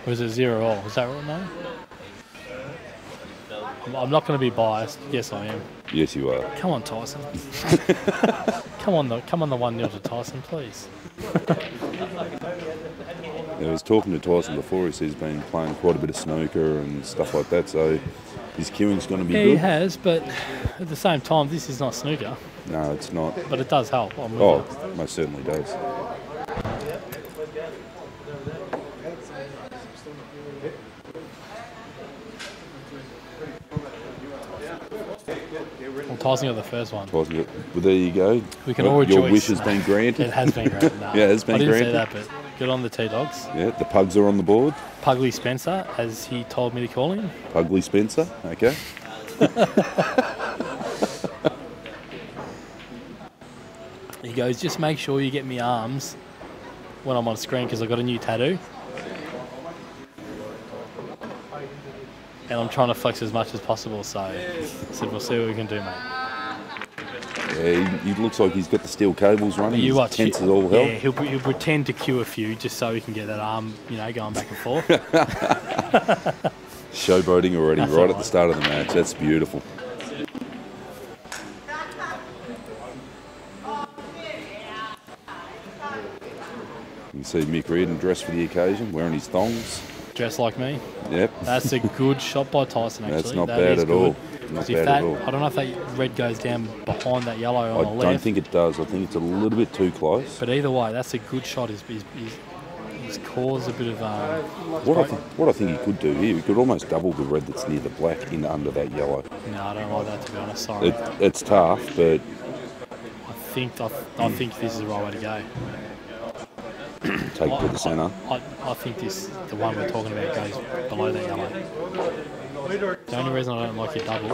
Or is it 0-all? Is that right now? I'm not going to be biased. Yes, I am. Yes, you are. Come on, Tyson. come on, the 1-0 to Tyson, please. I was talking to Tyson before. He says he's been playing quite a bit of snooker and stuff like that, so his cueing's going to be good. He has, but at the same time, this is not snooker. No, it's not. But it does help. Oh, most certainly does. Well, Tyson got the first one. Tyson got, well, there you go. We can all rejoice. Your wish has been granted. It has been granted. No. Yeah, it has been granted. I didn't say that, but good on the T-Dogs. Yeah, the pugs are on the board. Pugly Spencer, as he told me to call him. Pugly Spencer, okay. He goes, just make sure you get me arms when I'm on screen because I've got a new tattoo. And I'm trying to flex as much as possible, so I said, we'll see what we can do, mate. Yeah, he looks like he's got the steel cables running. You watch, tense as all hell. Yeah, he'll pretend to cue a few just so he can get that arm, going back and forth. Showboating already, right at the start of the match. That's beautiful. You can see Mick Reardon dressed for the occasion, wearing his thongs. Dressed like me. Yep. That's a good shot by Tyson, actually. That's not bad at all. Not bad at all. I don't know if that red goes down behind that yellow on the left. I don't think it does. I think it's a little bit too close. But either way, that's a good shot. He's caused a bit of... What I think he could do here, he could almost double the red that's near the black in under that yellow. No, I don't like that, to be honest. Sorry. It's tough, but... I think this is the right way to go. Take to the centre. I think the one we're talking about goes below that yellow. The only reason I don't like your double,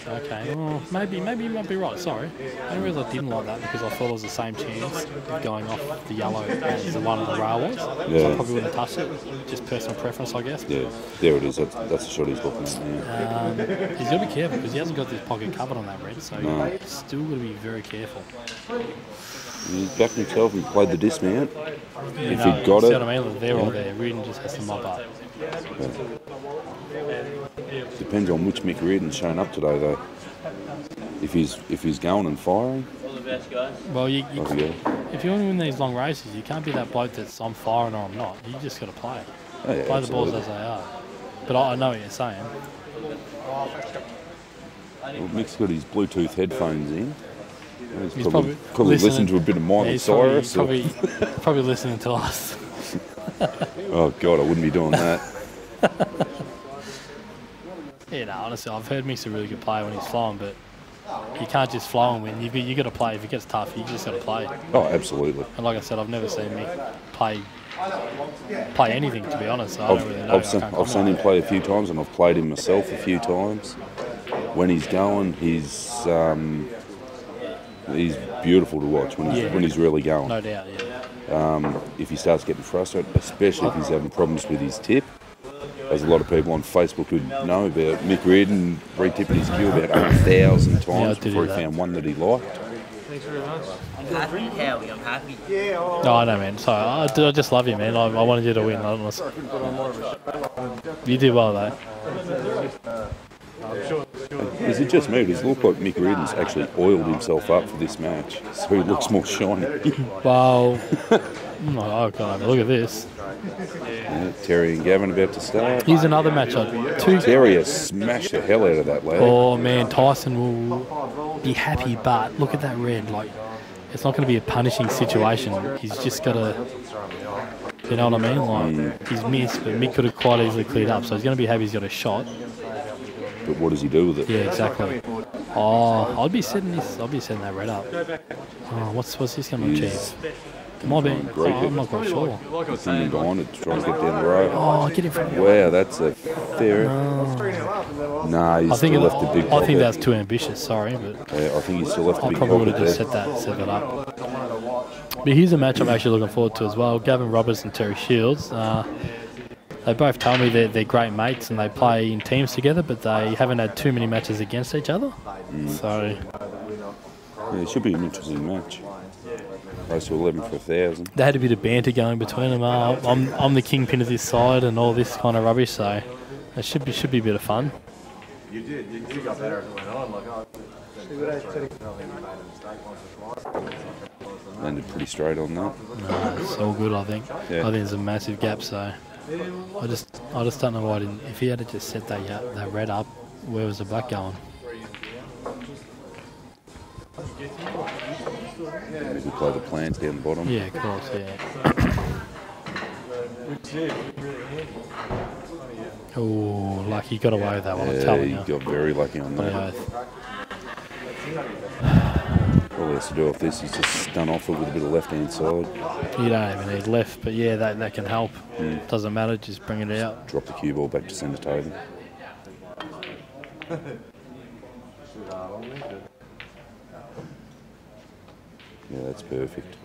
okay, well, maybe you might be right, sorry. The only reason I didn't like that because I thought it was the same chance going off the yellow as the one on the rail was. Yeah. So I probably wouldn't have touched it, just personal preference, I guess. Yeah, there it is. That's the shot he's looking at. Yeah. He's got to be careful because he hasn't got this pocket covered on that red, so he's still got to be very careful. He's backed himself and played the dismount. If he'd got it. See what I mean? They're all there. Reardon just has to mop up. Yeah. Depends on which Mick Reardon's shown up today, though. If he's going and firing. Well, if you want to win these long races, you can't be that bloke that's I'm firing or I'm not. You just got to play. Oh, yeah, play the balls as they are. But I know what you're saying. Well, Mick's got his Bluetooth headphones in. He's probably listening to a bit of Miley Cyrus. Probably listening to us. Oh God, I wouldn't be doing that. Yeah, no, honestly, I've heard Mick's a really good player when he's flowing, but you can't just flow and win. You got to play. If it gets tough, you just got to play. Oh, absolutely. And like I said, I've never seen Mick play anything, to be honest. So I don't really know. I've seen him play a few times, and I've played him myself a few times. When he's going, he's beautiful to watch when he's really going. No doubt, yeah. If he starts getting frustrated, especially if he's having problems with his tip, as a lot of people on Facebook would know about, Mick Reardon re-tipping his cue about 1,000 times before he found one that he liked. Thanks very much. I'm happy, Howie. I'm happy. No, I know, man. Sorry, I just love you, man. I wanted you to win. You did well, though. Is it just me? Does it look like Mick Reardon's actually oiled himself up for this match, so he looks more shiny? Well, oh God, look at this. Yeah, Terry and Gavin about to start. Here's another matchup. Terry has smashed the hell out of that lad. Oh man, Tyson will be happy, but look at that red. Like, it's not going to be a punishing situation. He's just got to, you know what I mean? Like, he's missed, but Mick could have quite easily cleared up. So he's going to be happy he's got a shot. But what does he do with it? Yeah, exactly. Oh, I'll be setting that red up. Oh, what's this going to achieve? Might be. I'm not quite sure. It's in behind it to try and get down the road. Oh, get in front. Wow, that's a fair. Nah, he's still left a big. I think that's too ambitious. Sorry, but yeah, I think he's still left a big. I probably would have just set that up. But here's a match I'm actually looking forward to as well. Gavin Roberts and Terry Shields. They both tell me they're great mates and they play in teams together, but they haven't had too many matches against each other. So yeah, it should be an interesting match. Race to 11 for 1,000. They had a bit of banter going between them. I'm the kingpin of this side and all this kind of rubbish, so it should be a bit of fun. You did. You got better as it went on. Landed pretty straight on that. No, it's all good, I think. Yeah. I think there's a massive gap, so I just don't know why I didn't. If he had to just set that red up, where was the black going? Maybe play the plants down the bottom. Yeah, of course, yeah. Oh, lucky, he got away with that one, I'm telling you. He got very lucky on that. All he has to do off this is just stun off it with a bit of left-hand side. You don't even need left, but yeah, that can help. Doesn't matter, just bring it out. Drop the cue ball back to centre table. Yeah, that's perfect.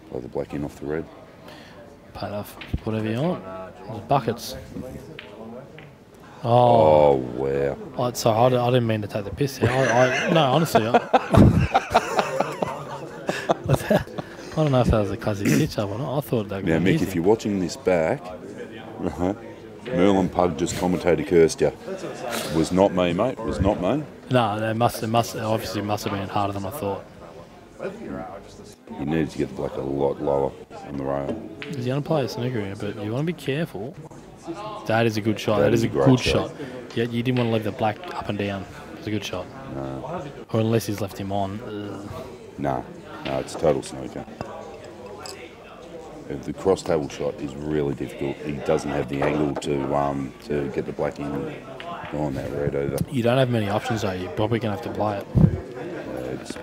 Play the black in off the red. Pay off whatever you want. There's buckets. Oh, wow. Oh, sorry, I didn't mean to take the piss here. No, honestly. I don't know if that was a Cuzzy stitch up or not. I thought that was Now, Mick, easy. if you're watching this back, Merlin Pug just commentator cursed you. Was not me, mate. Was not me. No, it obviously must have been harder than I thought. You needed to get the black a lot lower on the rail. He's going to play a snooker here, but you want to be careful. That is a good shot. That is a a great good shot. shot. Yeah, you didn't want to leave the black up and down. It's a good shot. No. Or unless he's left him on. No, it's total snooker. The cross table shot is really difficult. He doesn't have the angle to get the black in and go on that red either. You don't have many options though. You're probably going to have to play it.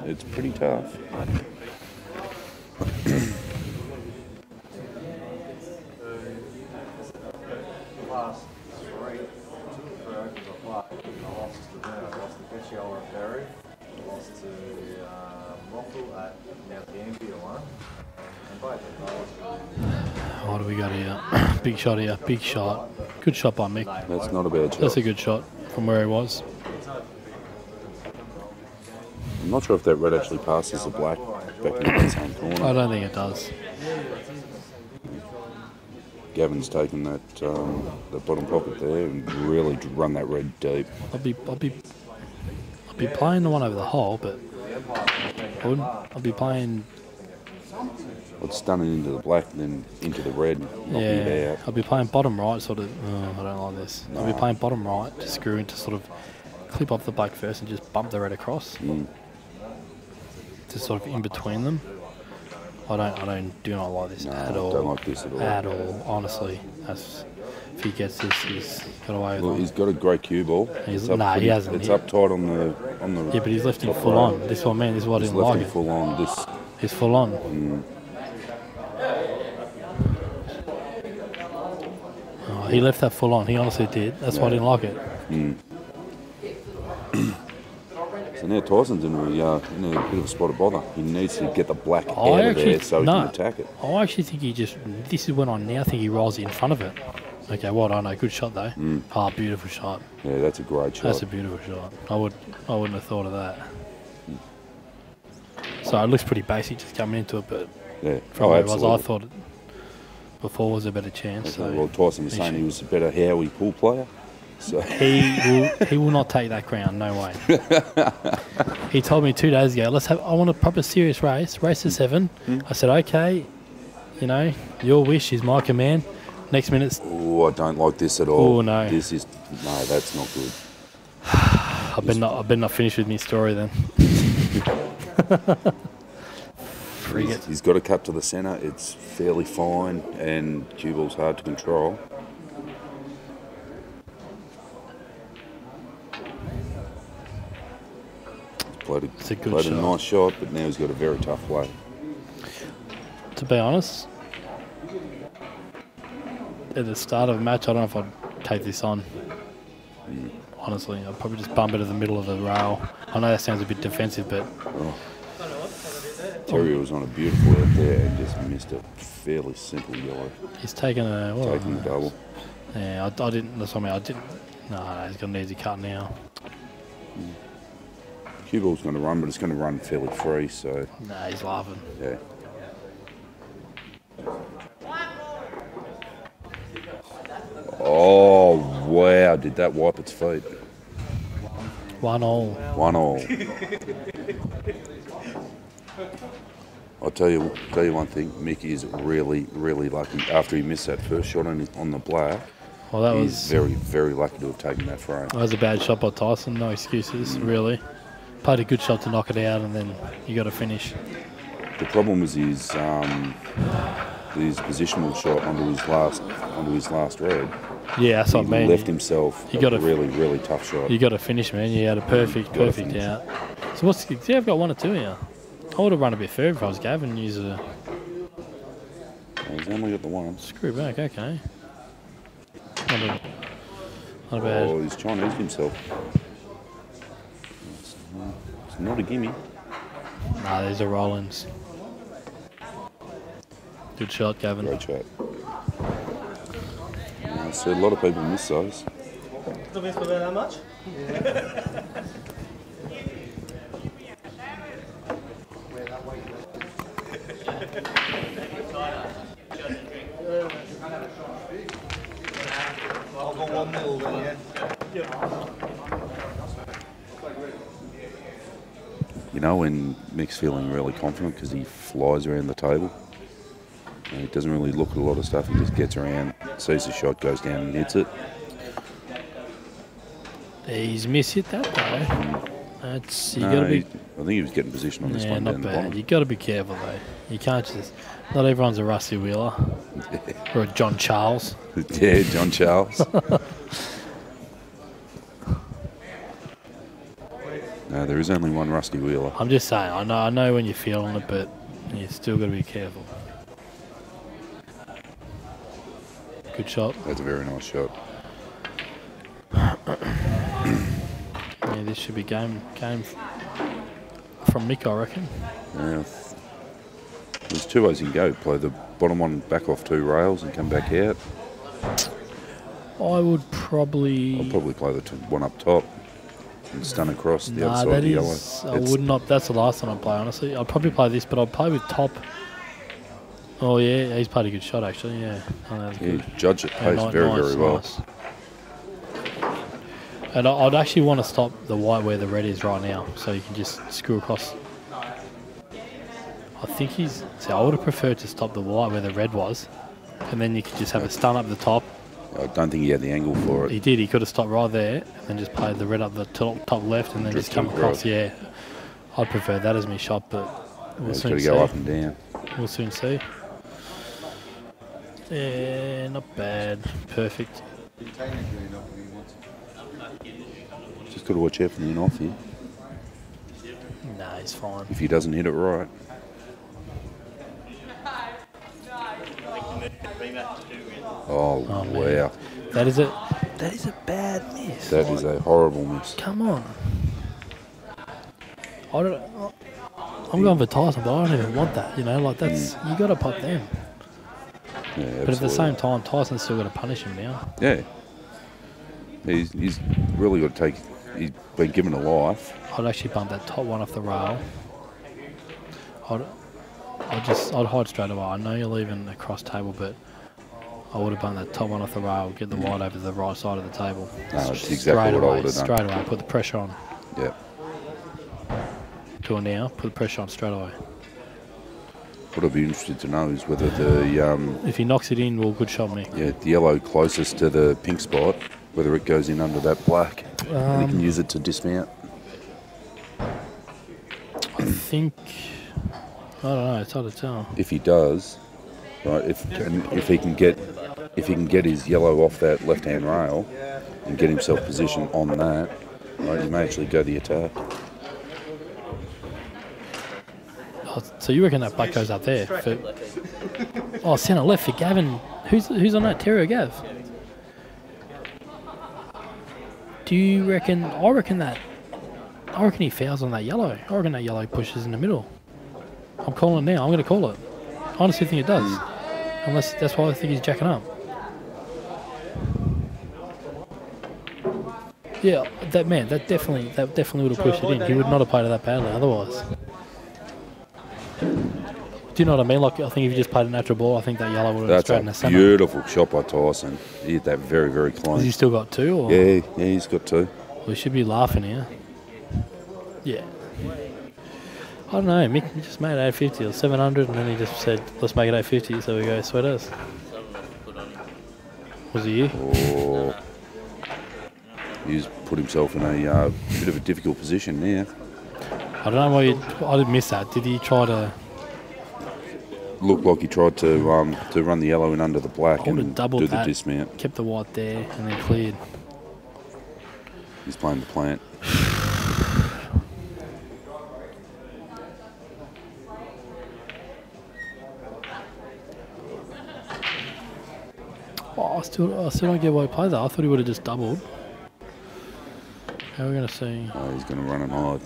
It's pretty tough. What do we got here? Big shot here. Big shot. Good shot by Mick. That's not a bad shot. That's a good shot from where he was. I'm not sure if that red actually passes the black back in that same corner. I don't think it does. Gavin's taken that bottom pocket there and really run that red deep. I'll be playing the one over the hole, but I'll be playing. I'd stun it into the black and then into the red and knock it out. I'll be playing bottom right, sort of. I don't like this. I'll be playing bottom right to screw into sort of clip off the black first and just bump the red across. Just sort of in between them. I do not like this at all. Don't like this at all. At all, honestly. If he gets this, he's got away with it. He's got a great cue ball. He hasn't. It's up tight on the. Yeah, but he's left him full on. This is what I mean. This is what I didn't like. He's left him full on. He's full on. Oh, he left that full on. He honestly did. That's why I didn't like it. So now Tyson's in a bit of a spot of bother. He needs to get the black out of there so he can attack it. I actually think this is when I now think he rolls in front of it. Okay, well done. Good shot though. Oh, beautiful shot. Yeah, that's a great shot. That's a beautiful shot. I wouldn't have thought of that. So it looks pretty basic just coming into it, but from where it was, I thought before was a better chance. Okay, well, Tyson was saying he was a better Howie pool player. So he will not take that crown, no way. He told me 2 days ago, I want a proper serious race to 7. I said, okay, your wish is my command. Next minute. Oh, I don't like this at all. Oh no. That's not good. I better not finish with my story then. He's got a cut to the centre. It's fairly fine, and cue ball's hard to control. Played a nice shot, but now he's got a very tough play. To be honest, at the start of a match, I don't know if I'd take this on. Honestly, I'd probably just bump it to the middle of the rail. I know that sounds a bit defensive, but... Terry was on a beautiful out there and just missed a fairly simple yellow. He's taken a double. Yeah, I didn't. That's what I mean. No, he's got an easy cut now. Cueball's going to run, but it's going to run fairly free, so... Nah, he's laughing. Yeah. Oh, wow, did that wipe its feet? 1-all. 1-all. I'll tell you one thing, Mick is really, really lucky. After he missed that first shot on the black, Well, that he's was very, very lucky to have taken that frame. That was a bad shot by Tyson. No excuses, really. Played a good shot to knock it out, and then you got to finish. The problem was his positional shot onto his last red. Yeah, that's what I mean. He left himself a really, really tough shot. You got to finish, man. You had a perfect out. So see, I've got 1 or 2 here. I would have run a bit further if I was Gavin. He's only got the 1. Screw back, okay. Not bad. Oh, he's trying to ease himself. It's not a gimme. Nah, these are roll-ins. Good shot, Gavin. Great shot. So a lot of people miss those. Still miss by that much? I'll go 1-0 then, yeah. You know when Mick's feeling really confident because he flies around the table? And he doesn't really look at a lot of stuff, he just gets around, sees the shot, goes down and hits it. He's mishit that though. That's I think he was getting position on this one. Not down the bad. bottom. You got to be careful though. You can't just. Not everyone's a Rusty Wheeler or a John Charles. Yeah, John Charles. No, there is only one Rusty Wheeler. I'm just saying. I know when you're feeling it, but you still got to be careful. Good shot. That's a very nice shot. Yeah, this should be game from Mick, I reckon. Yeah. There's 2 ways you can go. Play the bottom one back off 2 rails and come back out. I'll probably play the one up top and stun across the other side of the yellow. I would not. That's the last one I play, honestly. I'd probably play this, but I'll play with top. Oh yeah, he's played a good shot actually. Yeah, judge it pace very well. Nice. And I'd actually want to stop the white where the red is right now, so you can just screw across. I think I would have preferred to stop the white where the red was, and then you could just have a stun up the top. I don't think he had the angle for it. He did. He could have stopped right there, and then just played the red up the top left, and then just come across. Yeah, I'd prefer that as my shot, but we'll soon see. Got to go up and down. We'll soon see. Yeah, not bad. Perfect. Just got to watch out for the in-off here. Nah, he's fine. If he doesn't hit it right. Oh wow. Man. That is a bad miss. That is a horrible miss. Come on. I'm going for Tyson, but I don't even want that. You know, like that's you got to pop them. Yeah, but at the same time, Tyson's still got to punish him now. Yeah. He's really got to take. He's been given a life. I'd actually bump that top one off the rail. I'd hide straight away. I know you're leaving the cross table, but I would have bumped that top one off the rail, get the white over to the right side of the table. No, that's exactly what I would have done. Straight away, put the pressure on. Yeah. Do it now, put the pressure on straight away. What I'd be interested to know is whether the... if he knocks it in, well, good shot, Mick. Yeah, the yellow closest to the pink spot, whether it goes in under that black, and he can use it to dismount. I think... I don't know, it's hard to tell. If he does, right, if he can get his yellow off that left-hand rail and get himself positioned on that, right, he may actually go the attack. Oh, so you reckon that black goes up there? Oh, centre left for Gavin. Who's on that? Terry or Gav? Do you reckon? I reckon he fouls on that yellow. I reckon that yellow pushes in the middle. I'm calling it now. I'm going to call it. I honestly think it does. Unless that's why I think he's jacking up. Yeah, that definitely would have pushed it in. He would not have played it that badly otherwise. Do you know what I mean? Like, I think if you just played a natural ball, I think that yellow would have straight in the That's a centre. beautiful shot by Tyson. He hit that very, very clean. Has he still got 2? Or? Yeah, he's got 2. Well, he should be laughing here. Yeah. I don't know. Mick just made 850 or 700, and then he just said, "Let's make it 850." So we go, sweat us. Was it you? Oh, he's put himself in a bit of a difficult position there. I don't know why I did miss that. Did he try to? Looked like he tried to run the yellow in under the black and do the dismount. Kept the white there and then cleared. He's playing the plant. Oh, I still don't get why he played that. I thought he would have just doubled. How are we going to see? Oh, he's going to run and hide.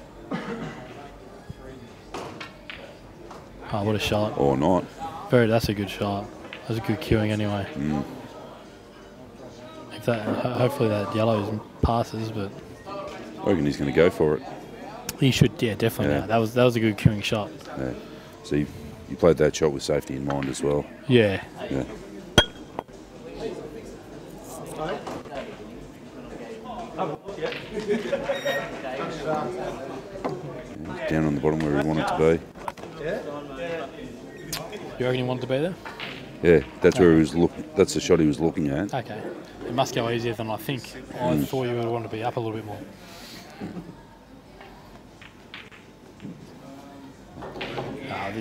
Oh, what a shot. Or not. That's a good shot. That's a good queuing anyway. If hopefully that yellow passes, but I reckon he's going to go for it. he should. Yeah, definitely. Yeah. That was a good queuing shot. Yeah. So you played that shot with safety in mind as well. Yeah. Yeah. Down on the bottom where he wanted to be. You reckon he wanted to be there? Yeah, that's where he was looking. That's the shot he was looking at. Okay. It must go easier than I think. I thought you would want to be up a little bit more.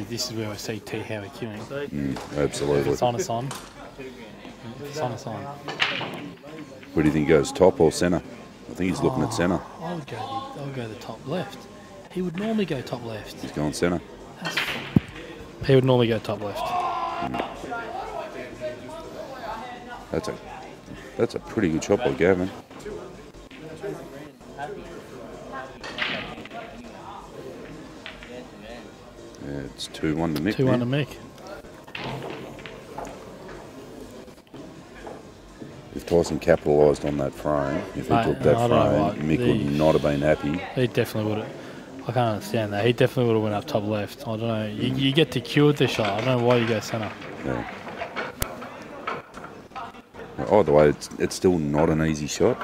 This is where we see T Howie queuing. Absolutely. It's on, it's on. It's on, it's on. Where do you think he goes, top or centre? I think he's looking at centre. I would go the top left. He would normally go top left. He's going centre. He would normally go top left. That's a pretty good shot by Gavin. Yeah, it's 2-1 to Mick. 2-1 to Mick. If Tyson capitalised on that frame, if he took that frame, Mick would not have been happy. He definitely would have. I can't understand that. He definitely would have went up top left. I don't know. You get to cue the shot. I don't know why you go centre. Yeah. Either way, it's still not an easy shot.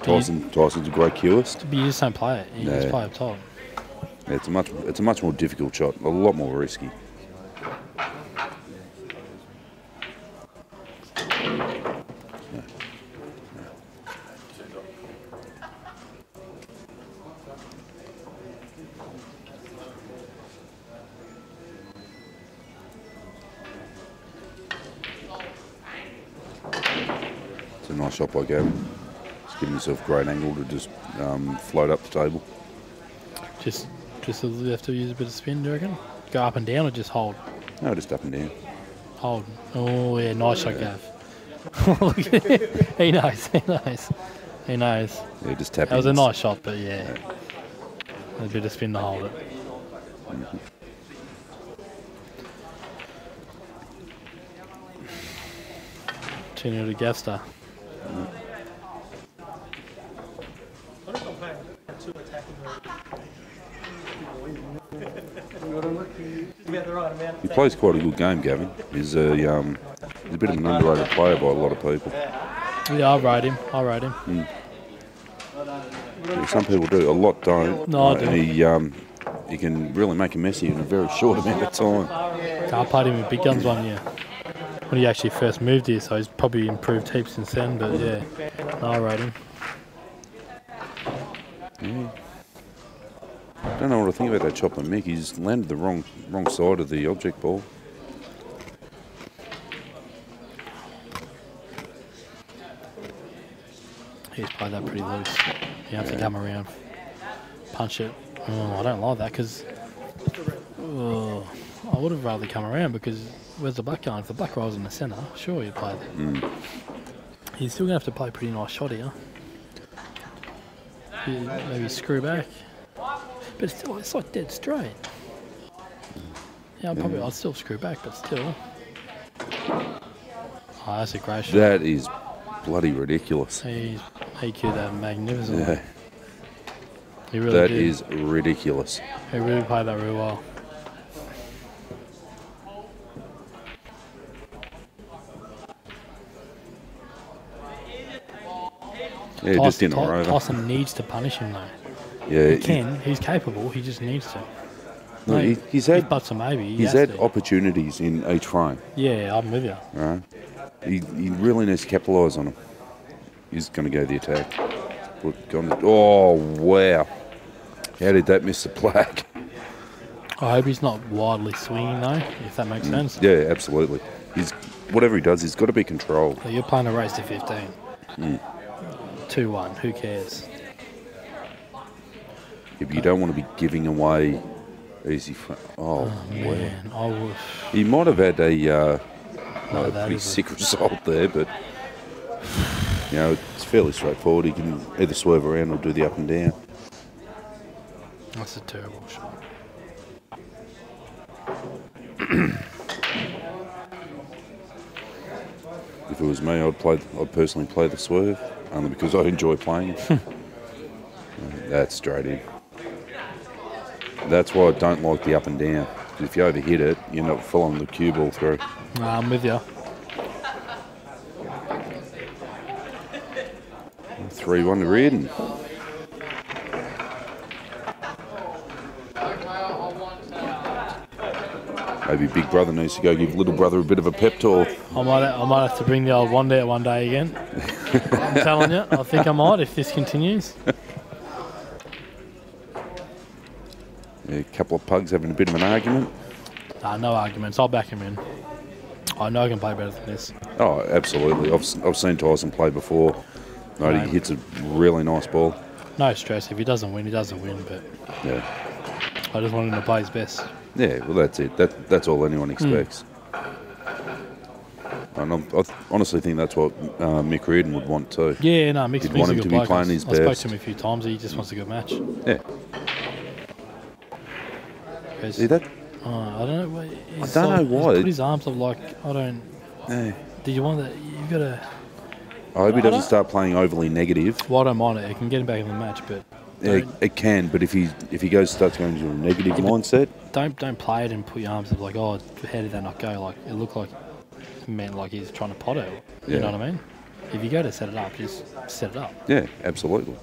Tyson's a great cueist. But you just don't play it. You just play up top. Yeah, it's a much more difficult shot, a lot more risky. It's a nice shot by Gavin. He's giving himself a great angle to just float up the table. Just you have to use a bit of spin, do you reckon? Go up and down or just hold? No, just up and down. Hold. Oh, yeah, nice shot, Gav. He knows. He knows. Yeah, just tap. That was a nice shot, but yeah. A bit of spin to hold it. 2-0 to Gavstar. He plays quite a good game, Gavin. He's a bit of an underrated player by a lot of people. Yeah, I rate him. Yeah, some people do. A lot don't. No, I do. And he can really make a mess of you in a very short amount of time. I played him with big guns one year when he actually first moved here, so he's probably improved heaps since then. But yeah, no, I rate him. Yeah. I don't know what I think about that chop on Mick. He's landed the wrong side of the object ball. He's played that pretty loose. You have to come around, punch it. Oh, I don't like that because I would have rather come around because where's the black going? If the black rolls in the centre, sure you play that. He's still going to have to play a pretty nice shot here. Maybe screw back. But still, it's like dead straight. Yeah, I'll still screw back, but still. Oh, that's a great shot. That is bloody ridiculous. He cued that magnificently. Yeah. He really That did. is ridiculous. He really played that real well. Yeah, just in or over. Tyson needs to punish him though. Yeah, He can. He's capable. He just needs to. No, No, he's had butts a maybe. he's had opportunities in each frame. Yeah, I'm with you. Right. He really needs to capitalise on them. He's going to go the attack. Oh wow! How did that miss the plaque? I hope he's not wildly swinging though, if that makes sense. Yeah, absolutely. He's whatever he does, he's got to be controlled. So you're playing a race to 15. 2-1. Who cares? Yeah, but you don't want to be giving away easy. Oh Man, I would. He might have had a No, that pretty is sick result there, but you know it's fairly straightforward. He can either swerve around or do the up and down. That's a terrible shot. If it was me, I'd personally play the swerve, only because I enjoy playing it. That's straight in. That's why I don't like the up and down. If you overhit it, you end up following the cue ball through. I'm with you. 3-1 to Reardon. Maybe big brother needs to go give little brother a bit of a pep talk. I might have to bring the old one there one day again. I'm telling you, I think I might if this continues. Yeah, a couple of pugs having a bit of an argument. Nah, no arguments. I'll back him in. I know I can play better than this. Oh, absolutely. I've seen Tyson play before. No, he hits a really nice ball. No stress. If he doesn't win, he doesn't win. But Yeah. I just want him to play his best. Yeah, well, that's it. That's all anyone expects. And I honestly think that's what Mick Reardon would want too. Yeah, no, Mick's He'd want him a to good be bloke. playing his I spoke best. to him a few times. He just wants a good match. Yeah. Because, See that? I don't know. I don't know why. He's put his arms up like, I don't. Yeah. Do you want that? You've got to. I hope he doesn't start playing overly negative. Well, I don't mind it. It can get him back in the match, but. Yeah, it can, but if he starts going into a negative mindset, Don't play it and put your arms up like, oh, how did that not go? Like it looked like it meant like he's trying to pot it. You know what I mean? If you go to set it up, just set it up. yeah, absolutely.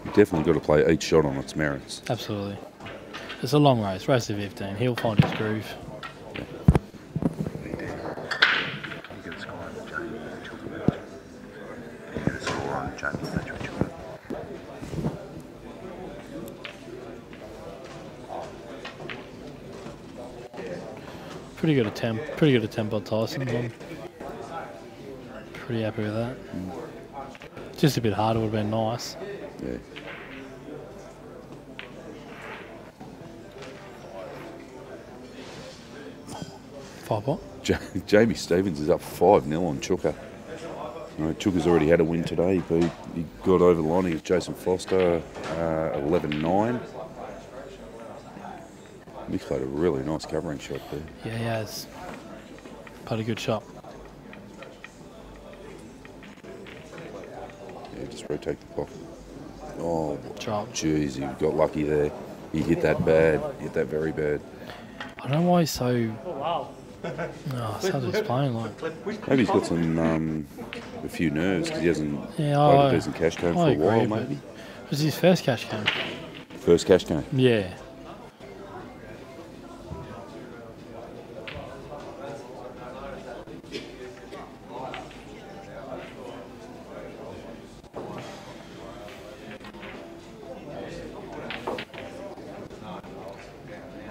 You definitely got to play each shot on its merits. Absolutely. It's a long race to 15. He'll find his groove. Pretty good attempt by Tyson. I'm pretty happy with that. Just a bit harder would have been nice. Yeah. Five what? Jamie Stevens is up 5-0 on Chuka. Chuka's already had a win today, but he got over the line against Jason Foster 11-9. Mick played a really nice covering shot there. Yeah, he has. Played a good shot. Yeah, just rotate the clock. Oh, Drop. jeez, he got lucky there. He hit that bad. Hit that very bad. I don't know why he's so. Oh, it's hard to explain. Like, Maybe he's got some a few nerves because he hasn't yeah, played a decent cash game for a while. but Maybe it was his first cash game. first cash game. Yeah.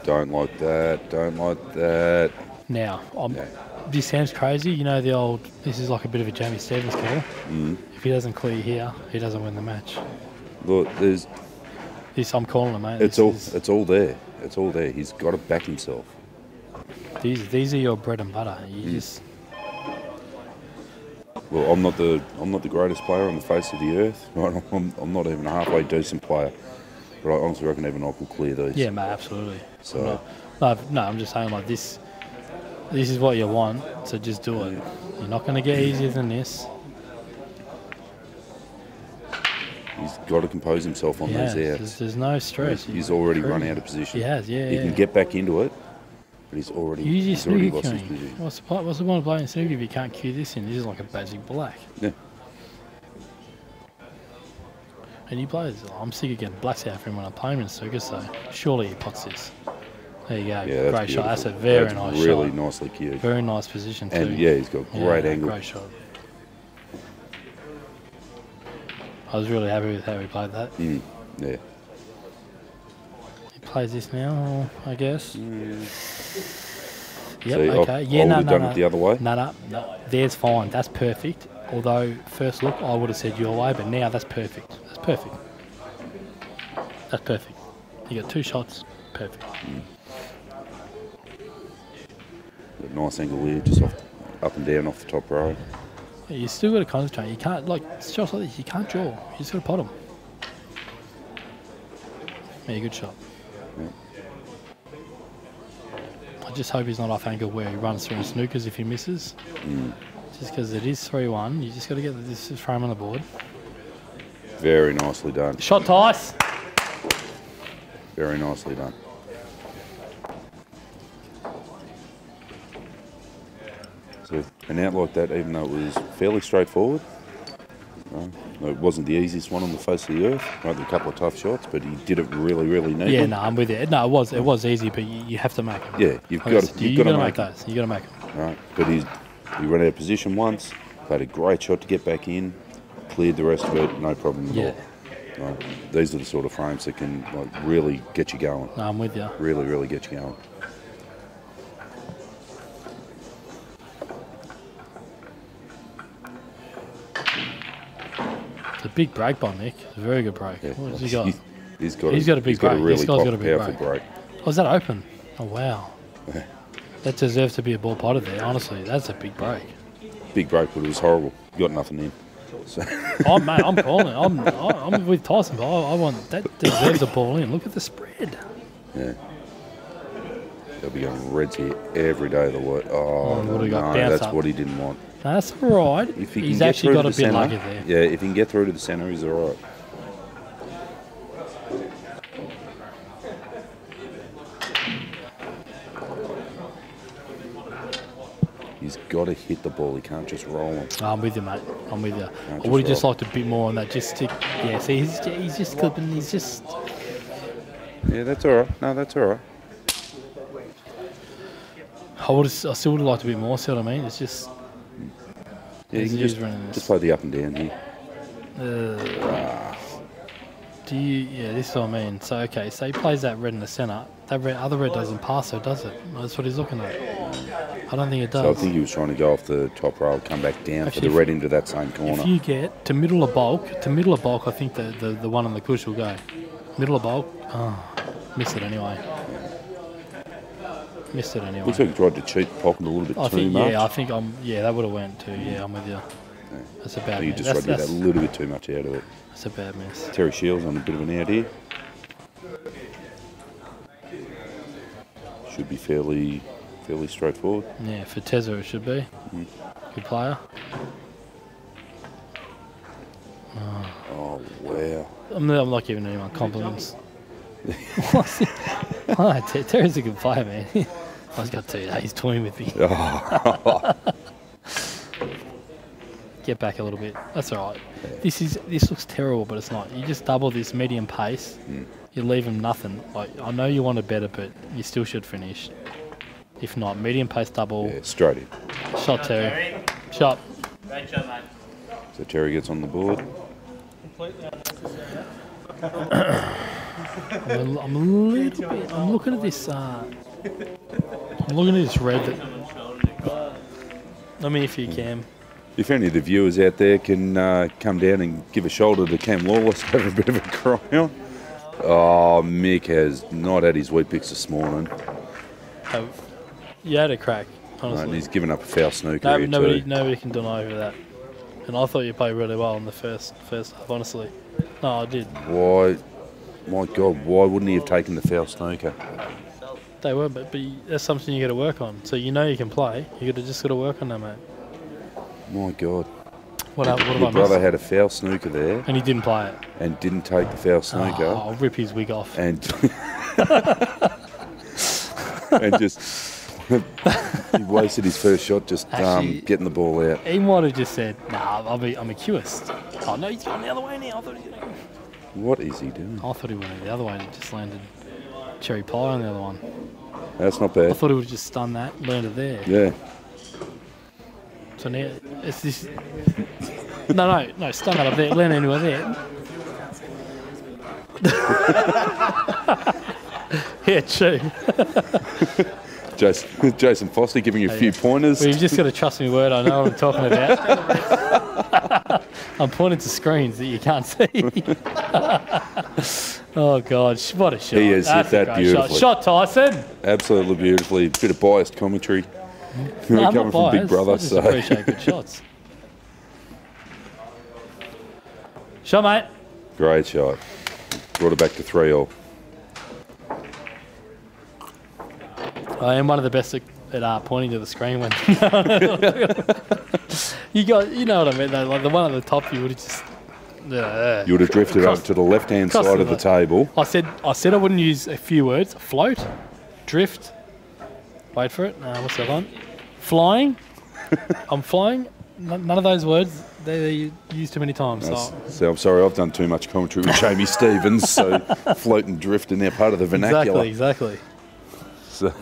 Don't like that. Don't like that. Now, this sounds crazy. You know the old. This is like a bit of a Jamie Stevens call. If he doesn't clear here, he doesn't win the match. Look, there's. This I'm calling him, mate. It's all there. It's all there. He's got to back himself. These are your bread and butter. You just. Well, I'm not the greatest player on the face of the earth. Right? I'm not even a halfway decent player. But I honestly reckon even I could clear these. Yeah, mate, absolutely. So No, I'm just saying like this. This is what you want, so just do it. You're not going to get easier than this. He's got to compose himself on those outs. There's no stress. He's already run out of position. He has, yeah. He can get back into it, but he's already lost his position. What's the point of playing snooker if you can't cue this in? This is like a basic black. Yeah. And he plays. I'm sick of getting blacks out for him when I play him in snooker, so surely he pots this. There you go. Yeah, great shot. That's a very nice shot. Really nicely cued. Very nice position too. And yeah, he's got great angle. Great shot. I was really happy with how he played that. Yeah. He plays this now, I guess. Yep, See, okay. I would have done it the other way. No. There's fine. That's perfect. Although, first look, I would have said your way, but now that's perfect. That's perfect. That's perfect. You got 2 shots. Perfect. A nice angle here, just up and down off the top row. Yeah, you still got to concentrate. You can't, like, shots like this, you can't draw. You just got to pot them. Yeah, good shot. Yeah. I just hope he's not off angle where he runs through in snookers if he misses. Just because it is 3-1, you just got to get this frame on the board. Very nicely done. Shot, Tyson. Very nicely done. So an out like that, even though it was fairly straightforward, it wasn't the easiest one on the face of the earth. Right, a couple of tough shots, but he did it really, really neatly. Yeah, no, I'm with you. No, it was easy, but you have to make them. Yeah, you've got to make those. You got to make them. Right, but he ran out of position once, played a great shot to get back in, cleared the rest of it, no problem at all. Right, these are the sort of frames that can really get you going. No, I'm with you. Really, really get you going. It's a big break by Nick. It's a very good break. Yeah. What has he got? He's got a big break. Really this guy's got a big powerful break. Oh, is that open? Oh, wow. That deserves to be a ball potted there, honestly. That's a big break. Big break, but it was horrible. Got nothing in. So. Mate, I'm calling it. I'm with Tyson, but I want that deserves a ball in. Look at the spread. Yeah. They'll be going reds here every day of the week. Oh, no, that's what he didn't want. No, that's all right. He's actually got a bit lucky there. Yeah, if he can get through to the centre, he's all right. He's got to hit the ball. He can't just roll him. No, I'm with you, mate. I'm with you. I would have just liked a bit more on that. Just stick. Yeah, see, he's just clipping. He's just. Yeah, that's all right. No, that's all right. I still would have liked a bit more. See what I mean? It's just. Yeah, you can just play the up and down here. This is what I mean. So, okay, so he plays that red in the centre. That other red doesn't pass, so does it? That's what he's looking at. I don't think it does. So I think he was trying to go off the top row, come back down actually, for the red into that same corner. If you get to middle of bulk, I think the one on the cush will go. Middle of bulk, missed it anyway. Looks like he tried to cheat the pocket a little bit too much. Yeah, that would have went too. Yeah, I'm with you. Yeah. That's a bad miss. You just tried to get a little bit too much out of it. That's a bad miss. Terry Shiells on a bit of an out here. Should be fairly straightforward. Yeah, for Tezza it should be. Good player. Oh, wow. I'm not giving anyone compliments. Terry's a good player, man. I was going to tell you that. He's toying with me. Get back a little bit. That's all right. Yeah. This looks terrible, but it's not. You just double this medium pace. You leave him nothing. Like, I know you want to better, but you still should finish. If not, medium pace double. Yeah, straight in. Shot, Terry. Shot. Great shot, mate. So Terry gets on the board. I'm a little bit. I'm looking at this. I'm looking at this red. I mean, if you can. If any of the viewers out there can come down and give a shoulder to Cam Lawless, have a bit of a cry on. Oh, Mick has not had his wheat picks this morning. You had a crack, honestly. And he's given up a foul snooker here nobody can deny over that. And I thought you played really well in the first half, honestly. No, I did. Why? My God, why wouldn't he have taken the foul snooker? They were, but that's something you got to work on. So you know you can play. You just got to work on that, mate. My God. What have I Your brother missed? had a foul snooker there And he didn't play it. and didn't take the foul snooker. Oh, I'll rip his wig off. And and just he wasted his first shot just Actually, getting the ball out. He might have just said, "Nah, I'm a cueist." Oh no, he's going the other way now. I thought What is he doing? he went the other way and it just landed cherry pie on the other one. That's not I bad. thought he would have just stunned that, landed there. Yeah. So now it's this. No, stun that up there, land anywhere there. Yeah, true. Jason Foster giving you a few pointers. Well, you've just got to trust me word, I know what I'm talking about. I'm pointing to screens that you can't see. Oh, God, what a shot. He has hit that beautifully. Shot, Tyson. Absolutely beautifully. A bit of biased commentary. No, I'm coming not from Big biased. Brother. I just appreciate good shots. Shot, mate. Great shot. Brought it back to 3-all. I am one of the best at pointing to the screen when you know what I mean though, like the one at the top you would have just You would have drifted over to the left-hand side of the table. I said I wouldn't use a few words. Float, drift, wait for it. What's that one? Flying. I'm flying. None of those words they used too many times. So I'm sorry, I've done too much commentary with Jamie Stevens, so float and drift are now part of the vernacular. Exactly. So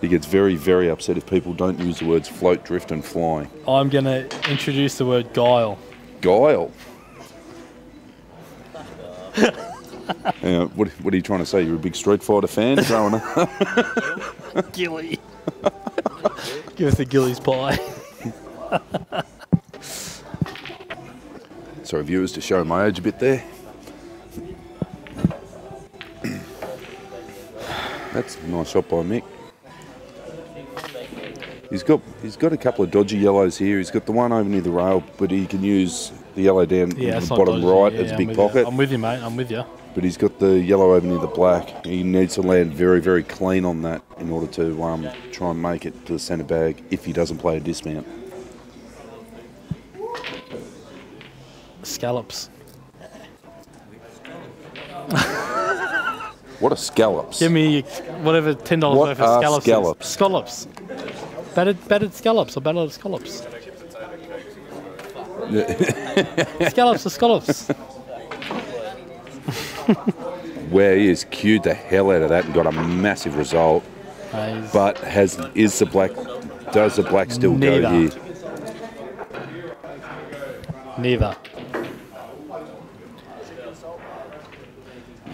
he gets very, very upset if people don't use the words float, drift and flying. I'm going to introduce the word guile. Guile? What are you trying to say? You're a big Street Fighter fan growing up? Gilly. Give us the Gilly's pie. Sorry, viewers, to show my age a bit there. That's a nice shot by Mick. He's got a couple of dodgy yellows here. He's got the one over near the rail, but he can use the yellow down in the bottom right as a big pocket. I'm with you, mate. I'm with you. But he's got the yellow over near the black. He needs to land very, very clean on that in order to try and make it to the centre bag if he doesn't play a dismount. Scallops. What are scallops? Give me whatever $10 What worth of scallops. scallops? Scallops. Battered scallops or battered scallops. Scallops or scallops. Where he has queued the hell out of that and got a massive result. But does the black still go here? Neither.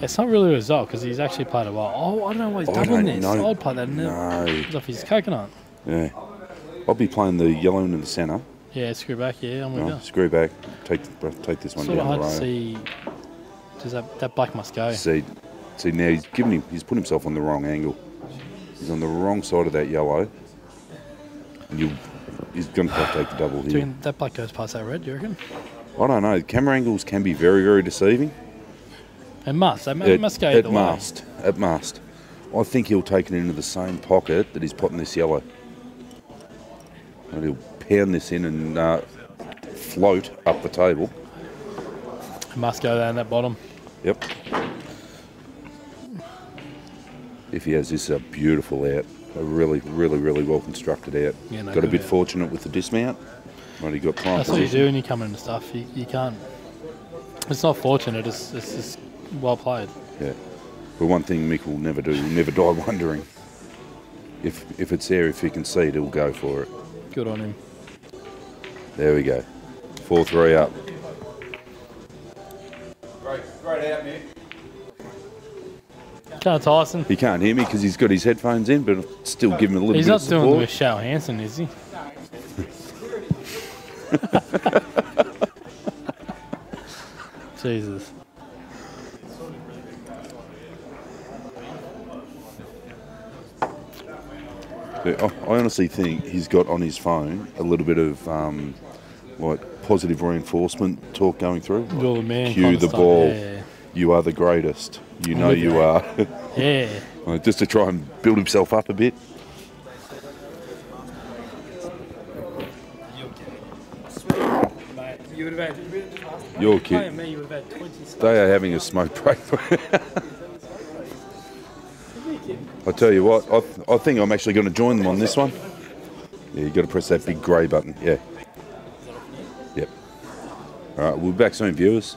It's not really a result because he's actually played a while. Oh, I don't know why he's doubling this. I'd play that off his coconut. Yeah. I'll be playing the yellow in the centre. Yeah, screw back. Yeah, I'm with you. Screw back. Take this one Sort of down hard the to rail. see. Does that black must go? See now he's put himself on the wrong angle. He's on the wrong side of that yellow. And he's going to have to take the double Do you here. think that black goes past that red, do you reckon? I don't know. Camera angles can be very, very deceiving. It must. It must go either way. It must. I think he'll take it into the same pocket that he's putting this yellow. And he'll pound this in and float up the table. It must go down that bottom. Yep. If he has this, a beautiful out. A really, really, really well constructed out. Yeah, no, got a bit out. fortunate with the dismount. Already got prime That's what you position. do when you come into stuff. You can't. It's not fortunate. It's just well played. Yeah. But one thing Mick will never do, he'll never die wondering. If it's there, if he can see it, he'll go for it. Good on him. There we go. 4-3 up. Great out, Mick. Can't Tyson. He can't hear me because he's got his headphones in, but I'll still give him a little He's bit not of doing support. with Shao Hansen, is he? Jesus. I honestly think he's got on his phone a little bit of positive reinforcement talk going through. You're the man. Cue kind of the stuff. ball. Yeah. You are the greatest. You know with you you. are. Yeah. Just to try and build himself up a bit. You would have had. Your kid. Me, you would have had 20 They are having a smoke break. I tell you what, I think I'm actually going to join them on this one. Yeah, you got to press that big grey button. Yeah. Yep. All right, we'll be back soon, viewers.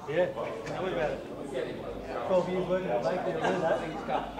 Yeah, tell me about it. 12 years working at Lakeville, and then that thing's cut.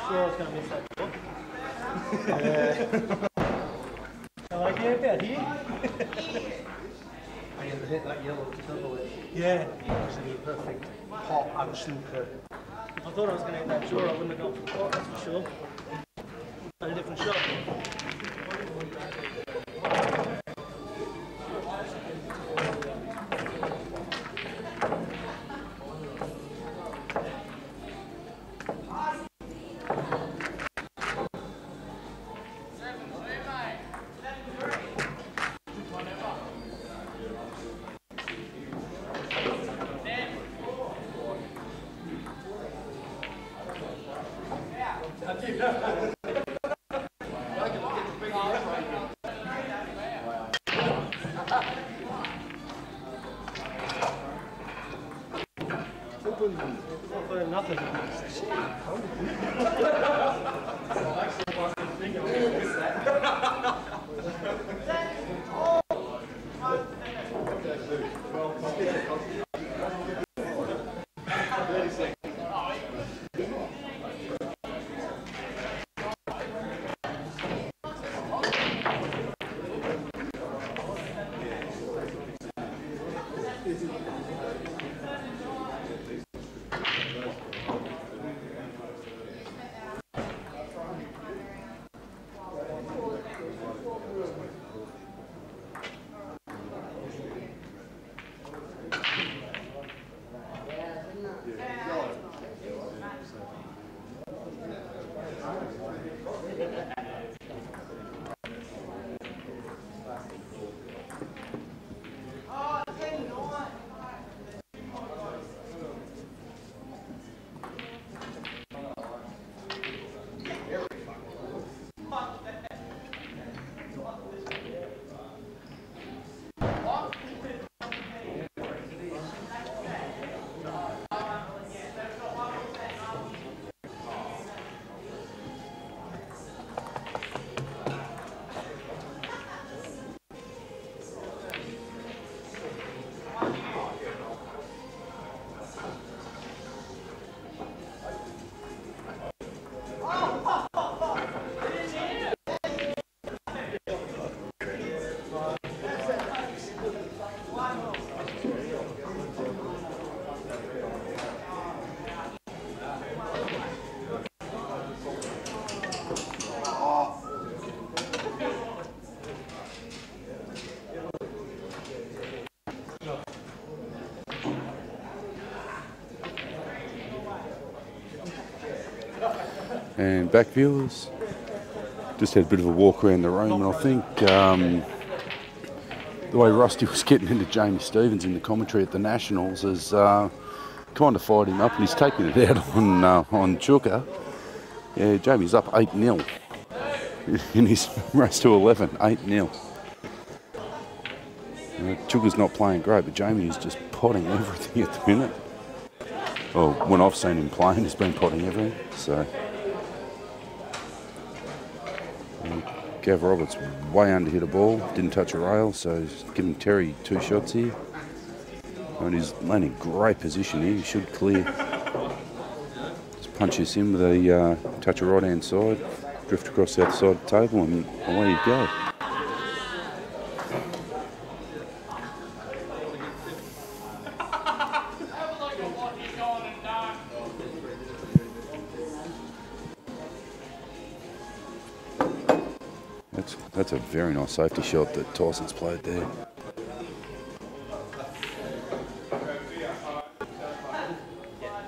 Sure, I was going to miss that book. I like it out here. That yellow turtle is Yeah. actually a perfect hot unsnooker. I thought I was going to eat that sure, I wouldn't have gone for the pot, that's for sure. At a different shop. Nothing. And back viewers, just had a bit of a walk around the room, and I think the way Rusty was getting into Jamie Stevens in the commentary at the Nationals has kind of fired him up, and he's taking it out on Chuka. Yeah, Jamie's up 8-0 in his race to 11, 8-0. Chuka's not playing great, but Jamie is just potting everything at the minute. Well, when I've seen him playing, he's been potting everything, so... Gav Roberts way under hit a ball, didn't touch a rail, so he's giving Terry 2 shots here. And he's landing great position here, he should clear. Just punch this in with a touch of right hand side, drift across the other side of the table, and away you go. That's a very nice safety shot that Tyson's played there.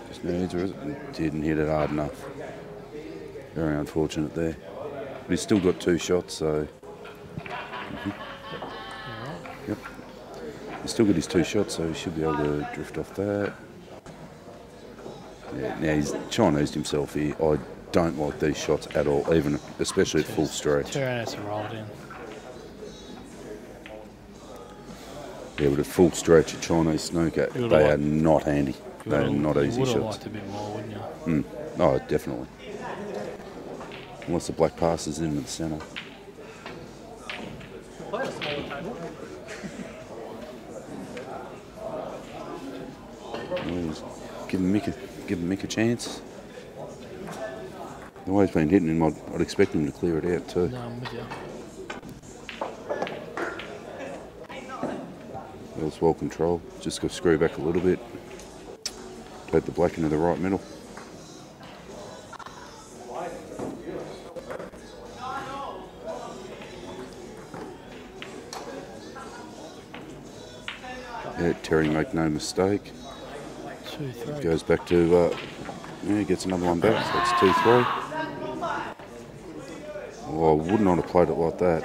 Just needs it. Didn't hit it hard enough. Very unfortunate there. But he's still got 2 shots, so... Yep. He's still got his 2 shots, so he should be able to drift off that. Yeah, now he's Chinese himself here. I don't like these shots at all, even especially at full stretch. Has to roll it in. Yeah, but at full stretch at Chinese snooker, they are not handy. They are not easy shots. You would have liked a bit more, wouldn't you? Oh, definitely. Unless the black passes in the centre. Quite a small table. Give Mick a chance. The way he's been hitting him, I'd expect him to clear it out too. No, I'm with you. That was well controlled. Just got to screw back a little bit. Take the black into the right middle. Yeah, Terry make no mistake. 2-3. Goes back to, yeah, gets another one back, so it's 2-3. Well, I would not have played it like that.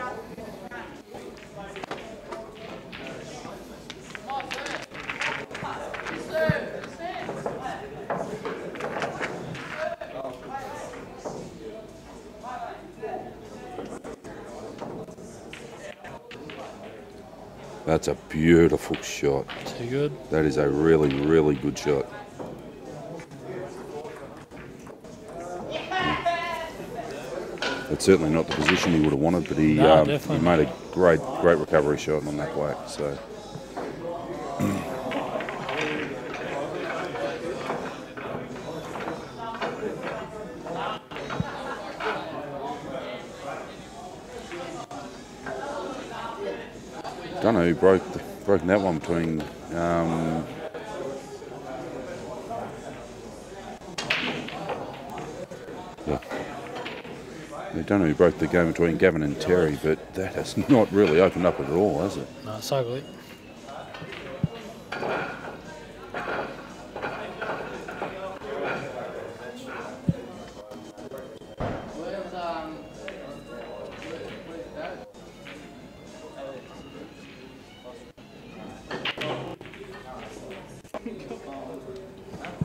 That's a beautiful shot. Too good. That is a really, really good shot. It's certainly not the position he would have wanted, but he made a great recovery shot on that black. So. Don't know who broken that one between. I don't know who broke the game between Gavin and Terry, but that has not really opened up at all, has it? No, it's ugly.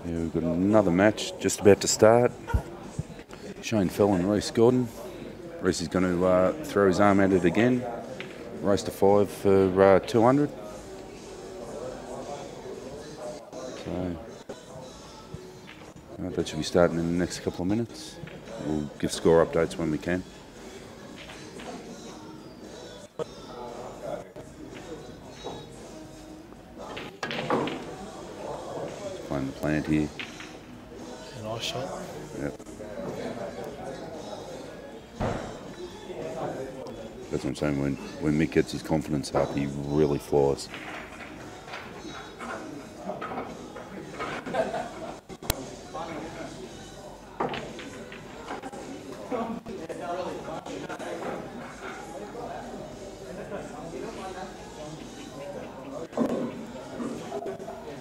Yeah, we've got another match just about to start. Shane Fell and Reece Gordon. Reece is going to throw his arm at it again. Race to 5 for 200. So that should be starting in the next couple of minutes. We'll give score updates when we can. Playing the plant here. A nice shot. Yep. That's what I'm saying, when Mick gets his confidence up, he really flies.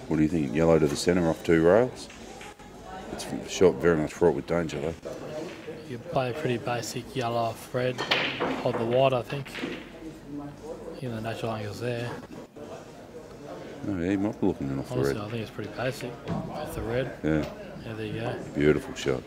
What do you think? Yellow to the centre off 2 rails? It's shot very much fraught with danger though. You play a pretty basic yellow off red, hold the wide, I think. Even the natural angle's there. Oh, yeah, he might be looking off Honestly, the red. I think it's pretty basic with the red. Yeah. Yeah, there you go. Beautiful shot.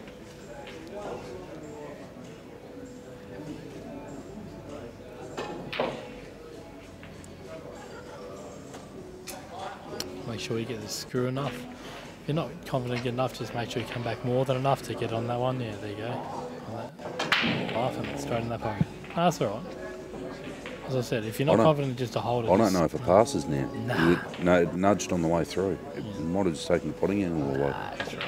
Make sure you get the screw enough. If you're not confident good enough, just make sure you come back more than enough to get on that one. Yeah, there you go. On that. Laughing straight in that pocket. No, that's alright. As I said, if you're not confident just to hold it. I don't know if it passes now. Nah. No, it nudged on the way through. It might have just taken the potting angle away. Nah, that's right.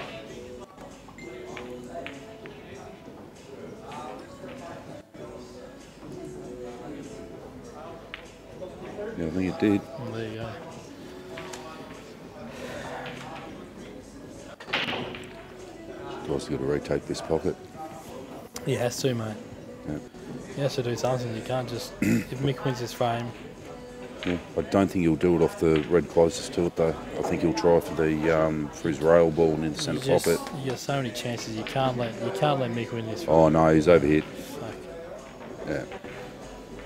Yeah, I think it did. Well, there you go. Guy's got to retake this pocket. He has to, mate. Yeah. He has to do something. You can't just... if Mick wins this frame... Yeah. I don't think he'll do it off the red closest to it though. I think he'll try for the for his rail ball in the centre pocket. You got so many chances. You can't let Mick win this frame. Oh no, he's overhit. Fuck. Yeah,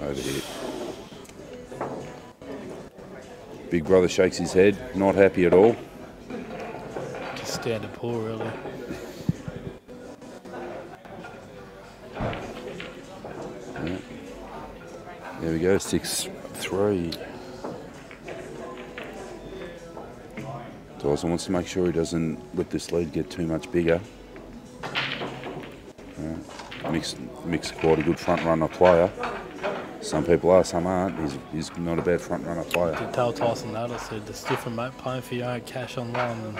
overhit. Big brother shakes his head, not happy at all. Just standard pull, really. Yeah. There we go, 6-3. Tyson wants to make sure he doesn't let this lead get too much bigger. Mick's quite a good front runner player. Some people are, some aren't. He's not a bad front runner player. I did tell Tyson that. I said it's different, mate. Playing for your own cash on one, and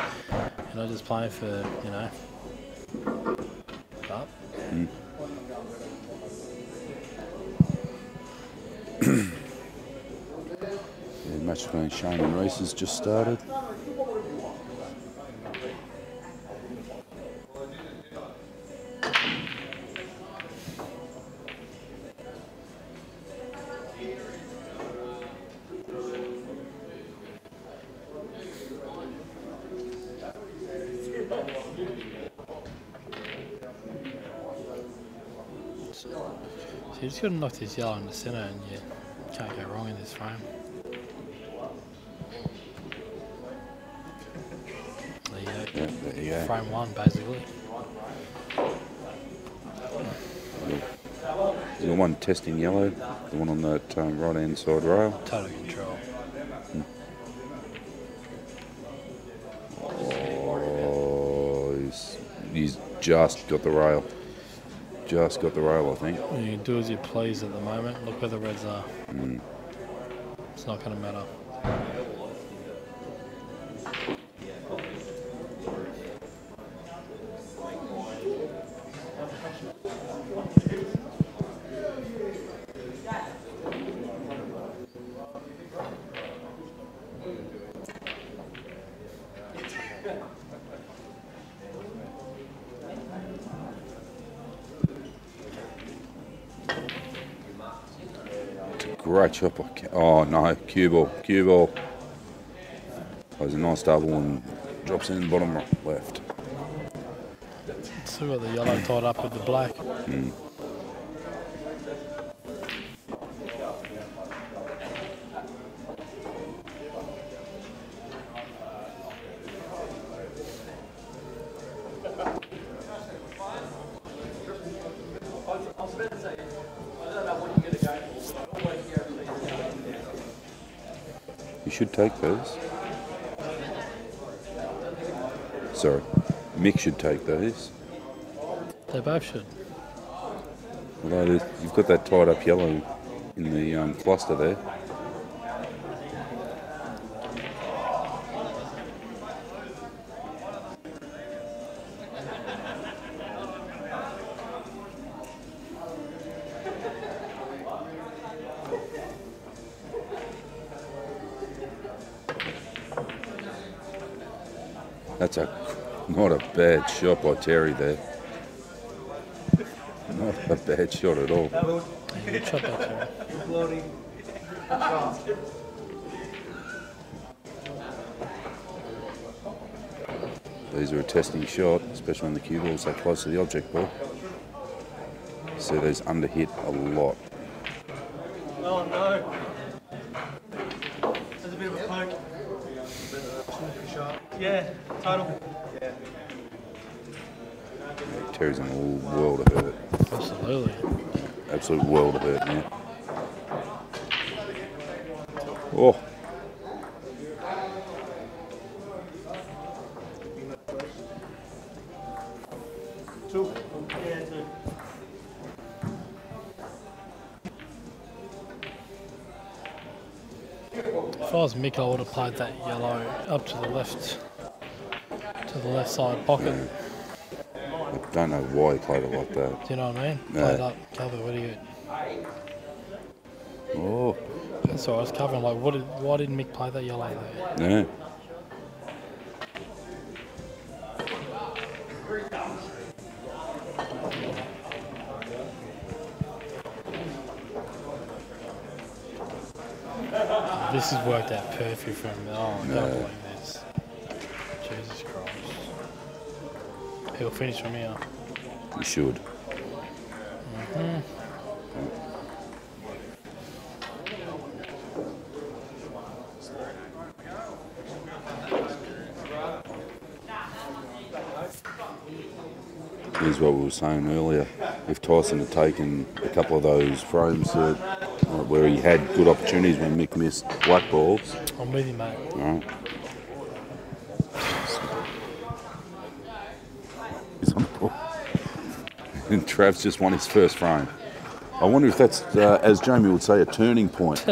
you're not just playing for, you know. But The match between Shane and Reese has just started. So you just got to knock this yellow in the centre, and you can't go wrong in this frame. There you go. Yeah, there you go. Frame one, basically. There's the one testing yellow, the one on that right hand side rail. Total control. Oh, he's just got the rail. Just got the rail, I think. Well, you can do as you please at the moment. Look where the reds are. It's not going to matter. Great shot by... Oh no, Cueball. Plays a nice double and drops in the bottom left. Still got the yellow tied up with the black. You should take those. Sorry, Mick should take those. They both should. Although you've got that tied up yellow in the cluster there. That's not a bad shot by Terry there. Not a bad shot at all. Good shot by Terry. These are a testing shot, especially when the cue ball's so close to the object ball. see these underhit a lot. Oh no. There's a bit of a poke. Yeah, total. Yeah. Terry's in a world of hurt. Absolutely. Absolute world of hurt now. Oh. Two. Yeah, two. If I was Mick, I would have played that yellow up to the left side pocket. I don't know why he played it like that. Do you know what I mean? No. Played up, cover, what do you get? Oh. So I was covering like, why didn't Mick play that yellow there? Yeah. This has worked out perfect for him. Oh, I can't believe this. Jesus Christ. He'll finish from here. He should. Here's what we were saying earlier. If Tyson had taken a couple of those frames where he had good opportunities when Mick missed black balls. I'm with you, mate. All right. He's on the ball. And Trav's just won his first frame. I wonder if that's, as Jamie would say, a turning point.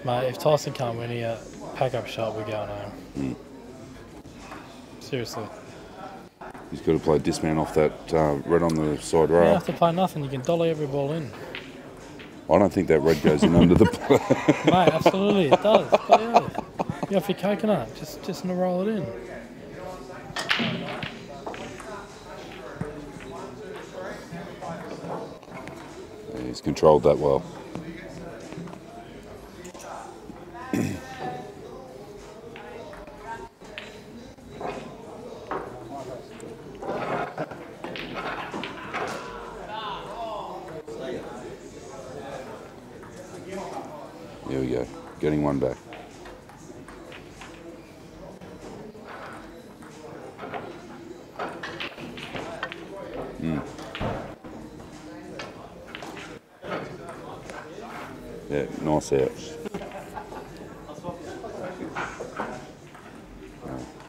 Mate, if Tyson can't win here, pack up shot, we're going home. Seriously. He's got to play dismount off that red on the side You don't rail. have to play nothing, you can dolly every ball in. I don't think that red goes in under the play. Mate, absolutely, it does. But yeah, you off your coconut, just roll it in. He's controlled that well. Here we go, getting one back. Yeah, nice out.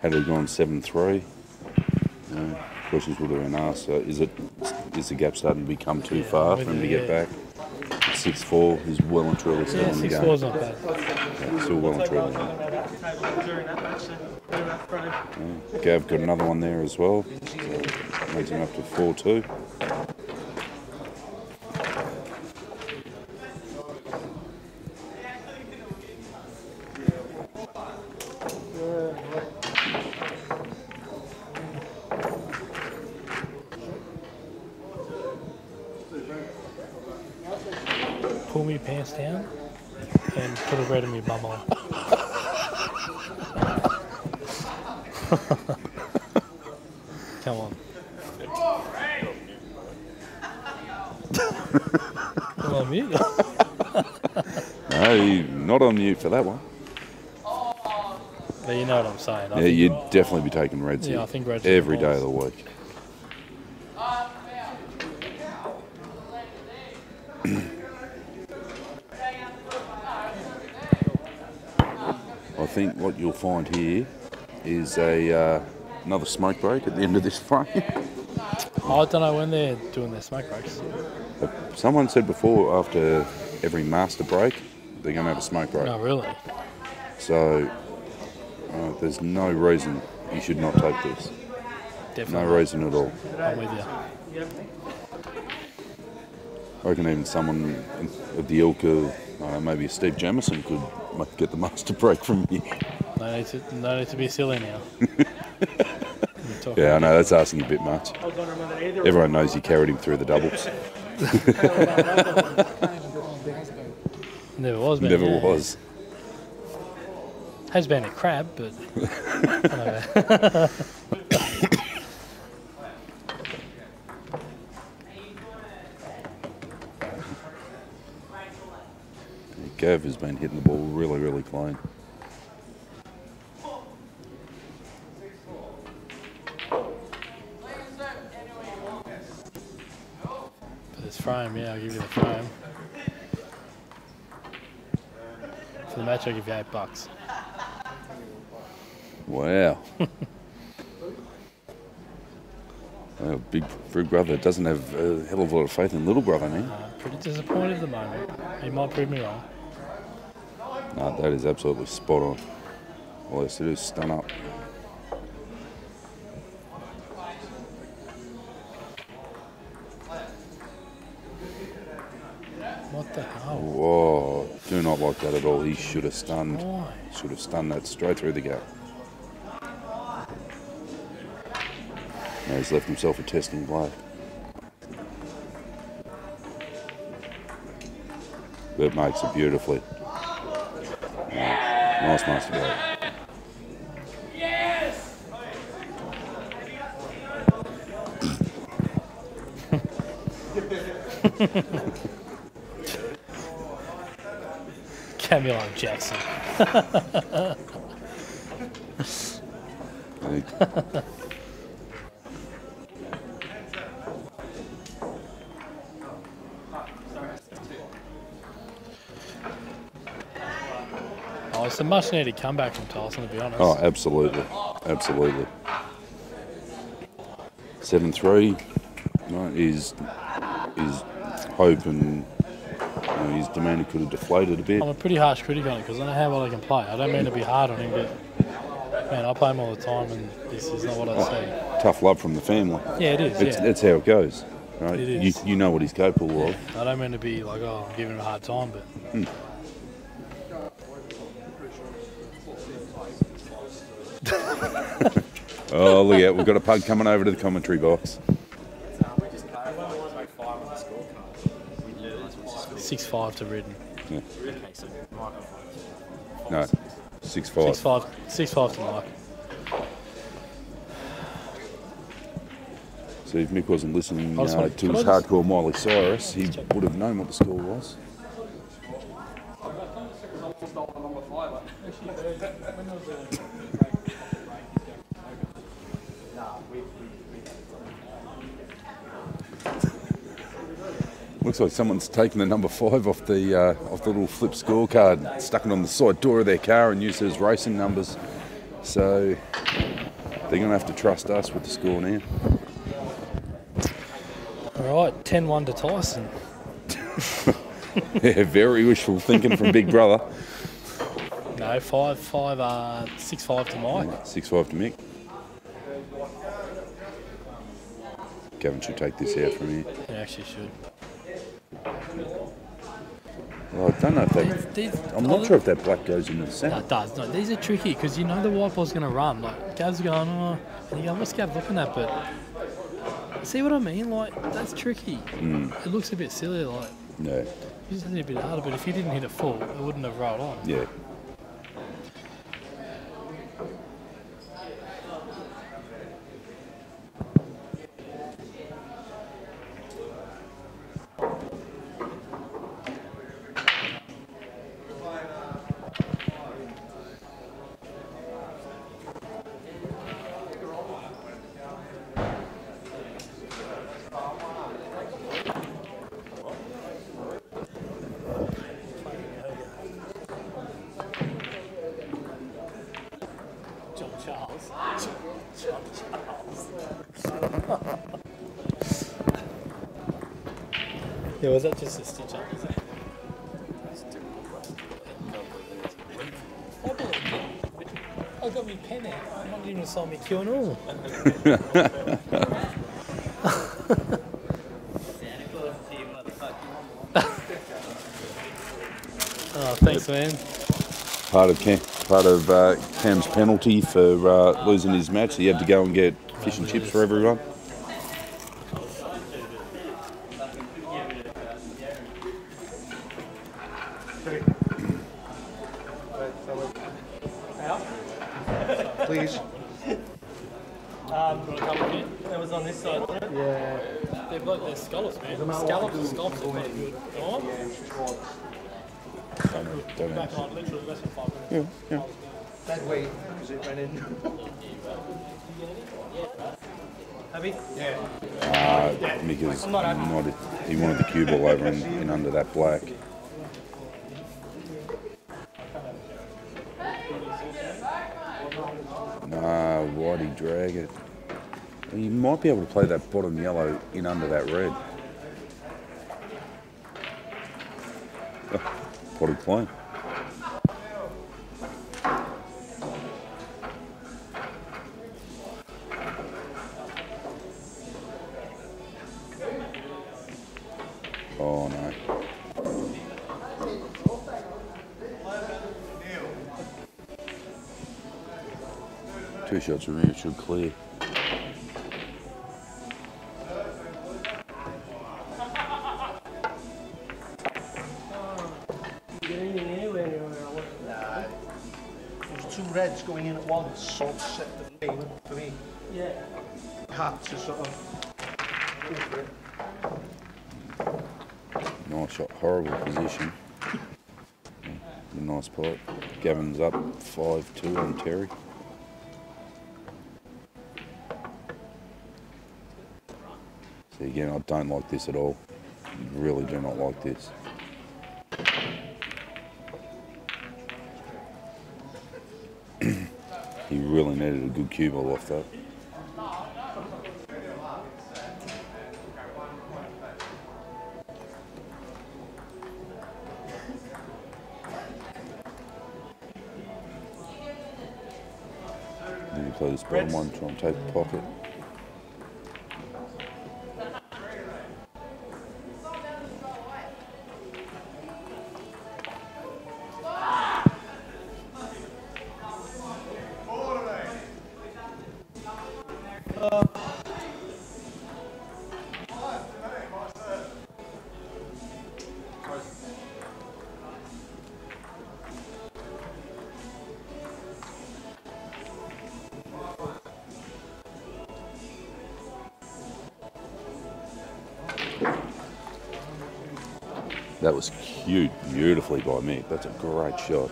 Had it gone 7-3, questions would have been asked. Is the gap starting to become too far for him to get back? 6-4 is well and truly still in the game. 6-4's not bad. Yeah, still well and truly in the game. During that match, during that frame. Gav got another one there as well. So makes him up to 4-2. Pull me pants down and put a red in my bum on. Come on. Am I mute? No, not on you for that one. But you know what I'm saying. Yeah, you'd definitely be taking reds here. I think reds every day of the week. I think what you'll find here is another smoke break at the end of this frame. I don't know when they're doing their smoke breaks. Someone said before after every master break, they're going to have a smoke break. No, really? So there's no reason you should not take this. Definitely. No reason at all. I'm with you. I reckon even someone of the ilk of maybe Steve Jamison could get the master break from you. No need to be silly now. Yeah, I know, that's asking a bit much. Everyone knows you carried him through the doubles. Never was, man. Never was. Has been a crab, but... Gav has been hitting the ball really, really clean. For this frame, yeah, I'll give you the frame. For the match, I'll give you $8. Wow. Big brother doesn't have a hell of a lot of faith in little brother, man. Pretty disappointed at the moment. He might prove me wrong. No, that is absolutely spot on. All they do is stun up. What the hell? Whoa, do not like that at all. He should have stunned. Why? Should have stunned that straight through the gap. Now he's left himself a testing blow. But makes it beautifully. Nice master blow. Yes! Camilo Jackson. Oh, it's a much needed comeback from Tyson, to be honest. Oh, absolutely. Absolutely. 7-3. No, his hope and his demeanour could have deflated a bit. I'm a pretty harsh critic on it because I know how well he can play. I don't mean to be hard on him, but man, I play him all the time and this is not what I see. Tough love from the family. Yeah, it is. That's how it goes. Right? It is. You know what he's capable of. I don't mean to be like, oh, I'm giving him a hard time, but... Oh, look out. We've got a pug coming over to the commentary box. 6-5 to Reardon. Yeah. Okay, so No, 6-5. 6-5 to Mike. So if Mick wasn't listening to his can I hardcore Miley Cyrus, he would have known what the score was. Looks like someone's taken the number 5 off the little flip scorecard, stuck it on the side door of their car and used it as racing numbers. So they're going to have to trust us with the score now. All right, 10-1 to Tyson. Yeah, very wishful thinking from Big Brother. No, 6-5 to Mike. 6-5 to Mick. Gavin should take this out from here. He actually should. Well, I don't know if that. I'm not sure if that black goes in the No, centre. it does. No, these are tricky because you know the white ball's going to run. Like, Gav's going, oh, and you go, what's Gav looking at? But see what I mean? Like, that's tricky. It looks a bit silly. Like, No. you just hit it a bit harder, but if you didn't hit it full, it wouldn't have rolled on. Yeah. Yeah, was that just a stitch up? I got me pen out. I'm not even saw me kill and all. Oh, thanks, man. Part of Cam's penalty for losing his match. He had to go and get fish and chips for everyone. Please. That was on this side, wasn't it? Yeah. They're scallops, man. Scallops and scallops are really good. Go on. Don't Like literally less than 5 minutes. Yeah. Dead weight because it went in. Heavy? Yeah. Because he wanted the cue ball over in under that black. Nah, why'd he drag it? You might be able to play that bottom yellow in under that red. Oh, potted clean. Oh no. 2 shots from here should clear. There's 2 reds going in at once, so it's set the game for me. Yeah. Had to sort of go for it. Nice shot, horrible position. Nice pot. Gavin's up 5-2 on Terry. See again, I don't like this at all. Really do not like this. He really needed a good cue ball off that. Then you play this bottom one, try and take the pocket. That was cued beautifully by Mick. That's a great shot.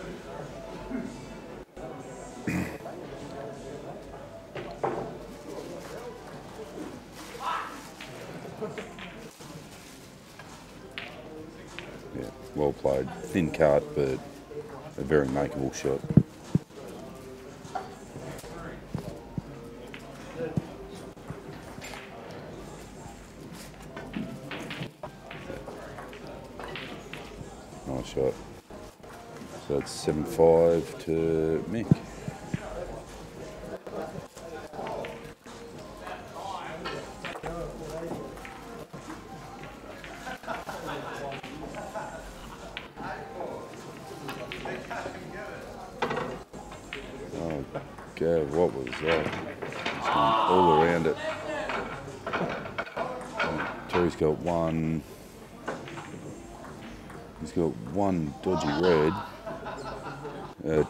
Yeah, well played. Thin cut, but a very makeable shot. Nice shot. So it's 7-5 to Mick. Oh, Gav, what was that? He's gone all around it. Terry's got one. He's got one dodgy red.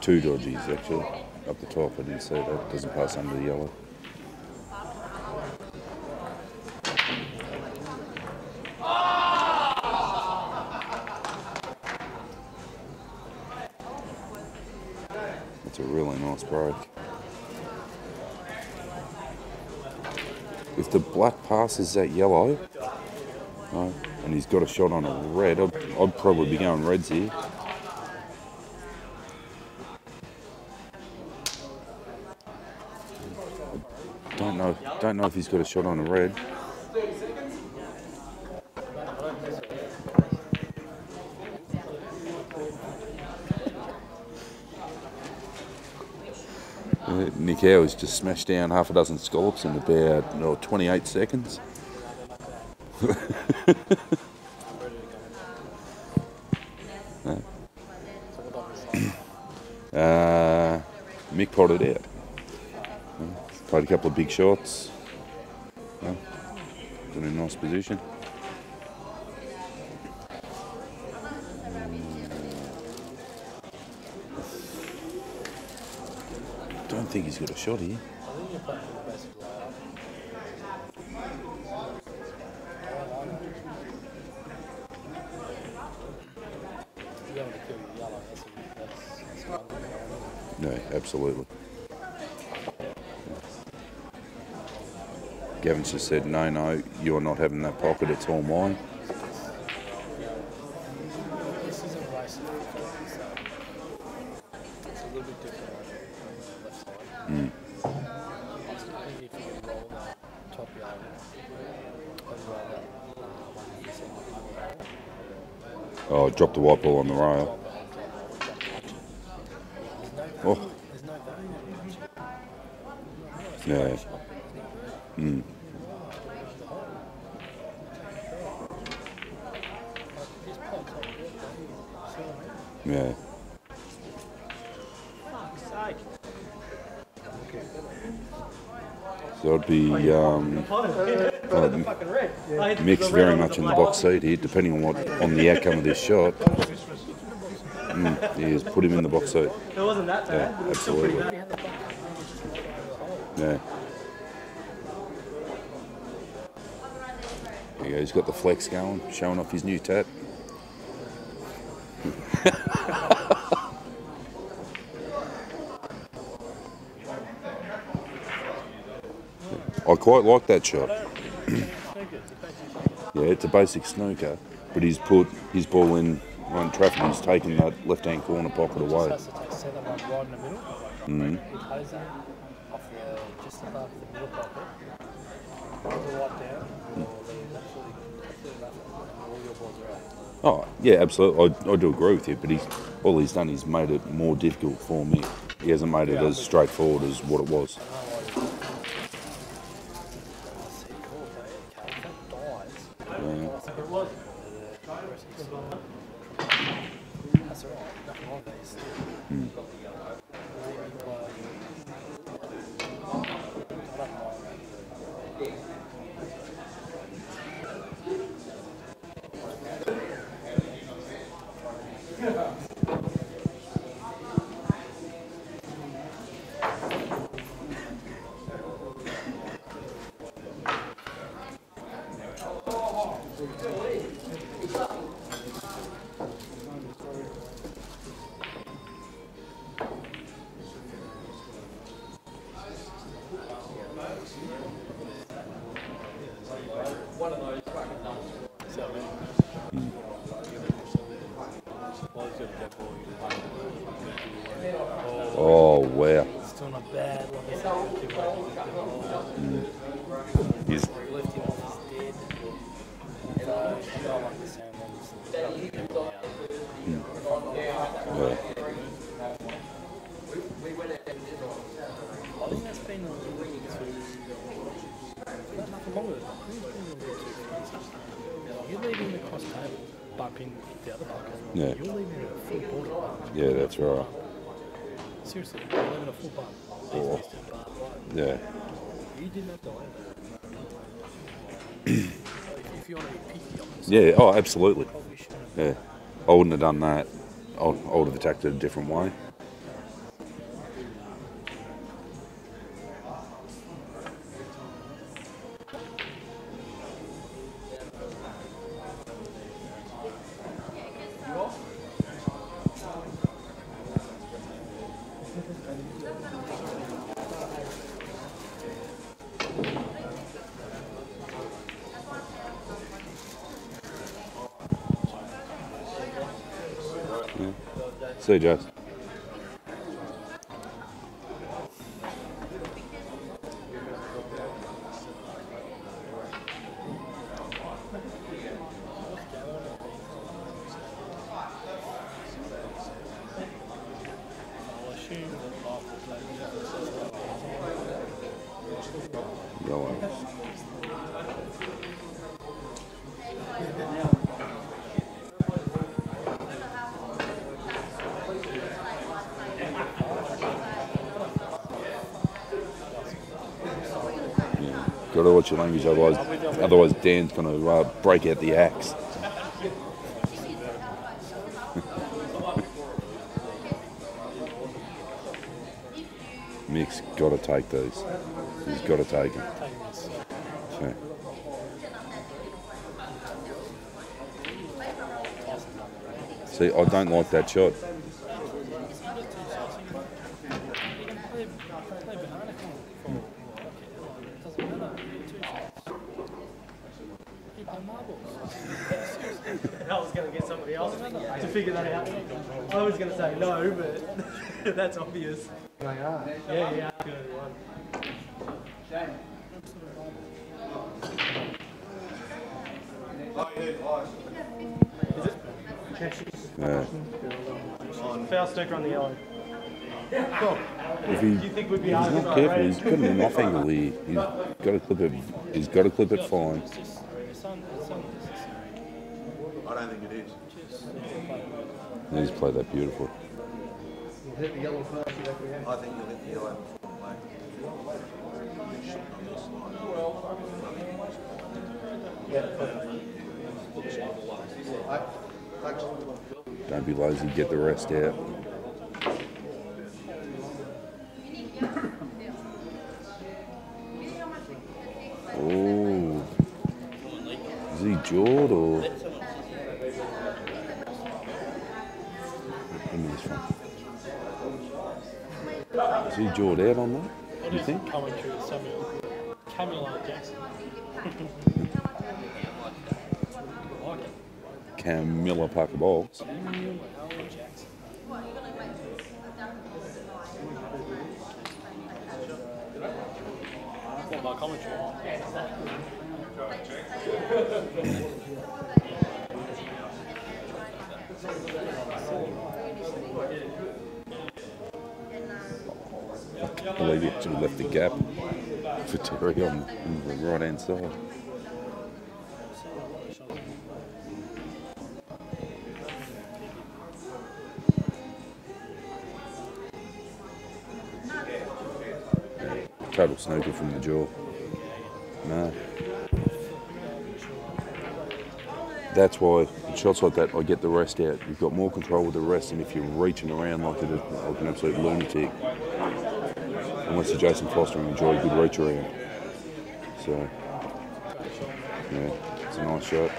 2 dodgies actually up the top. I didn't see that. Doesn't pass under the yellow. That's a really nice break. If the black passes that yellow, no, and he's got a shot on a red, I'd probably be going reds here. Don't know if he's got a shot on a red. Nick Howie's just smashed down half a dozen scallops in about 28 seconds. Mick potted out. Played a couple of big shots. In a nice position. Don't think he's got a shot here. absolutely. Gavin just said, no, you're not having that pocket, it's all mine. This is a race of 50, so it's a little bit different on the left side. I still think if you can roll the top yard, I'd rather one year second. Oh, drop the white ball on the rail. Oh. There's no value in it. Yeah. Yeah. So it'd be mixed very much in the box seat here, depending on the outcome of this shot. He has put him in the box seat. It wasn't that bad. Yeah, absolutely. Yeah. There you go, he's got the flex going, showing off his new tap. I quite like that shot. Yeah, it's a basic snooker, but he's put his ball in on traffic. He's taken that left-hand corner pocket away. Just has to take seven right in the middle. With Tyson off just above the middle pocket. Pull the right down. All your balls are out. Oh, yeah, absolutely. I do agree with you, but all he's done is made it more difficult for me. He hasn't made it as straightforward as what it was. That's alright, nothing wrong with that. Oh, wow. Still not bad. He's Left him off his dead. And I don't like the sound of yeah. I think that's been a little bit too... Nothing wrong with it. I think it's been a little bit too fancy. You're leaving the cross table, bumping the other bucket. Yeah. You're leaving a full border bump. Yeah, that's right. Seriously, you're leaving a full bump. Oh. Yeah. You didn't have to leave that. If you want to be picky on this, Yeah, oh, absolutely. probably shouldn't have. Yeah. I wouldn't have done that. I would have attacked it a different way. See you, Jess. Go on. Got to watch your language, otherwise Dan's going to break out the axe. Mick's got to take these. He's got to take them. Okay. See, I don't like that shot. I was going to get somebody else to figure that out. I was going to say no, but that's obvious. Yeah. Good one. Yeah. Foul sticker on the yellow. If he's not careful, he's got an off angle here. He's got to clip it. He's got to clip it fine. I don't think it is. He's played that beautiful. You'll hit the yellow first. I think you'll hit the yellow before Don't be lazy. Get the rest out. Oh, is he jawed or? Give me this one. Is he jawed out on that? Do you think? Commentary with Samuel Jackson. Camilla Parker Bowles. What, my commentary? I believe he actually left the gap for Terry on the right hand side. Total snooker from the jaw. No. That's why in shots like that I get the rest out. You've got more control with the rest than if you're reaching around like an absolute lunatic. Unless you're Jason Foster and enjoy a good reach around. So, yeah, it's a nice shot.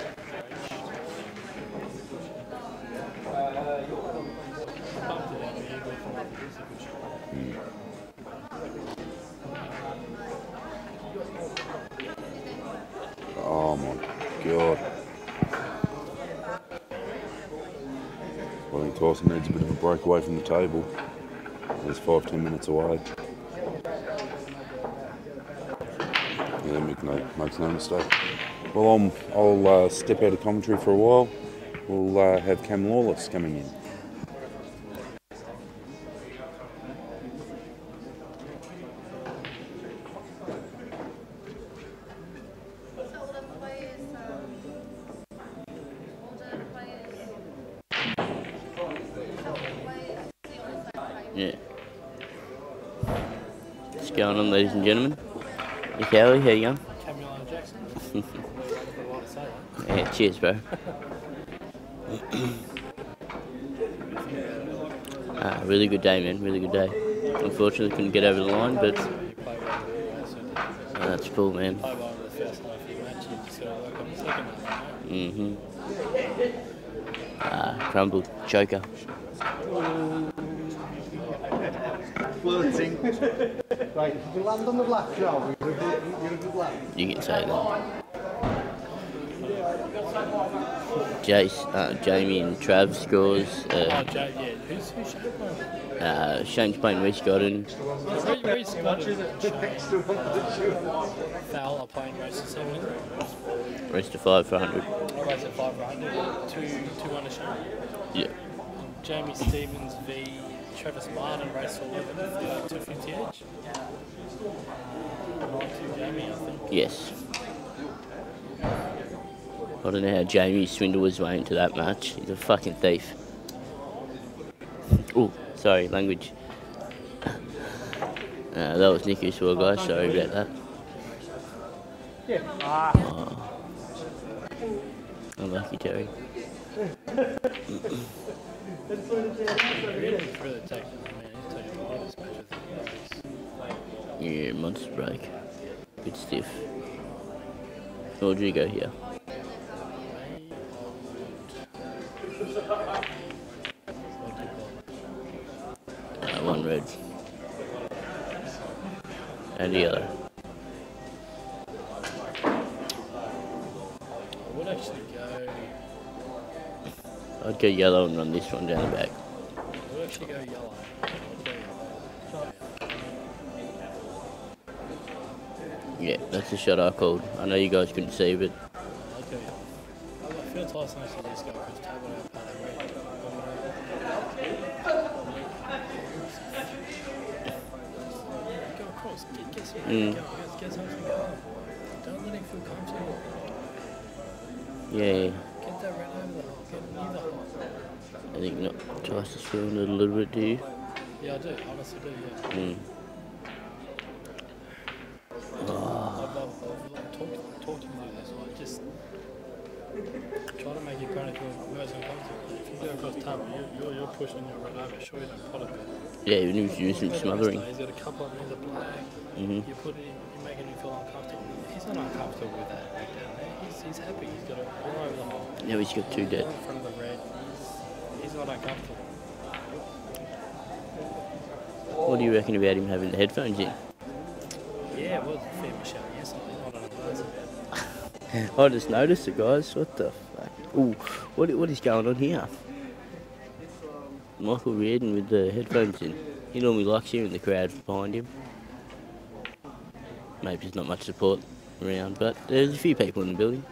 Oh my God. I think Tyson needs a bit of a break away from the table. He's 5-10 minutes away. Yeah, makes no mistake. Well, I'll step out of commentary for a while. We'll have Cam Lawless coming in. Yeah. What's going on, ladies and gentlemen? Nick Howie, how you going? Samuel Jackson. Yeah, cheers, bro. Really good day, man. Really good day. Unfortunately, couldn't get over the line, but that's cool, man. Crumbled choker. Flirting. Right, if we land on the black, Joe, you're a good lad. You can say that. Jamie and Trav scores. Shane's playing West Reardon. Foul are playing race to 7. Race to 5 for 100. I race at 5 for 100. 2 under Shane. Yeah. Jamie Stevens v Travis Martin race for 11 for 250 each. To Jamie, I think. Yes. I don't know how Jamie swindled his way into that match. He's a fucking thief. Oh, sorry, language. That was Nicky as well, guys. Sorry about that. Oh. Unlucky, Terry. It's really taken, man. He's taken a lot of this match with the Yeah, monster break. Bit stiff. Or do you go here? One red. And yellow. I would actually go. I'd go yellow and run this one down the back. I would actually go yellow. I'd go yellow. Yeah, that's the shot I called. I know you guys couldn't see, but I'd go yellow. I feel Tyson actually just go across the table out part of red. Go across, get something going, get something going. Don't let him feel comfortable. yeah. Get that red over the hole, get it near the hole. I think not. Tyson's feeling it a little bit, do you? Yeah, I do, honestly do, yeah. Mm. Talk to me like this, like just try to make your opponent feel worse uncomfortable. If you go across the table, you're pushing your red over, sure you don't pot it. Yeah, even if you're using smothering. He's got a couple of them in the black. You put it in, you're making him feel uncomfortable. He's not uncomfortable with that red down there. He's happy. He's got it all over the hole. Now he's got two dead. In front of the red. He's not uncomfortable. What do you reckon about him having the headphones in? Yeah, well, it's a fair show yesterday. I don't know what that's about. I just noticed it, guys. What the fuck? Ooh, what is going on here? Michael Reardon with the headphones in. He normally likes hearing the crowd behind him. Maybe there's not much support around, but there's a few people in the building.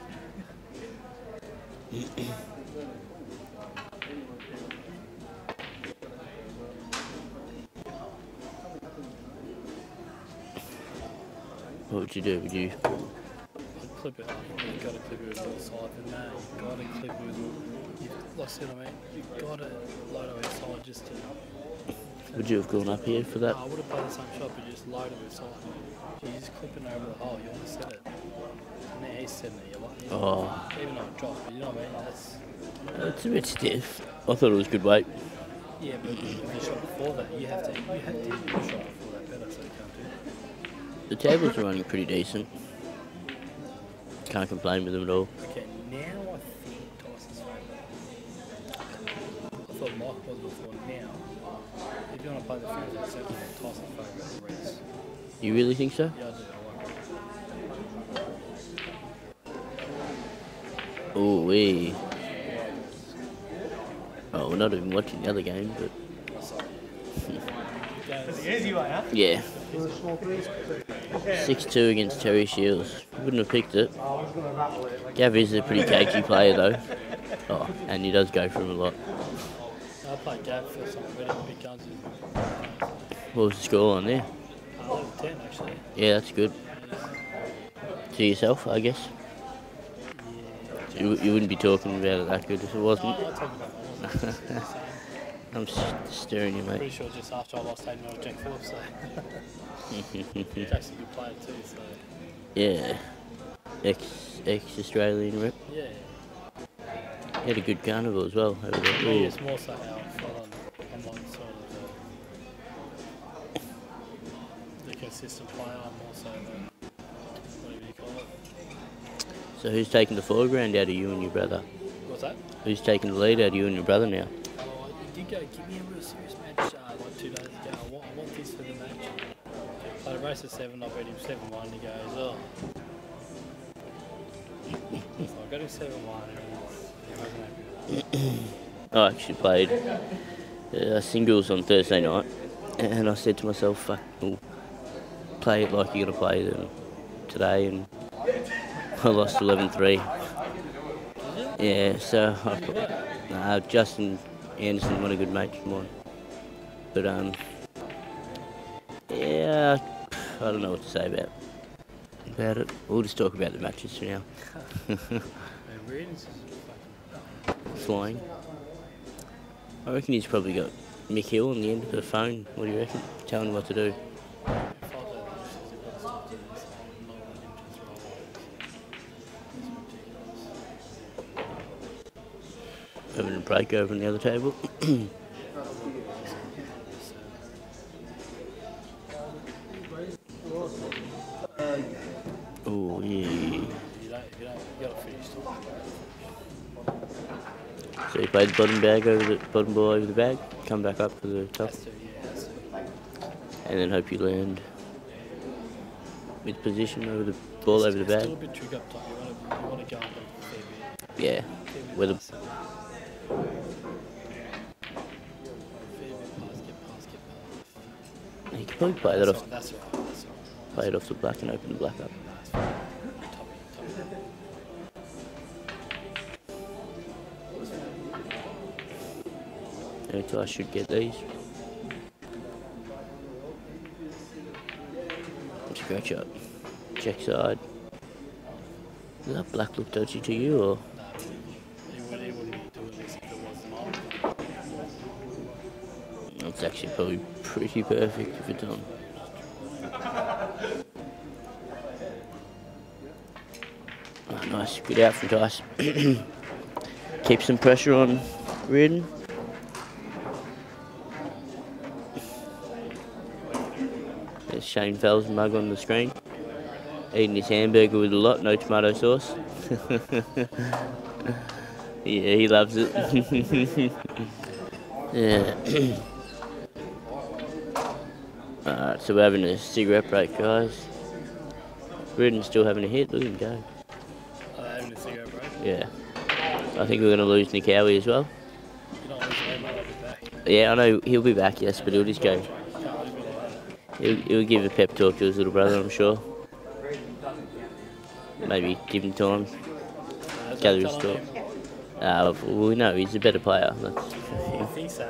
What would you do? Would you? I'd clip it. You've got to clip it with a little side than that. You've got to clip it with like I said, I mean, you've got to load it with side just to... Would you have gone up here for that? No, I would have played the same shot, but just load it with side. You just clip it over the hole, you want to set it. And then he's setting it, you're like, Oh. even though it drops, but you know what I mean? It's a bit stiff. I thought it was good weight. Yeah, but if you shot before that, you have to hit your shot before that better, so you can't do that. The tables are running pretty decent. Can't complain with them at all. Okay, now I think Tyson's favourite. I thought Mike was before now. If you want to play the field, it's definitely Tyson's favourite the rest. You really think so? Yeah, I do. I like it. Oh, wee. Oh, we're not even watching the other game, but... That's the easy way, huh? Yeah. 6-2 against Terry Shiells. Wouldn't have picked it. Gavin is a pretty cakey player, though. Oh, and he does go for him a lot. I played Gav for some really big guns. What was the score on there? 10 actually. Yeah, that's good. To yourself, I guess. You wouldn't be talking about it that good if it wasn't. No, I'm talking about it. I'm staring you, mate. Pretty sure just after I lost 8-0 Jack Phillips, so. Jack's a good player too, so. Yeah. Ex-Australian rep. Yeah. He had a good carnival as well over there. Yeah, it's more so how I feel I'm not sort of the consistent player, I'm more so the, whatever you call it. So who's taking the foreground out of you and your brother? What's that? Who's taking the lead out of you and your brother now? Oh, you did go, give me a real serious match like 2 days ago. I want this for the match. Played a race at 7, I beat him 7-1, he goes, oh. So I got him 7-1 and he wasn't happy with that. I actually played singles on Thursday night, and I said to myself, fuck, we'll play it like you're going to play them today, and I lost 11-3. Yeah, so Justin Anderson won a good match of mine. But, yeah, I don't know what to say about it. We'll just talk about the matches for now. Flying. I reckon he's probably got Mick Hill on the end of the phone. What do you reckon? Telling him what to do. Having a break over on the other table. Oh, yeah. So you played the bottom ball over the bag, come back up for the top, and then hope you land. with position over the ball over the bag. Still a bit trick up top. You want to go up a fair bit. Yeah. With a, Fair bit pass, get past. he could probably play that off. That's right. Play it off the black and open the black up. So I should get these. It's a great shot. Check side. Does that black look dodgy to you, or? He wouldn't be doing this if it wasn't on. It's actually probably pretty perfect if it's on. Oh, nice. Good out from Tyson. Keep some pressure on Reardon. There's Shane Fell's mug on the screen. Eating his hamburger with a lot, no tomato sauce. Yeah, he loves it. Yeah. Alright, so we're having a cigarette break, guys. Reardon's still having a hit, look at him go. Are they having a cigarette break? Yeah. I think we're going to lose Nick Howie as well. You don't lose him, I'll be back. Yeah, I know he'll be back, yes, but he'll just go. He'll give a pep talk to his little brother, I'm sure. Maybe give him time. Gather his thoughts. Well, no, he's a better player. You think so?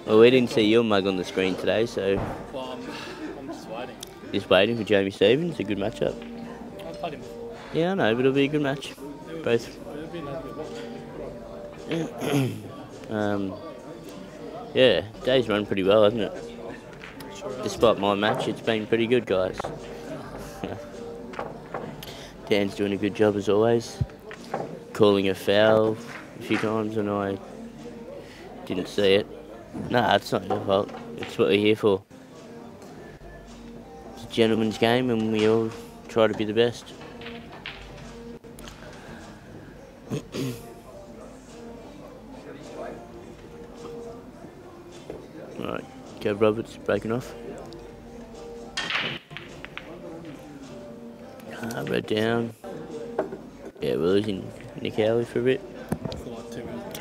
Well, we didn't see your mug on the screen today, so... Well, I'm just waiting. Just waiting for Jamie Stevens, a good matchup. I've played him before. Yeah, I know, but it'll be a good match. Both. It'll be another good one. Yeah, day's run pretty well, hasn't it? Despite my match, it's been pretty good, guys. Dan's doing a good job as always. Calling a foul a few times and I didn't see it. Nah, it's not your fault. It's what we're here for. It's a gentleman's game and we all try to be the best. Alright, Gav Roberts breaking off. Red down. Yeah, we're losing Nick Howie for a bit. For like 2 minutes.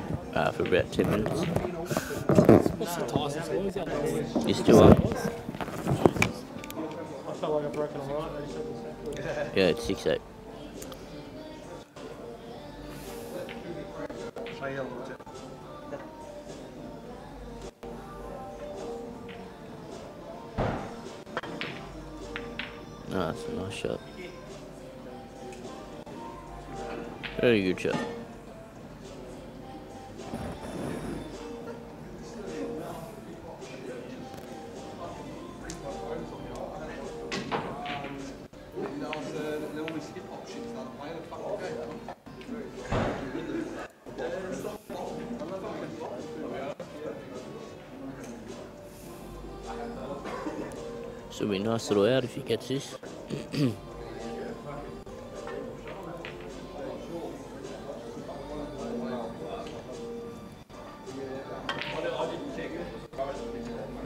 For about 10 minutes. What's the Tyson score? Is that You're still on? I felt like I've broken a right. Yeah, it's 6-8. Oh, that's a nice shot. Very good shot. So it'll be a nice little out if he gets this.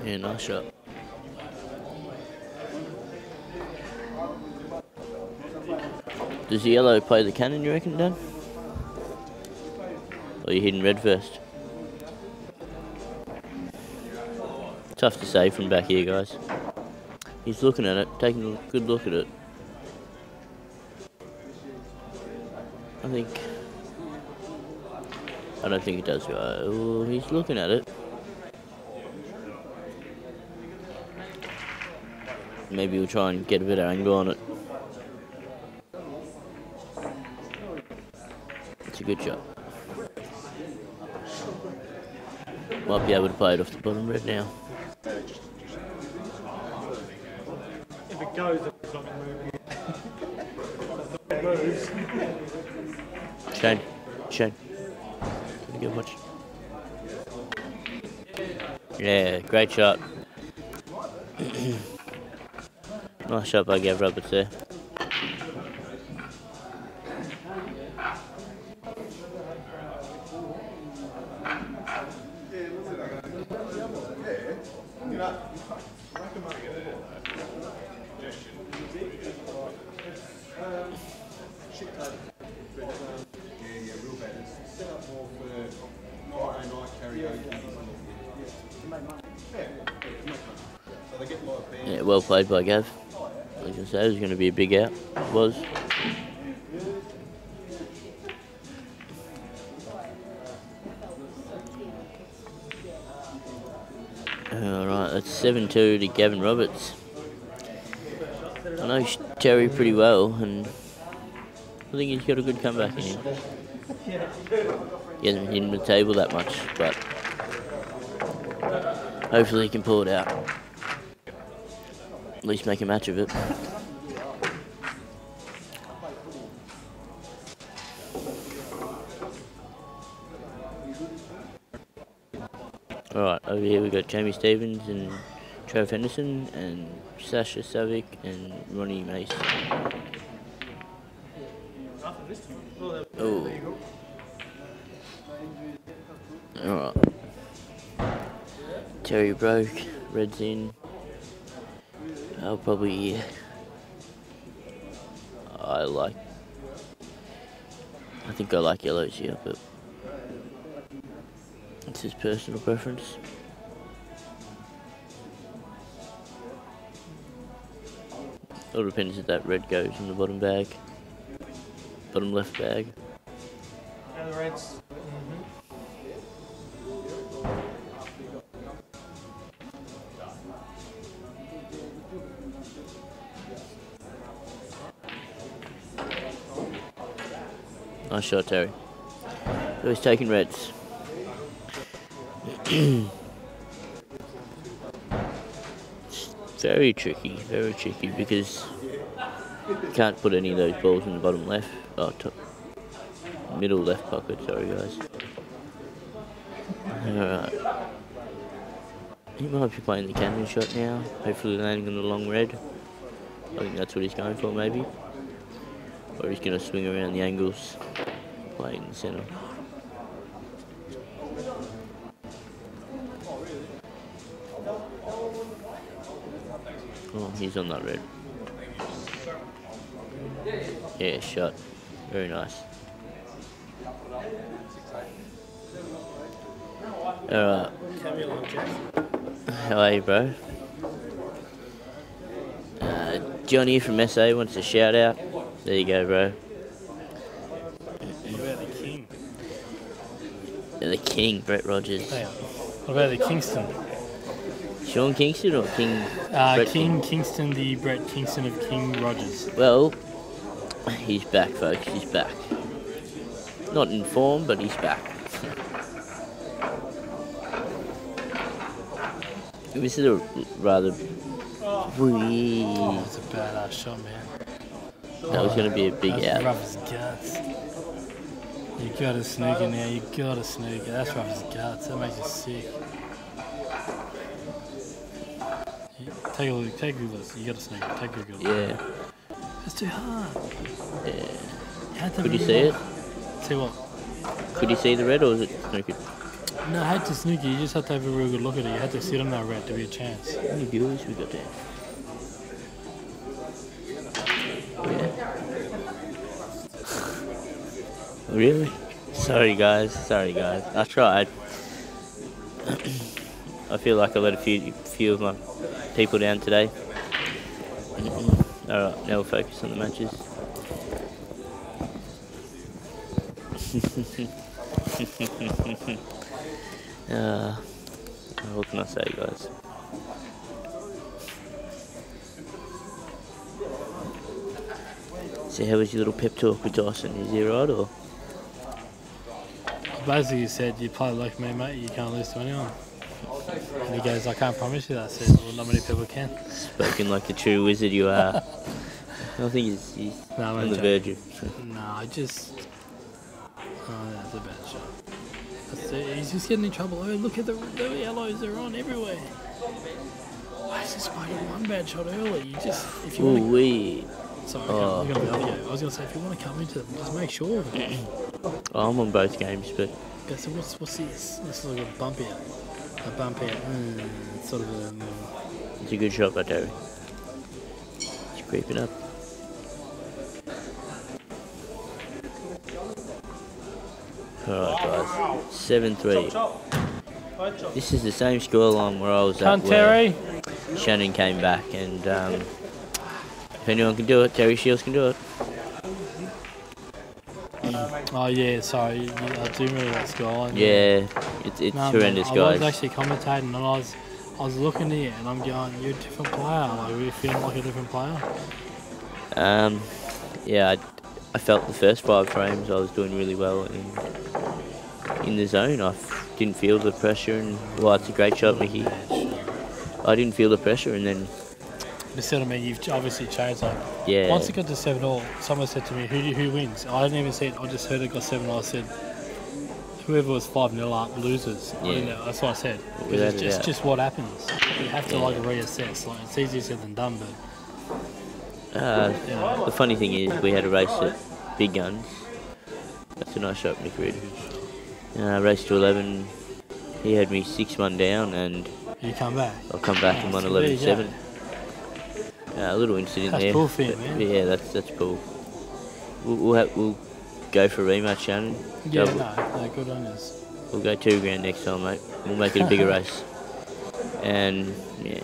Yeah, nice shot. Does the yellow play the cannon, you reckon, Dan? Or are you hitting red first? Tough to say from back here, guys. He's looking at it, taking a good look at it. I don't think it does go. Oh, he's looking at it. Maybe we'll try and get a bit of angle on it. It's a good shot. Might be able to play it off the bottom red now. If it goes, it's not going to move. It moves. Shane. Good watch. Yeah, great shot. Nice shot by Gav Roberts there. Yeah, well played by Gav. Like I said, it was going to be a big out. It was. Alright, that's 7-2 to Gavin Roberts. I know Terry pretty well, and I think he's got a good comeback in him. He hasn't been hitting the table that much, but hopefully he can pull it out. At least make a match of it. Alright, over here we've got Jamie Stevens and Trav Henderson and Sasha Savic and Ronnie Mace. Oh. Alright. Terry broke, red's in. I'll probably... I think I like yellows here, but it's his personal preference. It all depends if that red goes in the bottom bag. Bottom left bag. And the reds. Nice shot, Terry. So he's taking reds. Very tricky because you can't put any of those balls in the bottom left, top, middle left pocket, sorry guys. Alright. He might be playing the cannon shot now, hopefully landing on the long red. I think that's what he's going for maybe. Or he's going to swing around the angles, play in the centre. Oh, he's on that red. Yeah, shot. Very nice. Alright. How are you, bro? Johnny from SA wants a shout out. There you go, bro. What about the King? Yeah, the King, Brett Rogers. Damn. What about the Kingston? Sean Kingston or King? King Kingston, the Brett Kingston of King Rogers. Well, he's back, folks. He's back. Not in form, but he's back. This is a rather... Oh, that's a badass shot, man. That was going to be a big That's out. rough as guts. You gotta sneak in there, you gotta sneak it. That's rough as guts, that makes you sick. Take a look, take a look. You gotta sneak it, take a look. Yeah. It's too hard. Yeah. Could you see it? See what? Could you see the red or was it snookered? No, I had to sneak it, you just have to have a real good look at it. You had to sit on that red to be a chance. How many viewers we got there? Yeah. Really? Sorry guys. I tried. I feel like I let a few of my people down today. Alright, now we'll focus on the matches. What can I say, guys? So how was your little pep talk with Tyson? Is he right or? Basically, you said you play like me, mate. You can't lose to anyone. And he goes, I can't promise you that. I said, well, not many people can. Spoken like the true wizard you are. I think he's on the verge of. No, I just. Oh, that's a bad shot. He's just getting in trouble. Oh, look at the yellows, they're on everywhere. I just made one bad shot early. You just, if you want to. Sorry, I was going to say, if you want to come into them, just make sure of it. I'm on both games, but. Okay, so what's this? This is like a bump out. A bump out. It's sort of a. It's a good shot by Terry. It's creeping up. Alright guys, 7-3. This is the same scoreline where I was at Terry. where Shannon came back, and if anyone can do it, Terry Shields can do it. Oh yeah, sorry, I do remember that scoreline. Yeah, it's horrendous, I guys. was actually commentating, and I was looking at it, and I'm going, you're a different player. Like, were you feeling like a different player? Yeah, I felt the first 5 frames I was doing really well in the zone. I didn't feel the pressure, and well, it's a great shot, Mickey. I didn't feel the pressure, and then. You said, I mean, you've obviously changed. Like, yeah. Once it got to 7-all, someone said to me, "Who wins?" I didn't even see it. I just heard it got 7-all. I said, "Whoever was 5-0 up loses." Yeah. I didn't know. That's what I said. It's just what happens. You have to like reassess. Like, it's easier said than done, but. The funny thing is, we had a race at Big Guns. That's a nice shot, Mick Reardon. Race to 11, he had me 6-1 down, and you come back. I'll come back and won 11-7. A little incident that's there. Cool for you, man. Yeah, that's cool. We'll go for a rematch, Shannon. Yeah, no, good on us. We'll go $2 grand next time, mate. We'll make it a bigger race, and yeah,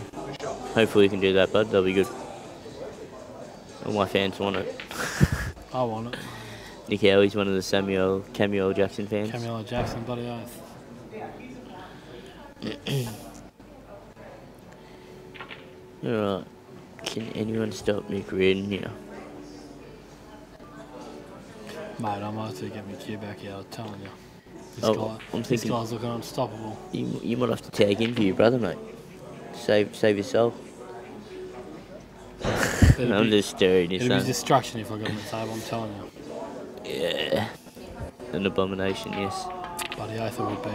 hopefully we can do that, bud. That'll be good. All my fans want it. I want it. Nick Howie's one of the Samuel Jackson fans. Samuel Jackson, bloody oath. Alright. Can anyone stop Nick Reardon here? Mate, I might have to get my cue back out, I'm telling you. This guy's looking unstoppable. You might have to tag in for your brother, mate. Save yourself. I'm just stirring your son. It'll be destruction if I got on the table, I'm telling you. Yeah. An abomination, yes. Bloody oath it would be.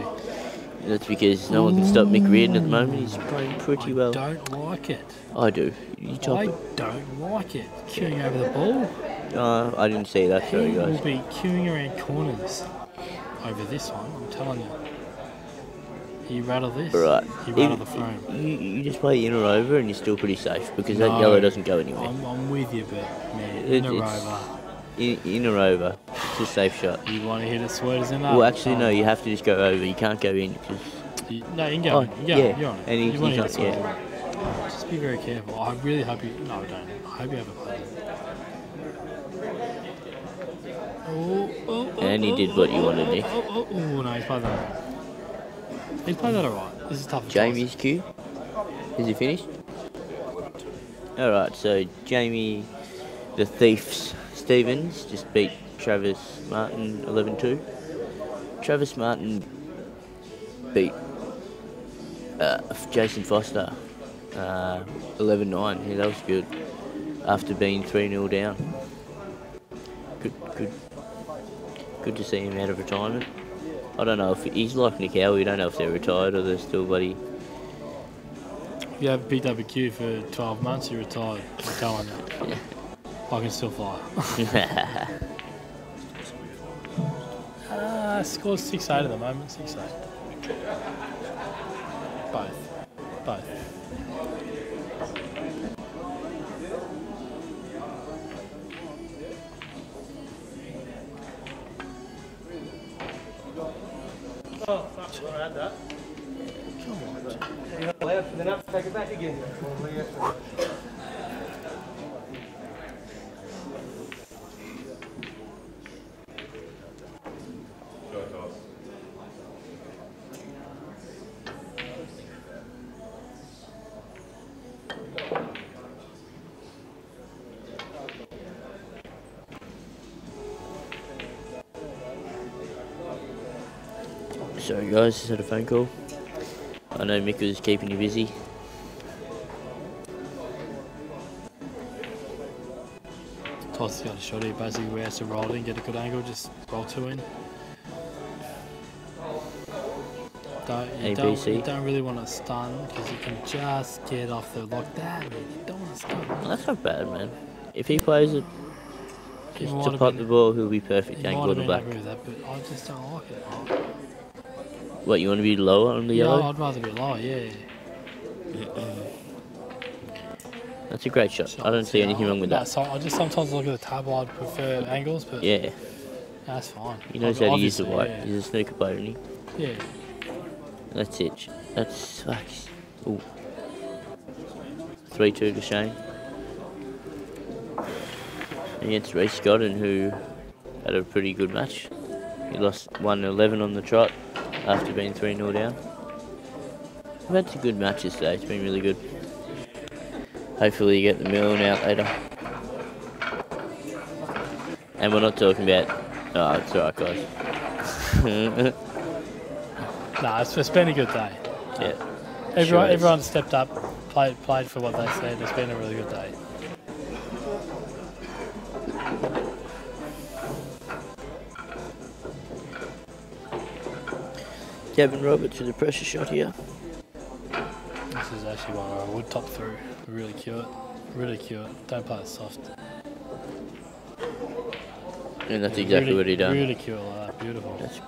That's because no one can stop Mick Reardon at the moment. He's playing pretty well. I don't like it. I do. I don't like it. Queuing over the ball. I didn't see that, sorry, guys. He will be queuing around corners over this one, I'm telling you. You rattle this, right. You rattle the frame. You just play in or over and you're still pretty safe because that yellow doesn't go anywhere. I'm with you, but man, in or over. In or over. It's a safe shot. You want to hit it sweet as in Well, actually, no, you have to just go over. You can't go in because... No, you can go in. Yeah. You're on it. And you want to hit it sweet. Yeah. Just be very careful. I really hope you... No, don't. I hope you have a play. And he did what you wanted, Nick. Oh, no, he's played that alright. He's played that alright. This is tough. Jamie's cue. Is he finished? Alright, so Jamie, the Thieves Stevens, just beat Travis Martin 11-2. Travis Martin beat Jason Foster 11-9. Yeah, that was good. After being 3-0 down. Good to see him out of retirement. I don't know if he's like Nick Howie. We don't know if they're retired or they're still bloody. You have BWQ for 12 months, you're retired. I'm telling you. Yeah. I can still fly. Scores 6-8 at the moment. 6-8. Both. Oh, fuck, I had that. Come on. You're not allowed for the nut to take it back again. Sorry guys, just had a phone call. I know Mick was keeping you busy. Tyson got a shot here, basically where he has to roll in, get a good angle, just roll 2 in. You don't really want to stun because you can just get off the like that. Man. You don't want to stun. Well, that's not bad, man. If he plays it just to pot the ball, he'll be perfect angle on the black. With that, but I just don't like it. What, you want to be lower on the yellow? Yeah, I'd rather be lower, yeah. That's a great shot. I don't see anything wrong with that. So I just sometimes look at the table, I'd prefer angles, but... Yeah. That's fine. He knows how to use the Obviously, white. yeah. He's a snooker player, isn't he? Yeah. That's it. That's fuck. Ooh. 3-2 to Shane. Against Reece Godden, who had a pretty good match. He lost 1-11 on the trot after being 3-0 down. We've had some good matches today. It's been really good. Hopefully you get the million out later. And we're not talking about... Oh, it's alright, guys. Nah, it's been a good day. Yeah. Everyone stepped up, played for what they said. It's been a really good day. Gavin Roberts with a pressure shot here. This is actually one where I would top through. Really cute. Really cute. Don't play it soft. And that's exactly what he done. Really cute like that. Beautiful. That's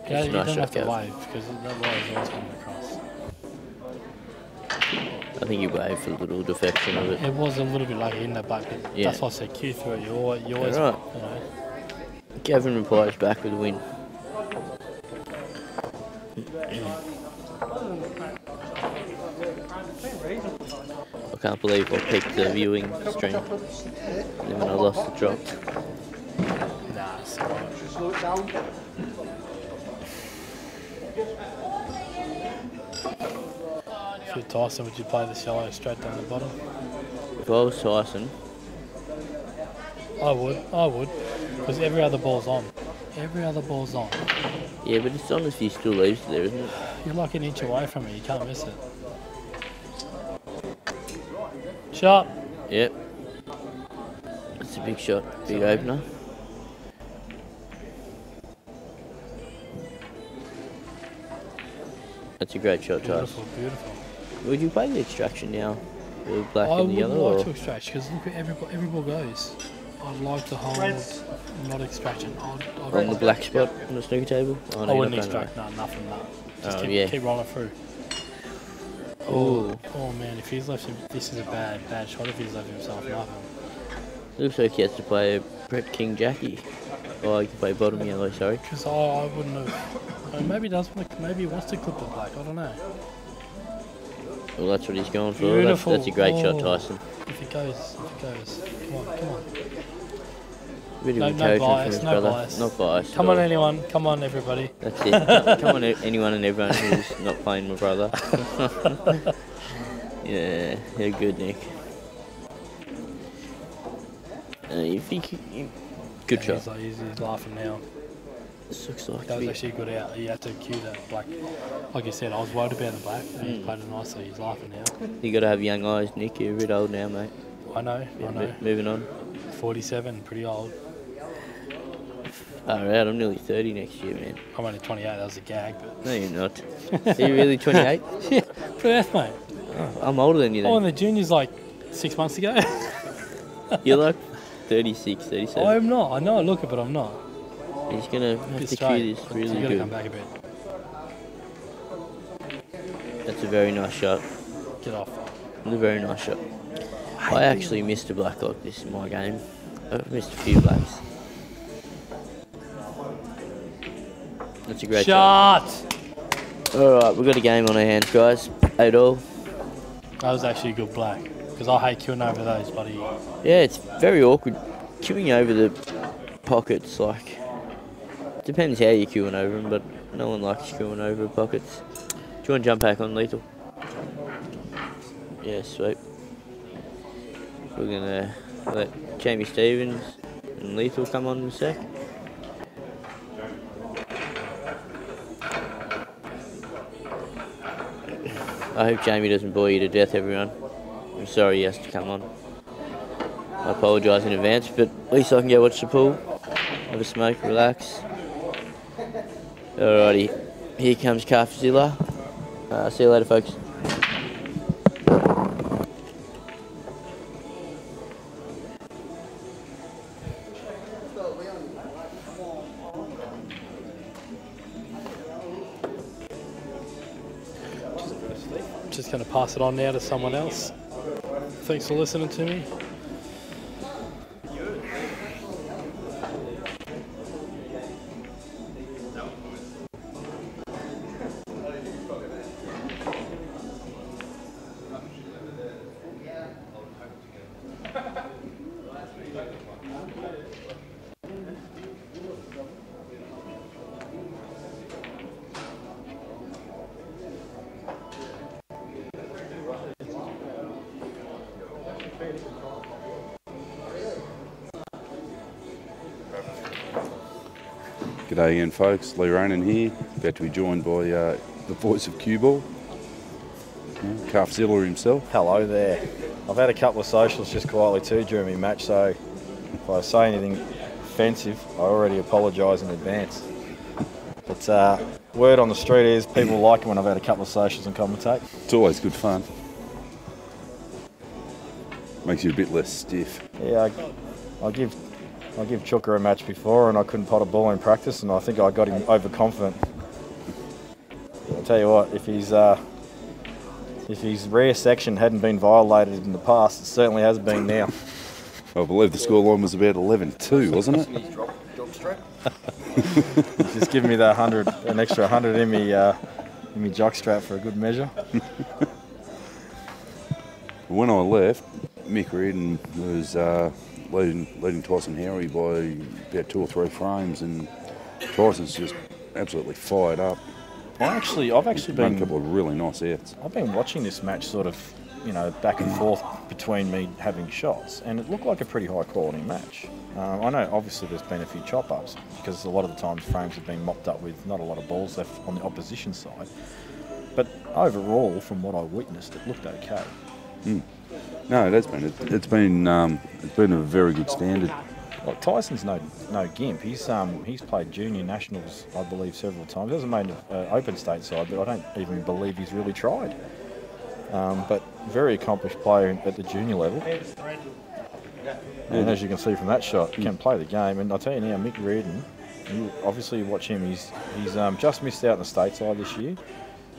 Yeah, you nice don't shot, have to Gavin. wave because that wave is always coming across. I think he waved for a little defection of it. It was a little bit like in the back, but Yeah. that's why I said Q through it. You always, Right. you know. Gavin replies back with a win. I can't believe I picked the viewing stream. And then when I lost the drop. Nah, it's alright. Slow it down. If you're Tyson, would you play the shallow straight down the bottom? If I was Tyson, I would. Because every other ball's on. Every other ball's on. yeah, but it's on if he still leaves it there, isn't it? You're like an inch away from it, you can't miss it. Shot! Yep. That's a big shot, big opener. That's a great shot, Tyson. Beautiful, beautiful. Would you play the extraction now? The black I and the would yellow? like Or? to extract because look at every ball goes. I'd like to hold, not extraction. On the black spot on the snooker table? Oh, no, I you're wouldn't not going extract, no, nothing, no. Just Oh, yeah. keep rolling through. Ooh. Oh man, if he's left him, this is a bad shot if he's left himself nothing. Looks like he has to play a Brett King Jackie. Oh, he can play bottom yellow, sorry. Because I wouldn't have. Maybe he does want to, maybe he wants to clip the black, I don't know. Well, that's what he's going for. Beautiful. That's a great shot, Oh. Tyson. If it goes. Come on. Bit of No encouragement from bias, his no brother. bias. Not biased. Come at on all. anyone, come on everybody. That's it. Come on, anyone and everyone who's not playing my brother. Yeah, you're good, Nick. You think good shot. He's laughing now. This looks like That was to be- actually a good out. He had to cue that black. Like you said, I was worried about the black, and he played it nicely. He's laughing now. You got to have young eyes, Nick. You're a bit old now, mate. I know. Moving on. 47, pretty old. Alright, I'm nearly 30 next year, man. I'm only 28. That was a gag, but No, you're not. Are you really 28? yeah, birth, mate. I'm older than you I won then. the juniors like 6 months ago. You're like 36, 37. I'm not. I know I look it, but I'm not. He's going to have Bit to straight. cue this So really you gotta come good. back a bit. That's a very nice shot. Get off. That's a very nice shot. I actually missed a black like this in my game. I've missed a few blacks. That's a great shot. Alright, we've got a game on our hands, guys. 8-all. That was actually a good black. Because I hate queuing over those, buddy. Yeah, it's very awkward queuing over the pockets. Like, depends how you're queuing over them, but no one likes queuing over pockets. Do you want to jump back on Lethal? Yeah, sweet. We're gonna let Jamie Stevens and Lethal come on in a sec. I hope Jamie doesn't bore you to death, everyone. I'm sorry he has to come on. I apologise in advance, but at least I can go watch the pool, have a smoke, relax. Alrighty, here comes Calfzilla. See you later, folks. Just going to pass it on now to someone else. Thanks for listening to me. G'day again, folks. Reardon here, about to be joined by the voice of Cueball, Calfzilla himself. Hello there. I've had a couple of socials just quietly too during my match, so if I say anything offensive, I already apologise in advance. But word on the street is people like it when I've had a couple of socials and commentate. It's always good fun. Makes you a bit less stiff. Yeah, I give Chuka a match before and I couldn't pot a ball in practice, and I think I got him overconfident. I'll tell you what, if his rear section hadn't been violated in the past, it certainly has been now. I believe the scoreline was about 11-2, wasn't it? Just give me that an extra 100 in me jock strap for a good measure. When I left, Mick Reardon was leading Tyson Howie by about 2 or 3 frames, and Tyson's just absolutely fired up. I've actually been a couple of really nice outs. I've been watching this match sort of, back and forth between me having shots, and it looked like a pretty high quality match. I know obviously there's been a few chop ups because a lot of the times frames have been mopped up with not a lot of balls left on the opposition side, but overall, from what I witnessed, it looked okay. No, it has been. It's been a very good standard. Well, Tyson's no gimp. He's played junior nationals, I believe, several times. He hasn't made an open state side, but I don't even believe he's really tried. But very accomplished player at the junior level. And as you can see from that shot, he can play the game. And I'll tell you now, Mick Reardon, you watch him. He's just missed out on the state side this year,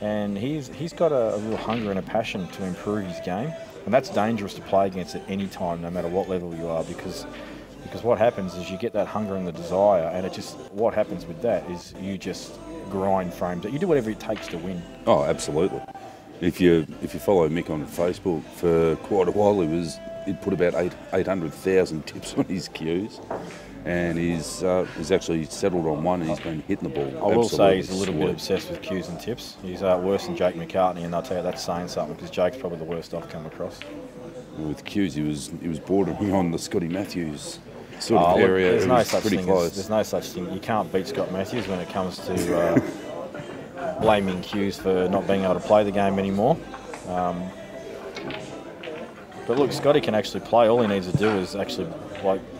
and he's got a real hunger and a passion to improve his game. And that's dangerous to play against at any time, no matter what level you are, because what happens is you get that hunger and the desire, and what happens with that is you just grind frames. You do whatever it takes to win. Oh, absolutely. If you follow Mick on Facebook, for quite a while he'd put about 800,000 tips on his cues, and he's actually settled on one, and he's been hitting the ball. I will say he's a little bit obsessed with cues and tips. He's worse than Jake McCartney, and I'll tell you that's saying something, because Jake's probably the worst I've come across. With cues, he was bordering on the Scotty Matthews sort of area. There's no such pretty thing. close. There's no such thing. You can't beat Scott Matthews when it comes to blaming cues for not being able to play the game anymore. But look, Scotty can actually play. All he needs to do is actually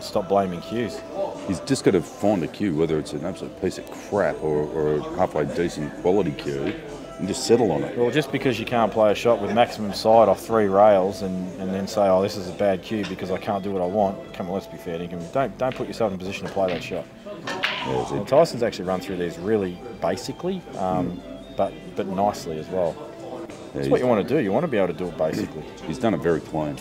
stop blaming cues. He's just got to find a cue, whether it's an absolute piece of crap or a halfway decent quality cue, and just settle on it. Well, just because you can't play a shot with maximum side off 3 rails and then say, oh, this is a bad cue because I can't do what I want. Come on, let's be fair. Don't put yourself in a position to play that shot. Yeah, Tyson's actually run through these really basically, but nicely as well. That's what you want to do. You want to be able to do it basically. He's done it very clean.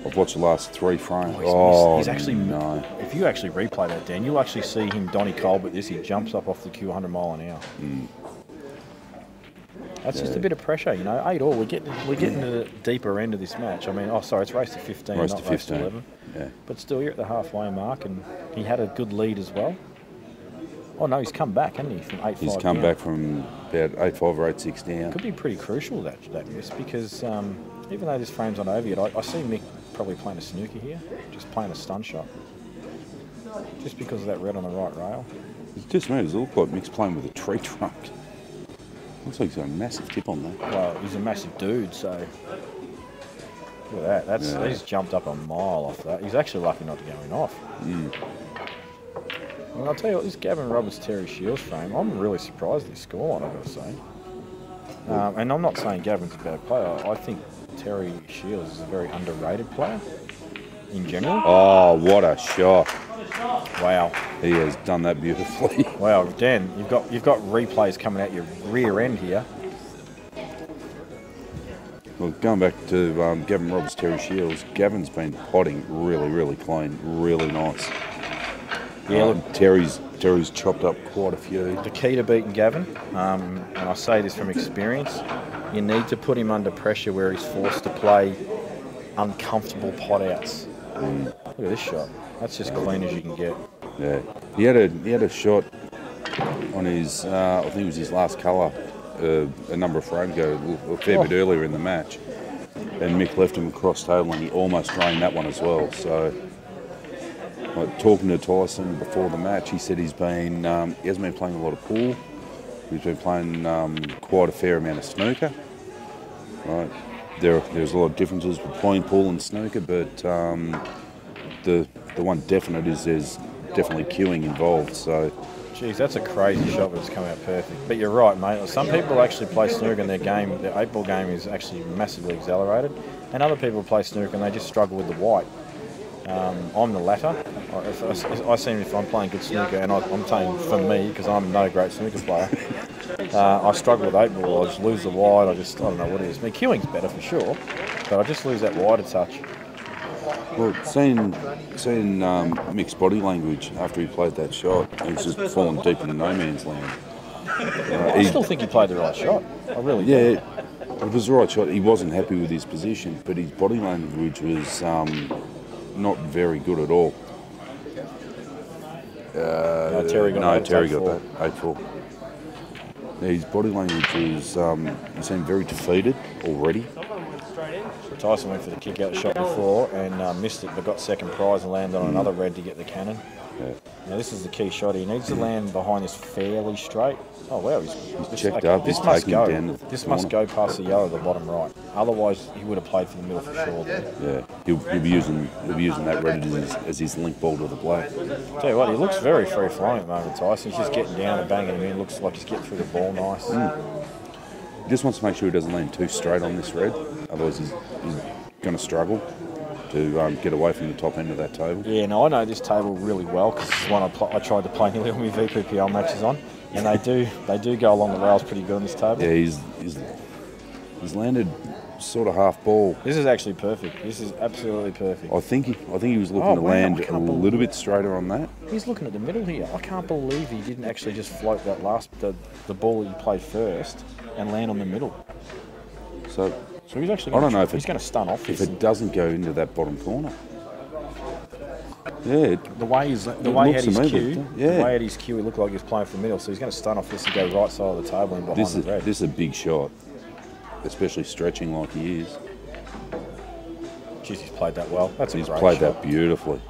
I've watched the last 3 frames. He's actually no. If you actually replay that, Dan, you'll actually see him Donny Colbert this. He jumps up off the cue 100 mile an hour. That's just a bit of pressure, 8-all. We're getting to the deeper end of this match. I mean, it's race to 15, not race to 11. Yeah. But still, you're at the halfway mark, and he had a good lead as well. Oh no, he's come back, hasn't he? From 8-5. He's come back from about 8-5 or 8-6 down. Could be pretty crucial that miss, because even though this frame's not over yet, I see Mick probably playing a snooker here, just playing a stun shot, just because of that red on the right rail. It just makes it look like Mick's playing with a tree trunk. Looks like he's got a massive tip on that. Well, he's a massive dude, so look at that. He's jumped up a mile off that. He's actually lucky not to go in off. Well, I'll tell you what, this Gavin Terry Shiells frame, I'm really surprised at this scoreline, I've got to say. And I'm not saying Gavin's a bad player. I think Terry Shiells is a very underrated player in general. Oh, what a shot. Wow. He has done that beautifully. Wow, Dan, you've got replays coming out your rear end here. Well, going back to Gavin Terry Shields, Gavin's been potting really, really clean, really nice. Yeah, look, Terry's chopped up quite a few. The key to beating Gavin, and I say this from experience, you need to put him under pressure where he's forced to play uncomfortable pot outs. Look at this shot. That's just clean as you can get. Yeah, he had a shot on his, I think it was his last colour, a number of frames ago, a fair bit earlier in the match, and Mick left him across table, and he almost drained that one as well. So, like, talking to Tyson before the match, he said he hasn't been playing a lot of pool. He's been playing quite a fair amount of snooker. Right, there's a lot of differences between pool and snooker, but the one definite is there's definitely queuing involved. So. Geez, that's a crazy shot, but it's come out perfect. But you're right, mate. Some people actually play snooker and their 8-ball game is actually massively accelerated. And other people play snooker and they just struggle with the white. I'm the latter. I seem if I'm playing good snooker, and I'm saying for me, because I'm no great snooker player, I struggle with 8-ball. I just lose the white. I don't know what it is. I mean, queuing's better for sure, but I just lose that wider touch. Well, seeing Mick's body language after he played that shot, he's just fallen deep into no man's land. I still think he played the right shot. I really do. Yeah, it was the right shot. He wasn't happy with his position, but his body language was not very good at all. Terry got that 8-4. His body language was, he seemed very defeated already. Tyson went for the kick-out shot before and missed it, but got second prize and landed on another red to get the cannon. Yeah. Now this is the key shot. He needs to land behind this fairly straight. Oh wow, he's checked up. This must go. This must go past the yellow at the bottom right. Otherwise, he would have played for the middle for sure. Yeah, he'll be using that red as his link ball to the black. Tell you what, he looks very free flowing at the moment, Tyson. He's just getting down and banging him in. Looks like he's getting through the ball nice. He just wants to make sure he doesn't land too straight on this red. Otherwise, he's going to struggle to get away from the top end of that table. Yeah, no, I know this table really well because this is one I tried to play nearly all my VPPL matches on, and they do go along the rails pretty good on this table. Yeah, he's landed sort of half ball. This is actually perfect. This is absolutely perfect. I think he was looking to land a little bit straighter on that. He's looking at the middle here. I can't believe he didn't actually just float that the ball that he played first and land on the middle. So he's actually. I don't know if he's going to stun off. If it doesn't go into that bottom corner. Yeah. The way he had his cue, he looked like he was playing for the middle. So he's going to stun off this and go right side of the table and behind the red. This is a big shot, especially stretching like he is. Jeez, he's played that well. He's played that beautifully.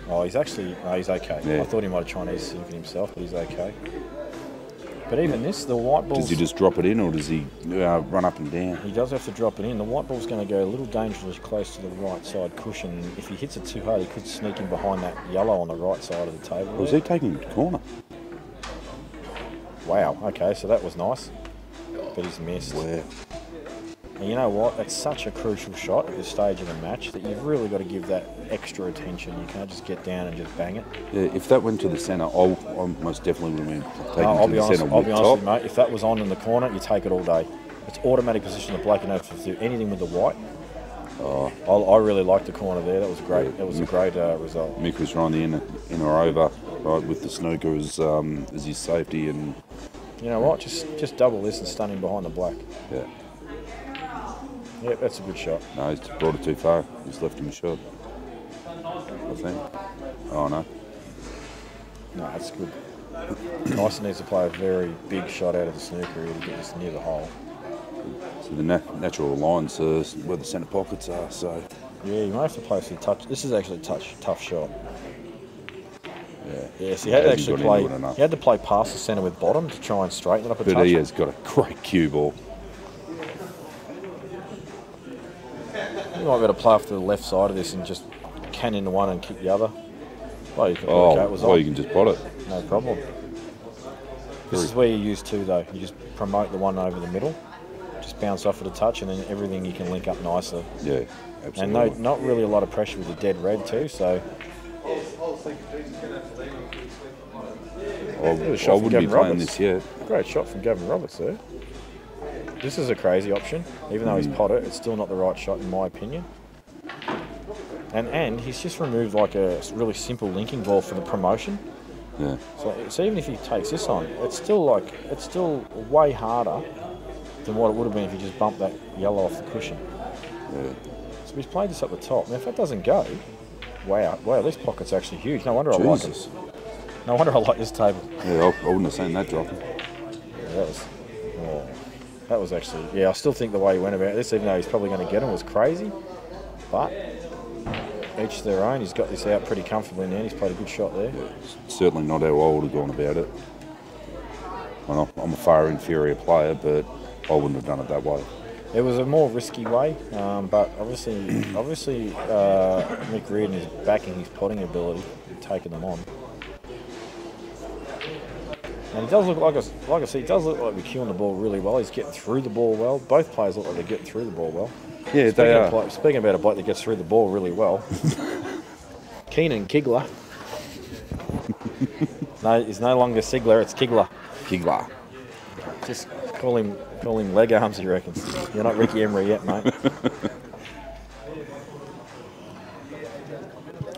Oh, he's actually he's okay. Yeah. I thought he might have Chinese synced himself, but he's okay. But even this, the white ball. Does he just drop it in, or does he run up and down? He does have to drop it in. The white ball's going to go a little dangerously close to the right side cushion. If he hits it too hard, he could sneak in behind that yellow on the right side of the table. Was he taking the corner? Wow. Okay, so that was nice, but he's missed. Wow. And you know what? That's such a crucial shot at this stage of the match that you've really got to give that extra attention. You can't just get down and just bang it. Yeah, if that went to the centre, I most definitely would have been taking I'll to be the honest, centre. I'll be honest with you, mate. If that was on in the corner, you take it all day. It's automatic position of black, and if you do anything with the white. I really liked the corner there. That was great. That was a great result. Mick was trying the inner over, right, with the snooker as his safety, and you know what? Just double this and stun him behind the black. Yeah. Yeah, that's a good shot. No, he's brought it too far. He's left him a shot, I think. Oh, no. No, that's good. Tyson needs to play a very big shot out of the snooker here to get this near the hole. So the natural lines are where the centre pockets are, so... Yeah, you might have to play some touch. This is actually a tough shot. Yeah, so he had to actually play. He had to play past the centre with bottom to try and straighten it up a touch. But he has got a great cue ball. You might be able to play off to the left side of this and just can into one and kick the other. Well, you can, you can just pot it. No problem. This is where you use two though. You just promote the one over the middle, just bounce off at a touch, and then everything you can link up nicely. Yeah, absolutely. And not really a lot of pressure with the dead red too. So. I wouldn't be playing this yet. Great shot from Gavin Roberts there. This is a crazy option. Even though he's potted, it's still not the right shot in my opinion. And he's just removed like a really simple linking ball for the promotion. Yeah. So even if he takes this on, it's still way harder than what it would have been if he just bumped that yellow off the cushion. Yeah. So he's played this up the top. Now if that doesn't go, wow, this pocket's actually huge. No wonder I like it. No wonder I like this table. Yeah, I wouldn't have seen that dropping. Yeah, that was. Oh. That was actually, yeah, I still think the way he went about this, even though he's probably going to get him, was crazy. But each their own. He's got this out pretty comfortably now. He's played a good shot there. Yeah, certainly not how I would have gone about it. Well, I'm a far inferior player, but I wouldn't have done it that way. It was a more risky way, but obviously, Mick Reardon is backing his potting ability and taking them on. And he does look like I said, he does look like we're queuing the ball really well. He's getting through the ball well. Both players look like they're getting through the ball well. Yeah, they are. Speaking about a bloke that gets through the ball really well, Keenan Kigler. No, he's no longer Sigler, it's Kigler. Kigler. Just call him leg arms, he reckons. You're not Ricky Emery yet, mate.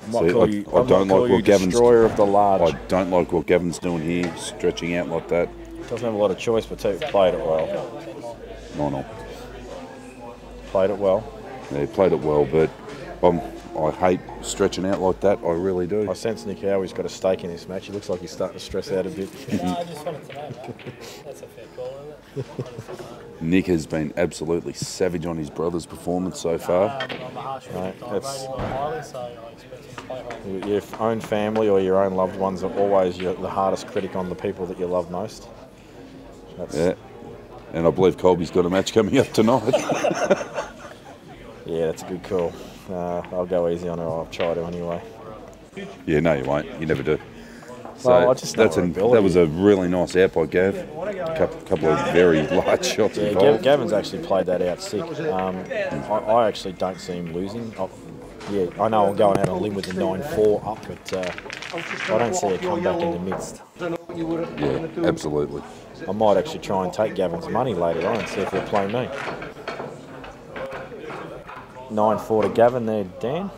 I don't like what Gavin's destroyer of the large. I don't like what Gavin's doing here, stretching out like that. Doesn't have a lot of choice, but played it well. No. Played it well. Yeah, he played it well, but I hate stretching out like that. I really do. I sense Nick Howie's got a stake in this match. He looks like he's starting to stress out a bit. No, I just wanted to know, mate. That's a fair call, isn't it? Nick has been absolutely savage on his brother's performance so far. I'm a harsh critic. I rate him on highly, so I expect him to play highly. Your own family or your own loved ones are always the hardest critic on the people that you love most. Yeah. And I believe Colby's got a match coming up tonight. Yeah, that's a good call. I'll go easy on her. I'll try to anyway. Yeah, no, you won't. You never do. So well, I just that was a really nice out by Gav. A couple of very large shots involved. Gavin's actually played that out sick. I actually don't see him losing. Yeah, I know I'm going out on a limb with the 9-4 up, but I don't see a comeback in the midst. Yeah, absolutely. I might actually try and take Gavin's money later on and see if he'll play me. 9-4 to Gavin there, Dan.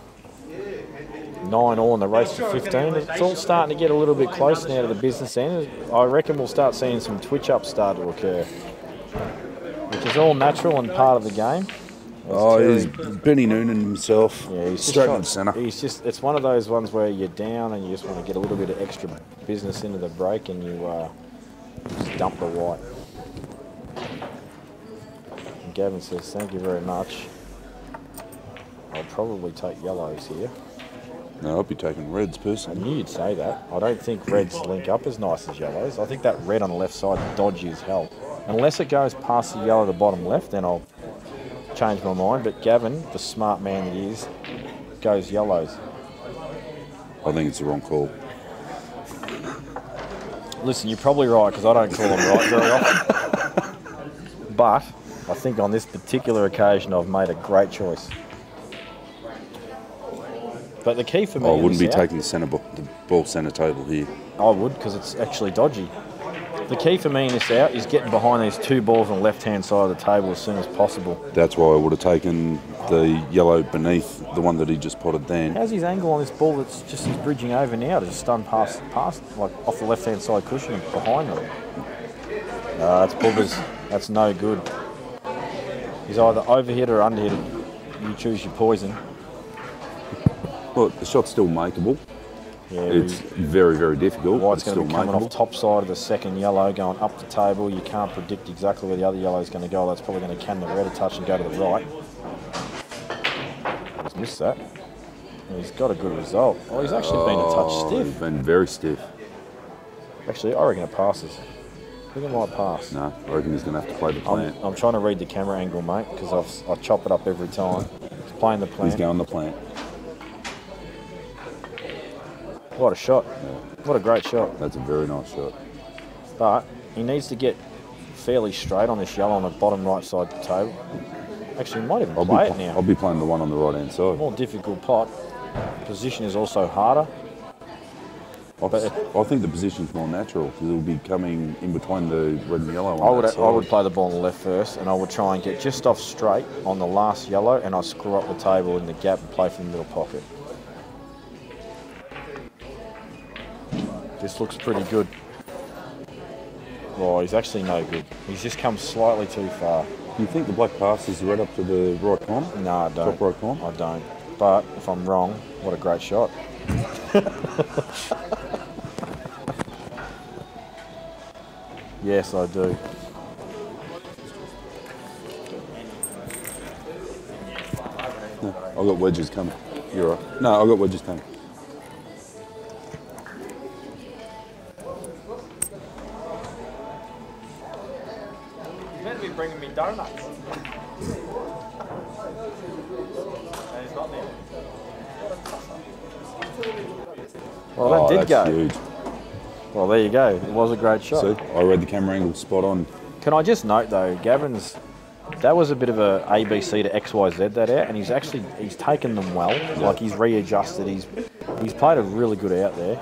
9-all in the race to 15. It's all starting to get a little bit close now to the business end. I reckon we'll start seeing some twitch-ups start to occur, which is all natural and part of the game. He's Benny Noonan himself. Yeah, he's straight in the centre. It's one of those ones where you're down and you just want to get a little bit of extra business into the break and you just dump the white. And Gavin says, thank you very much. I'll probably take yellows here. No, I'll be taking reds I personally. knew you'd say that. I don't think reds link up as nice as yellows. I think that red on the left side is dodgy as hell. Unless it goes past the yellow at the bottom left, then I'll change my mind. But Gavin, the smart man that he is, goes yellows. I think it's the wrong call. Listen, you're probably right because I don't call them right very often. But I think on this particular occasion I've made a great choice. But the key for me, I wouldn't be taking the ball centre table here. I would, because it's actually dodgy. The key for me in this out is getting behind these two balls on the left-hand side of the table as soon as possible. That's why I would have taken the yellow beneath the one that he just potted then. How's his angle on this ball that's just he's bridging over now to just stun past like off the left-hand side cushion and behind them? That's buggers. That's no good. He's either overhit or underhit. You choose your poison. Well, the shot's still makeable. Yeah, it's very, very difficult. White's going to be coming off top side of the second yellow, going up the table. You can't predict exactly where the other yellow is going to go. That's probably going to can the red a touch and go to the right. He's missed that. And he's got a good result. Oh, he's actually been a touch stiff. He's been very stiff. Actually, I reckon it passes. I think it might pass. No, I reckon he's going to have to play the plant. I'm trying to read the camera angle, mate, because I chop it up every time. He's playing the plant. He's going the plant. What a shot. Yeah. What a great shot. That's a very nice shot. But he needs to get fairly straight on this yellow on the bottom right side of the table. Actually, he might even play it now. I'll be playing the one on the right-hand side. More difficult pot. Position is also harder. I think the position's more natural because it'll be coming in between the red and yellow on I would play the ball on the left first and I would try and get just off straight on the last yellow and I'll screw up the table in the gap and play from the middle pocket. This looks pretty good. Oh, he's actually no good. He's just come slightly too far. Do you think the black passes right up to the right corner? No, I don't. Top right corner? I don't. But if I'm wrong, what a great shot. Yes, I do. No, I've got wedges coming. You're right. No, I've got wedges coming. He's meant to be bringing me donuts. He's not there. Well, that did go. Huge. Well, there you go. It was a great shot. See, I read the camera angle spot on. Can I just note though, Gavin's, that was a bit of a ABC to XYZ that out, and he's taken them well. Like he's readjusted. He's played a really good out there.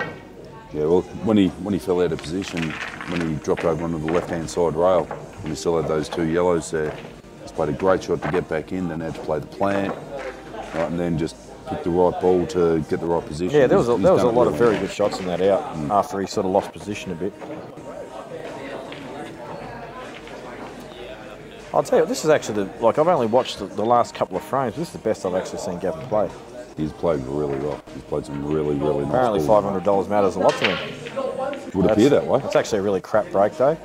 Yeah, well, when he fell out of position, when he dropped over onto the left-hand side rail, when he still had those two yellows there, he's played a great shot to get back in. Then had to play the plant, right, and then just pick the right ball to get the right position. Yeah, there was a lot of very good shots in that out after he sort of lost position a bit. I'll tell you, this is actually I've only watched the last couple of frames. This is the best I've actually seen Gavin play. He's played really well. He's played some really nice Apparently balls. $500 matters a lot to him. Would appear that way. It's actually a really crap break though.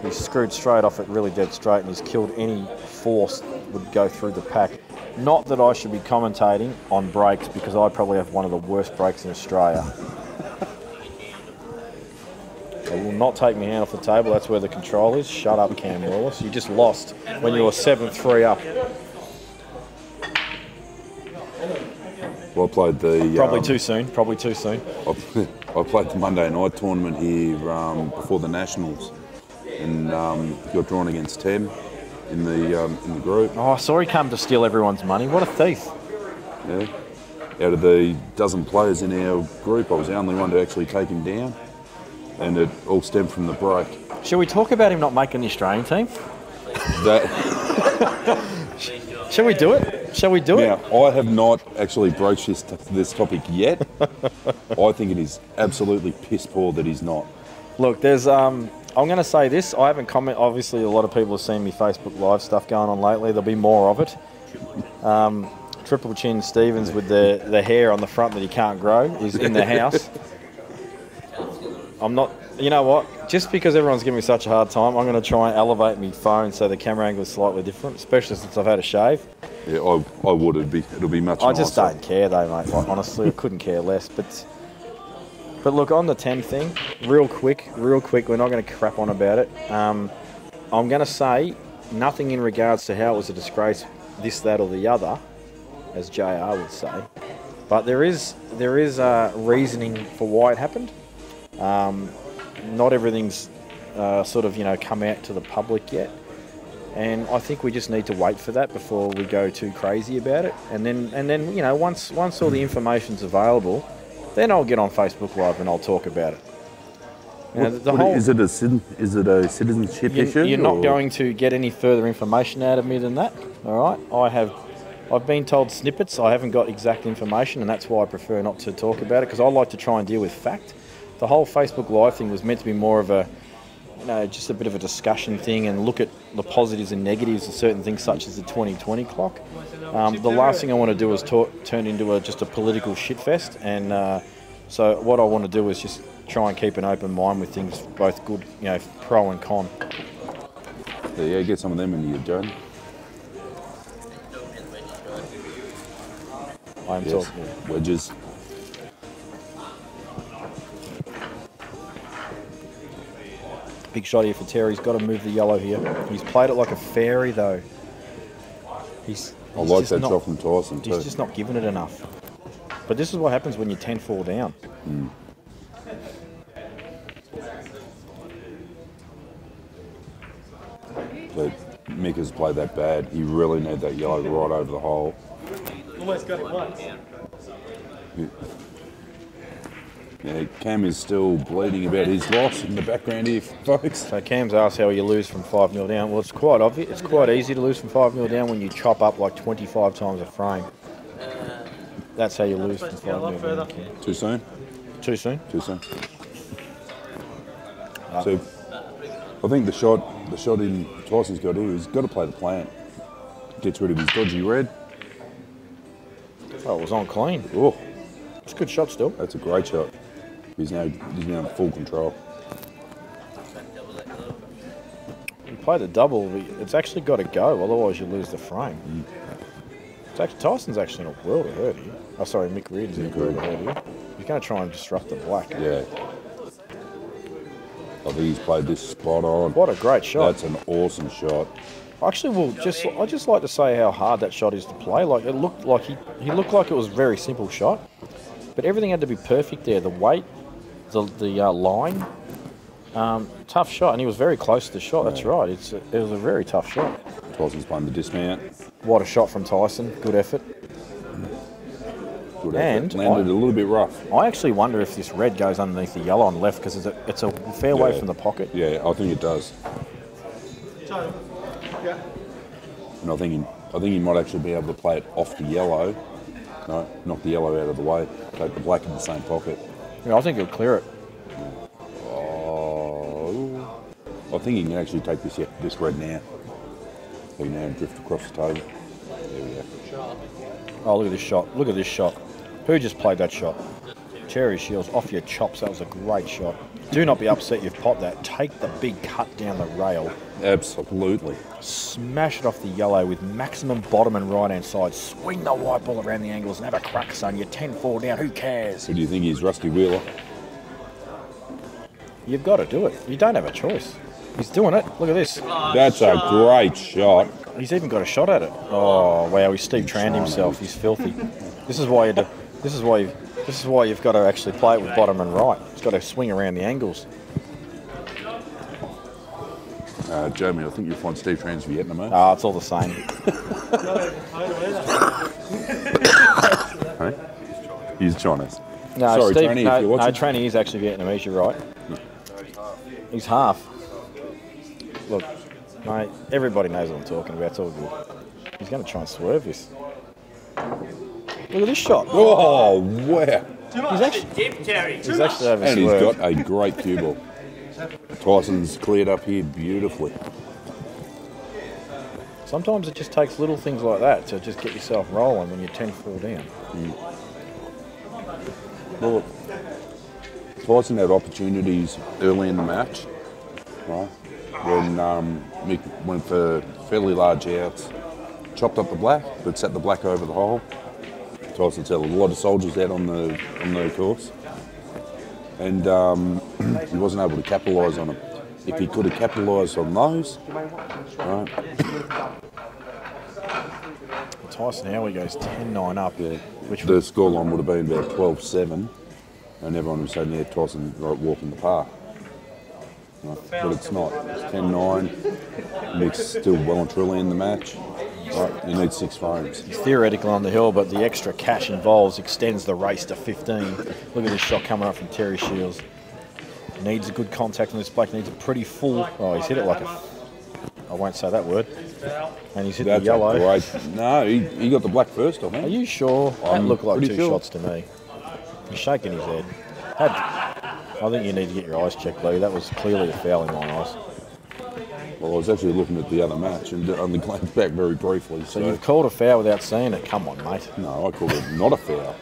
He's screwed straight off it, really dead straight, and he's killed any force that would go through the pack. Not that I should be commentating on breaks, because I probably have one of the worst breaks in Australia. I will not take my hand off the table. That's where the control is. Shut up, Cam Wallace. You just lost when you were 7-3 up. Well, I played the... Probably too soon. Probably too soon. I played the Monday night tournament here before the Nationals, and got drawn against Tem in the group. Oh, I saw he come to steal everyone's money. What a thief. Yeah. Out of the dozen players in our group, I was the only one to actually take him down, and it all stemmed from the break. Shall we talk about him not making the Australian team? Shall we do it? Shall we do it? Now, I have not actually broached this topic yet. I think it is absolutely piss poor that he's not. Look, there's I'm going to say this. I haven't commented. Obviously, a lot of people have seen me Facebook Live stuff going on lately. There'll be more of it. Triple Chin Stevens with the hair on the front that he can't grow is in the house. I'm not... You know what? Just because everyone's giving me such a hard time, I'm going to try and elevate my phone so the camera angle is slightly different, especially since I've had a shave. Yeah, I would. It'll be much nicer. I just don't care though, mate. Like, honestly, I couldn't care less. But look, on the 10 thing, real quick, we're not going to crap on about it. I'm going to say nothing in regards to how it was a disgrace, this, that or the other, as JR would say. But there is reasoning for why it happened. Not everything's sort of, come out to the public yet. And I think we just need to wait for that before we go too crazy about it. And then once all the information's available, then I'll get on Facebook Live and I'll talk about it. Is it a citizenship issue? You're not going to get any further information out of me than that. All right. I've been told snippets. I haven't got exact information, and that's why I prefer not to talk about it, because I like to try and deal with fact. The whole Facebook Live thing was meant to be more of a, just a bit of a discussion thing and look at the positives and negatives of certain things such as the 2020 clock. The last thing I want to do is turn into just a political shitfest, and so what I want to do is just try and keep an open mind with things, both good, pro and con. Yeah, get some of them into your journey. I'm talking wedges. Big shot here for Terry. He's got to move the yellow here. He's played it like a fairy though. I like that shot from Tyson too. He's just not giving it enough. But this is what happens when you 10-4 down. But Mick has played that bad. He really needed that yellow right over the hole. Almost got it once. Yeah, Cam is still bleeding about his loss in the background here, folks. So Cam's asked how you lose from 5-0 down. Well, it's quite obvious. It's quite easy to lose from 5-0 down when you chop up like 25 times a frame. That's how you lose from 5-0 down. Too soon? Too soon? Too soon. So, I think the shot in Tyson's got here, he's got to play the plant. Gets rid of his dodgy red. Oh, it was on clean. Oh, it's a good shot still. That's a great shot. He's now in full control. You play the double, it's actually got to go, otherwise you lose the frame. Tyson's actually in a world of hurt here. Oh, sorry, Mick Reardon's in a world of hurt here. He's going to try and disrupt the black. Yeah. I think he's played this spot on. What a great shot. That's an awesome shot. Actually, I just like to say how hard that shot is to play. Like it looked like he looked like it was a very simple shot, but everything had to be perfect there. The weight, the line, tough shot, and he was very close to the shot. That's right. It was a very tough shot. Tyson's playing the dismount. What a shot from Tyson. Good effort. Good and effort. Landed a little bit rough. I actually wonder if this red goes underneath the yellow on left because it's a fair way from the pocket. Yeah, I think it does. Yeah. And I think he might actually be able to play it off the yellow. No, knock the yellow out of the way. Take the black in the same pocket. Yeah, I think he'll clear it. Oh, I think he can actually take this red now. So he now drift across the table. There we go. Oh, look at this shot. Look at this shot. Who just played that shot? Terry Shields, off your chops. That was a great shot. Do not be upset you've popped that. Take the big cut down the rail. Absolutely. Smash it off the yellow with maximum bottom and right-hand side. Swing the white ball around the angles and have a crack, son. You're 10-4 down. Who cares? Who do you think is Rusty Wheeler? You've got to do it. You don't have a choice. He's doing it. Look at this. That's a great shot. He's even got a shot at it. Oh wow, he's Steve Trand himself. He's filthy. This is why you've got to actually play it with bottom and right. It's got to swing around the angles. Jamie, I think you'll find Steve Trand's Vietnamese. Ah, it's all the same. Hey? He's Chinese. No, sorry, Steve, Tranny, no, if you're watching. no, Tranny is actually Vietnamese. You're right. He's half. Look, mate, everybody knows what I'm talking about. It's all good. He's going to try and swerve this. Look at this shot. Oh, wow. He's actually over And he's swerve. got a great cue ball. Tyson's cleared up here beautifully. Sometimes it just takes little things like that to just get yourself rolling when you're 10-4 down. Well, Tyson had opportunities early in the match, right? When Mick went for fairly large outs, chopped up the black, but set the black over the hole. Tyson's had a lot of soldiers out on the course, and he wasn't able to capitalise on them. If he could have capitalised on those, right? Tyson Howie goes 10-9 up. Yeah, which the scoreline would have been about 12-7, and everyone was saying, yeah, Tyson walking the park. Right? But it's not. It's 10-9. Mick's still well and truly in the match. Right? He needs 6 frames. It's theoretical on the hill, but the extra cash involved extends the race to 15. Look at this shot coming up from Terry Shields. Needs a good contact on this black. Needs a pretty full. Oh, he's hit it like a. I won't say that word. And he's hit the yellow. No, he got the black first, I think. Are you sure? That looked like 2 sure. shots to me. He's shaking his head. I think you need to get your eyes checked, Lee. That was clearly a foul in my eyes. Well, I was actually looking at the other match and only glanced back very briefly. So you've called a foul without seeing it? Come on, mate. No, I called it not a foul.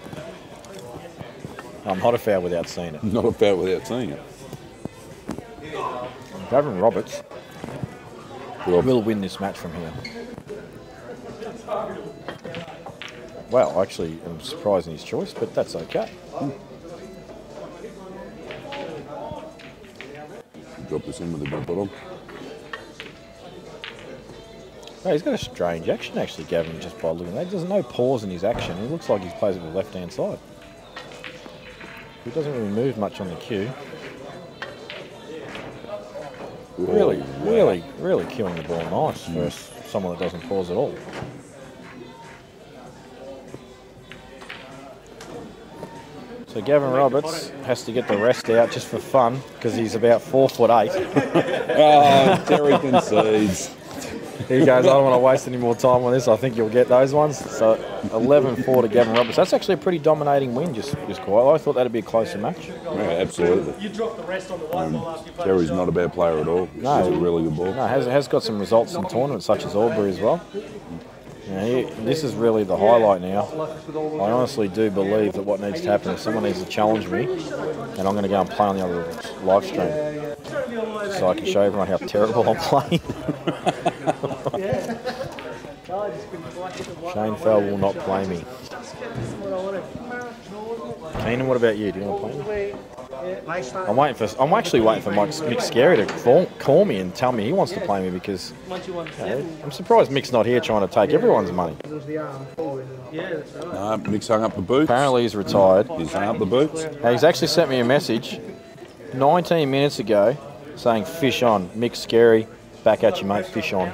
Not a foul without seeing it. Not a foul without seeing it. Gavin Roberts will win this match from here. Well, actually, I'm surprised in his choice, but that's okay. Drop this in with a bit of bottom. Oh, he's got a strange action, actually, Gavin, just by looking at that. There's no pause in his action. He looks like he plays it with the left-hand side. He doesn't really move much on the cue. Really cueing the ball nice for someone that doesn't pause at all. So Gavin Roberts has to get the rest out just for fun because he's about 4'8". Oh, Terry concedes. He goes, I don't want to waste any more time on this. I think you'll get those ones. So 11-4 to Gavin Roberts. That's actually a pretty dominating win, just quiet. I thought that'd be a closer match. Yeah, absolutely. You dropped the rest on the white ball after you played. Terry's not a bad player at all. No. He's a really good ball. No, has got some results in tournaments such as Albury as well. This is really the highlight now. I honestly do believe that what needs to happen is someone needs to challenge me, and I'm going to go and play on the other live stream so I can show everyone how terrible I'm playing. I just couldn't quite get the one. Shane Fell will not play me. Just get this is what I wanted. Keenan, what about you? Do you want to play me? Yeah. I'm actually waiting for Mick Scary to call me and tell me he wants to play me because I'm surprised Mick's not here trying to take everyone's money. Yeah, that's right. No, Mick's hung up the boots. Apparently he's retired. He's hung up the boots. Now, he's actually sent me a message 19 minutes ago saying fish on. Mick Scary, back at you mate, fish on.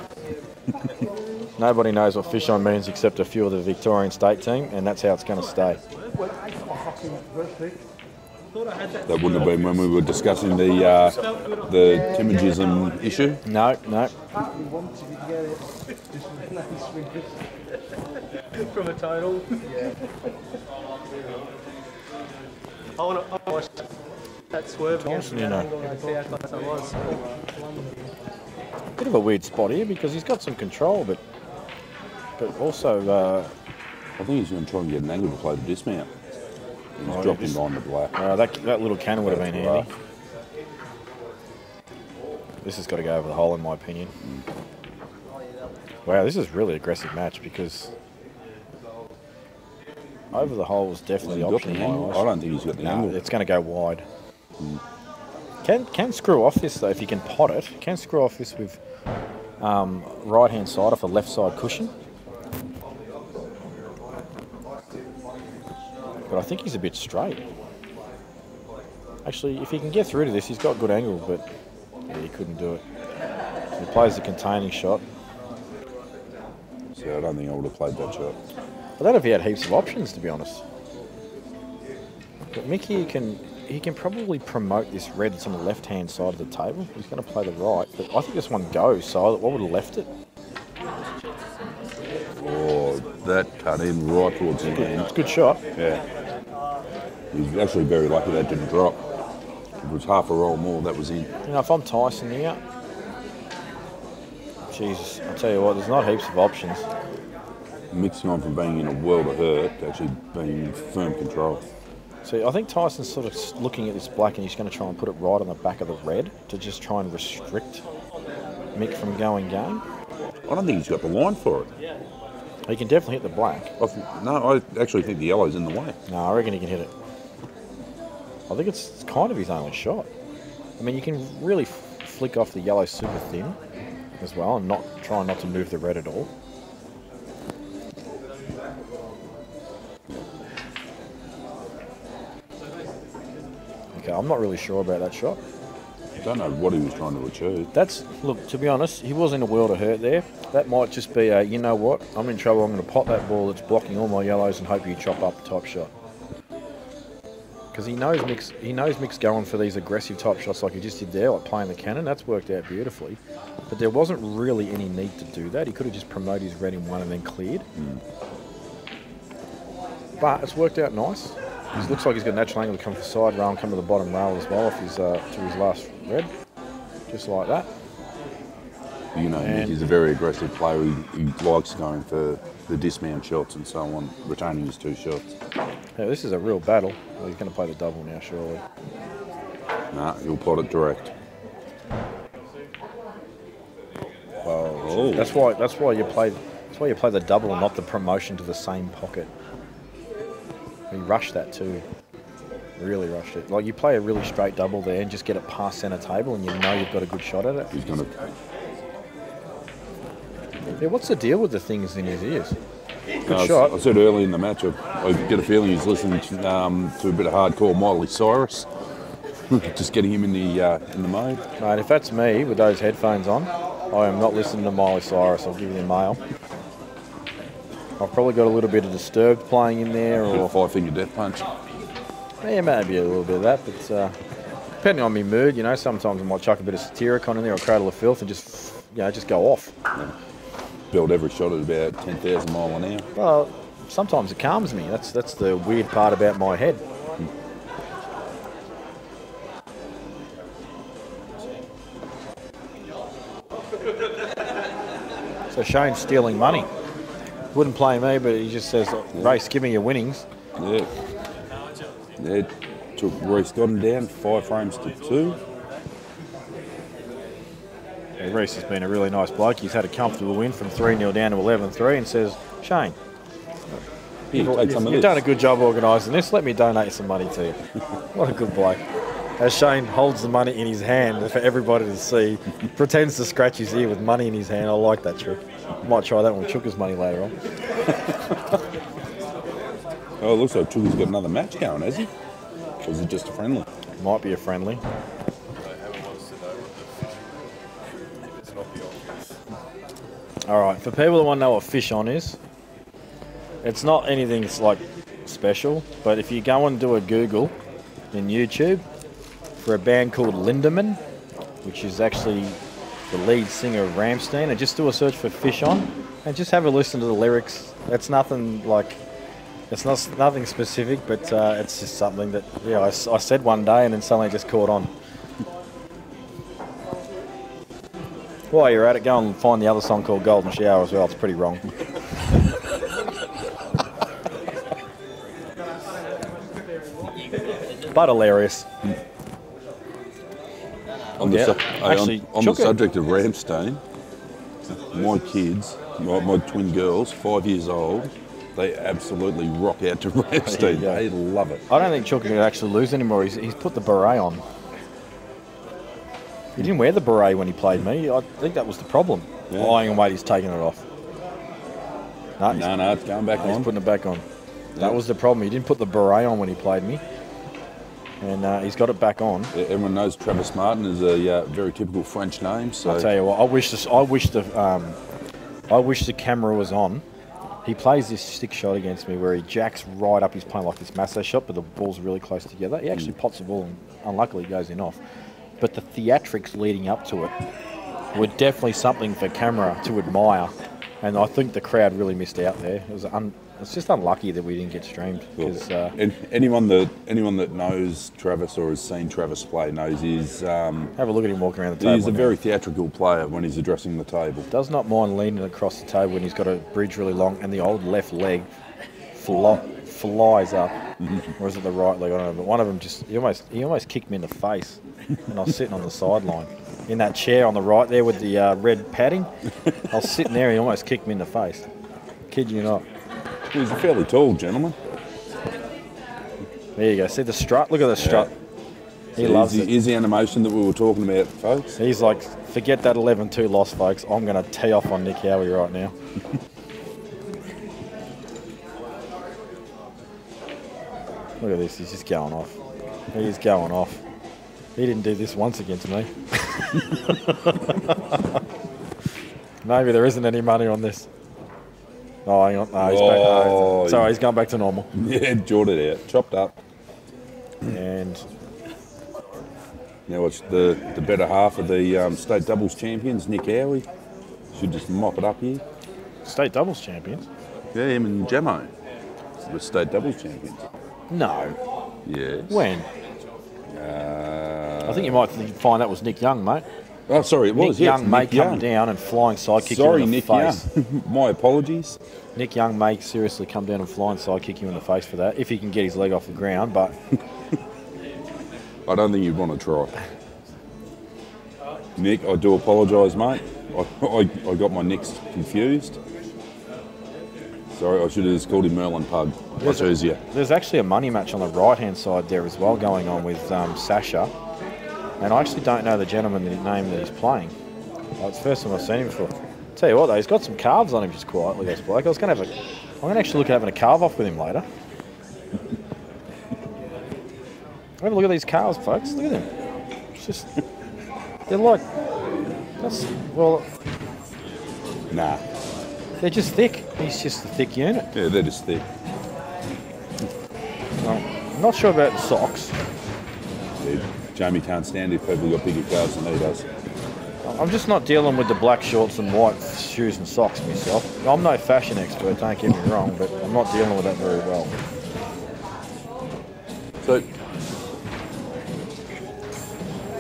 Nobody knows what fish on means except a few of the Victorian state team, and that's how it's going to stay. That wouldn't have been when we were discussing the Timogism issue. No. From a total. Yeah. I want to watch that swerve against the angle and see how close I was. Bit of a weird spot here because he's got some control, but also I think he's going to try and get an angle to play the dismount. He's dropping behind the black. that little cannon would have been handy. This has got to go over the hole in my opinion. Wow, this is really aggressive match because over the hole was definitely the option. I don't think he's got the angle. It's going to go wide. Can screw off this though if you can pot it. Can screw off this with right hand side off a left side cushion. But I think he's a bit straight. Actually, if he can get through to this, he's got good angle, but yeah, he couldn't do it. So he plays the containing shot. So I don't think I would have played that shot. I don't know if he had heaps of options, to be honest. But Mickey he can probably promote this red that's on the left-hand side of the table. He's going to play the right, but I think this one goes, so I would have left it. Oh, that cut in right towards the end. It's a good shot. Yeah. He's actually very lucky that didn't drop. It was half a roll more, that was in. You know, if I'm Tyson here, Jesus, I'll tell you what, there's not heaps of options. Mixing on from being in a world of hurt to actually being in firm control. See, I think Tyson's sort of looking at this black and he's going to try and put it right on the back of the red to just try and restrict Mick from going game. I don't think he's got the line for it. He can definitely hit the black. No, I actually think the yellow's in the way. No, I reckon he can hit it. I think it's kind of his only shot. I mean, you can really flick off the yellow super thin as well and try not to move the red at all. Okay, I'm not really sure about that shot. I don't know what he was trying to achieve. Look, to be honest, he was in a world of hurt there. That might just be a, you know what, I'm in trouble, I'm going to pot that ball that's blocking all my yellows and hope you chop up the top shot. Because he knows Mick's going for these aggressive top shots like he just did there, like playing the cannon. That's worked out beautifully. But there wasn't really any need to do that. He could have just promoted his red in one and then cleared. But it's worked out nice. It looks like he's got a natural angle to come to the side rail and come to the bottom rail as well off his, to his last red. Just like that. You know, he's a very aggressive player. He likes going for the dismount shots and so on, retaining his two shots. Yeah, this is a real battle. Well, he's going to play the double now, surely. Nah, he'll pot it direct. Oh. That's why you play the double, not the promotion to the same pocket. He rushed that too. Really rushed it. Like you play a really straight double there and just get it past centre table, and you know you've got a good shot at it. He's going to. Yeah, what's the deal with the things in his ears? Good shot. I said early in the match, I get a feeling he's listening to a bit of hardcore Miley Cyrus. Just getting him in the mode. Mate, if that's me with those headphones on, I am not listening to Miley Cyrus. I'll give you the mail. I've probably got a little bit of Disturbed playing in there, or Five-finger death punch. Yeah, maybe a little bit of that, but depending on my mood, you know, sometimes I might chuck a bit of Satyricon in there or Cradle of Filth and just go off. Yeah. Build every shot at about 10,000 mile an hour. Well, sometimes it calms me. That's the weird part about my head. So Shane's stealing money. Wouldn't play me, but he just says, Race, give me your winnings. Yeah. Yeah, took Reese Godden down 5 frames to 2. Yeah, Reese has been a really nice bloke. He's had a comfortable win from 3-0 down to 11-3 and says, Shane, you've done a good job organising this. Let me donate some money to you. What a good bloke. As Shane holds the money in his hand for everybody to see, pretends to scratch his ear with money in his hand. I like that trick. Might try that one with Chooka's money later on. Oh, it looks like Chooka's got another match going, has he? Or is it just a friendly? Might be a friendly. All right, for people that want to know what fish on is, it's not anything that's like special, but if you go and do a Google in YouTube for a band called Lindemann, which is actually the lead singer of Rammstein, and just do a search for fish on, and just have a listen to the lyrics. It's nothing like, it's nothing specific, but it's just something that I said one day, and then suddenly just caught on. While you're at it, go and find the other song called Golden Shower as well. It's pretty wrong. But hilarious. On the subject of Rammstein, my kids, my twin girls, 5 years old, they absolutely rock out to Rammstein. They love it. I don't think Chooka could actually lose anymore. He's put the beret on. He didn't wear the beret when he played me. I think that was the problem. Yeah. Lying in wait, he's taking it off. No, it's going back on. He's putting it back on. That was the problem. He didn't put the beret on when he played me. And he's got it back on. Everyone knows Travis Martin is a very typical French name. So I'll tell you what, I wish the camera was on. He plays this stick shot against me where he jacks right up his plane like this masso shot, but the ball's really close together. He actually pots the ball and unluckily goes in off. But the theatrics leading up to it were definitely something for camera to admire. And I think the crowd really missed out there. It's just unlucky that we didn't get streamed. Because anyone that knows Travis or has seen Travis play knows he's... have a look at him walking around the table. He's a very theatrical player when he's addressing the table. Does not mind leaning across the table when he's got a bridge really long and the old left leg flies up. Or is it the right leg? I don't know. But one of them he almost kicked me in the face. And I was sitting on the sideline in that chair on the right there with the red padding. I was sitting there and he almost kicked me in the face. Kid you not. He's a fairly tall gentleman. There you go. See the strut? Look at the strut. He loves it. Here's the animation that we were talking about, folks. He's like, forget that 11-2 loss, folks. I'm going to tee off on Nick Howie right now. Look at this. He's just going off. He's going off. He didn't do this once against me. Maybe there isn't any money on this. Oh, hang on. No, he's back. No, sorry, he's gone back to normal. Yeah, jawed it out. Chopped up. And now it's the better half of the state doubles champions, Nick Howie. Should just mop it up here. State doubles champions? Yeah, him and Jamo were state doubles champions. No. Yes. When? I think you might find that was Nick Young, mate. Oh, sorry, it was. Nick Young may come down and flying sidekick you in the face. Young. My apologies. Nick Young may seriously come down and flying sidekick you in the face for that, if he can get his leg off the ground, but... I don't think you'd want to try. Nick, I do apologise, mate. I got my Nicks confused. Sorry, I should have just called him Merlin Pug. Much easier. There's actually a money match on the right-hand side there as well going on with Sasha. And I actually don't know the gentleman's name that he's playing. It's the first time I've seen him before. Tell you what though, he's got some calves on him just quietly, this bloke. I'm going to actually look at having a calve off with him later. Have a look at these calves, folks. Look at them. It's just, they're like, nah. They're just thick. He's just a thick unit. Yeah, they're just thick. I'm not sure about the socks. Yeah, Jamie can't stand if people got bigger calves than he does. I'm just not dealing with the black shorts and white shoes and socks myself. I'm no fashion expert, don't get me wrong, but I'm not dealing with that very well. So,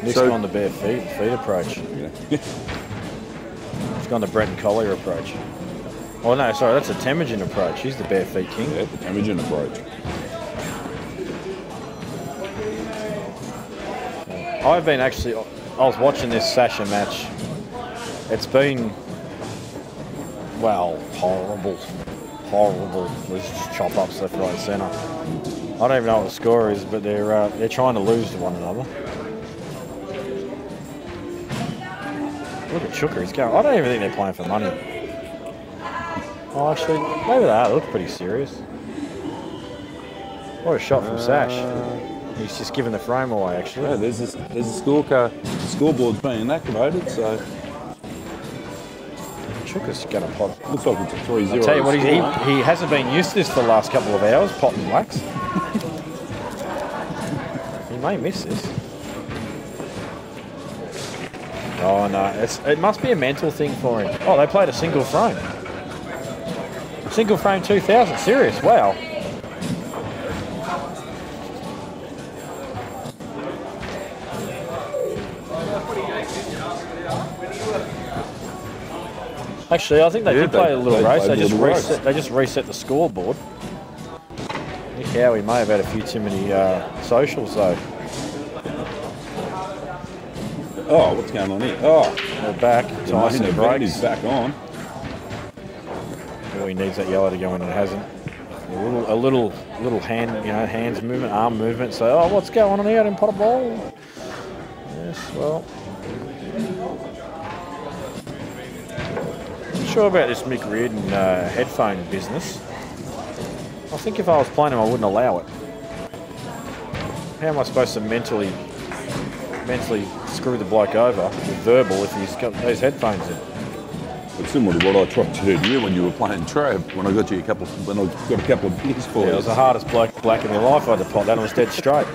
Nick's gone the bare feet approach. Yeah. He's gone the Breton Collier approach. Oh no, sorry, that's a Temujin approach. He's the bare feet king. Yeah, the Temujin approach. I was watching this Sasha match It's been, well, horrible. There's just chop ups left, right, and centre. I don't even know what the score is, but they're trying to lose to one another. Look at Chuka, he's going. I don't even think they're playing for money. Oh, actually, maybe they are. They look pretty serious. What a shot from Sash. He's just giving the frame away, actually. Yeah, there's a scorecard. The scoreboard's being activated, so. Chuka's going to pot. Looks like it's a 3-0. I'll tell you what, he hasn't been used to this for the last couple of hours, potting blacks. He may miss this. Oh no, it must be a mental thing for him. Oh, they played a single frame. Single frame 2000, serious, wow. Actually, I think they did play a little race. They just reset the scoreboard. I think Howie may have had a few too many socials though. Oh, what's going on here? Oh, they're back. Tyson the breaks. is back on. Oh, he needs that yellow to go in and it hasn't. A little hand, hands movement, arm movement. So, oh, what's going on here in pot of ball? Yes, well. Not sure about this Mick Reardon headphone business. I think if I was playing him, I wouldn't allow it. How am I supposed to mentally screw the bloke over with verbal if he's got those headphones in? It's similar to what I tried to do to you when you were playing Trav. When I got a couple of beers for you. Yeah, it was the hardest black in my life I had to pot. That was dead straight.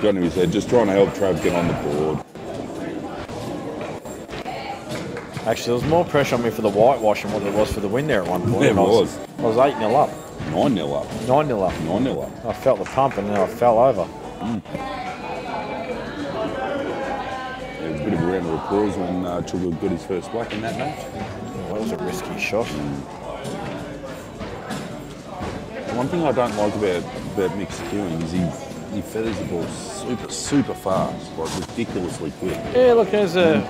Got him, he said, just trying to help Trav get on the board. Actually, there was more pressure on me for the whitewash than what there was for the win there at one point. Yeah, it was. I was 8-0 up. 9-0 up. 9-0 up. 9-0 up. I felt the pump and then I fell over. Yeah, it was a bit of a round of applause when Chuka got his first black in that match. Oh, that was a risky shot. One thing I don't like about Mick's doing is he feathers the ball super fast, like ridiculously quick. Yeah, look, there's a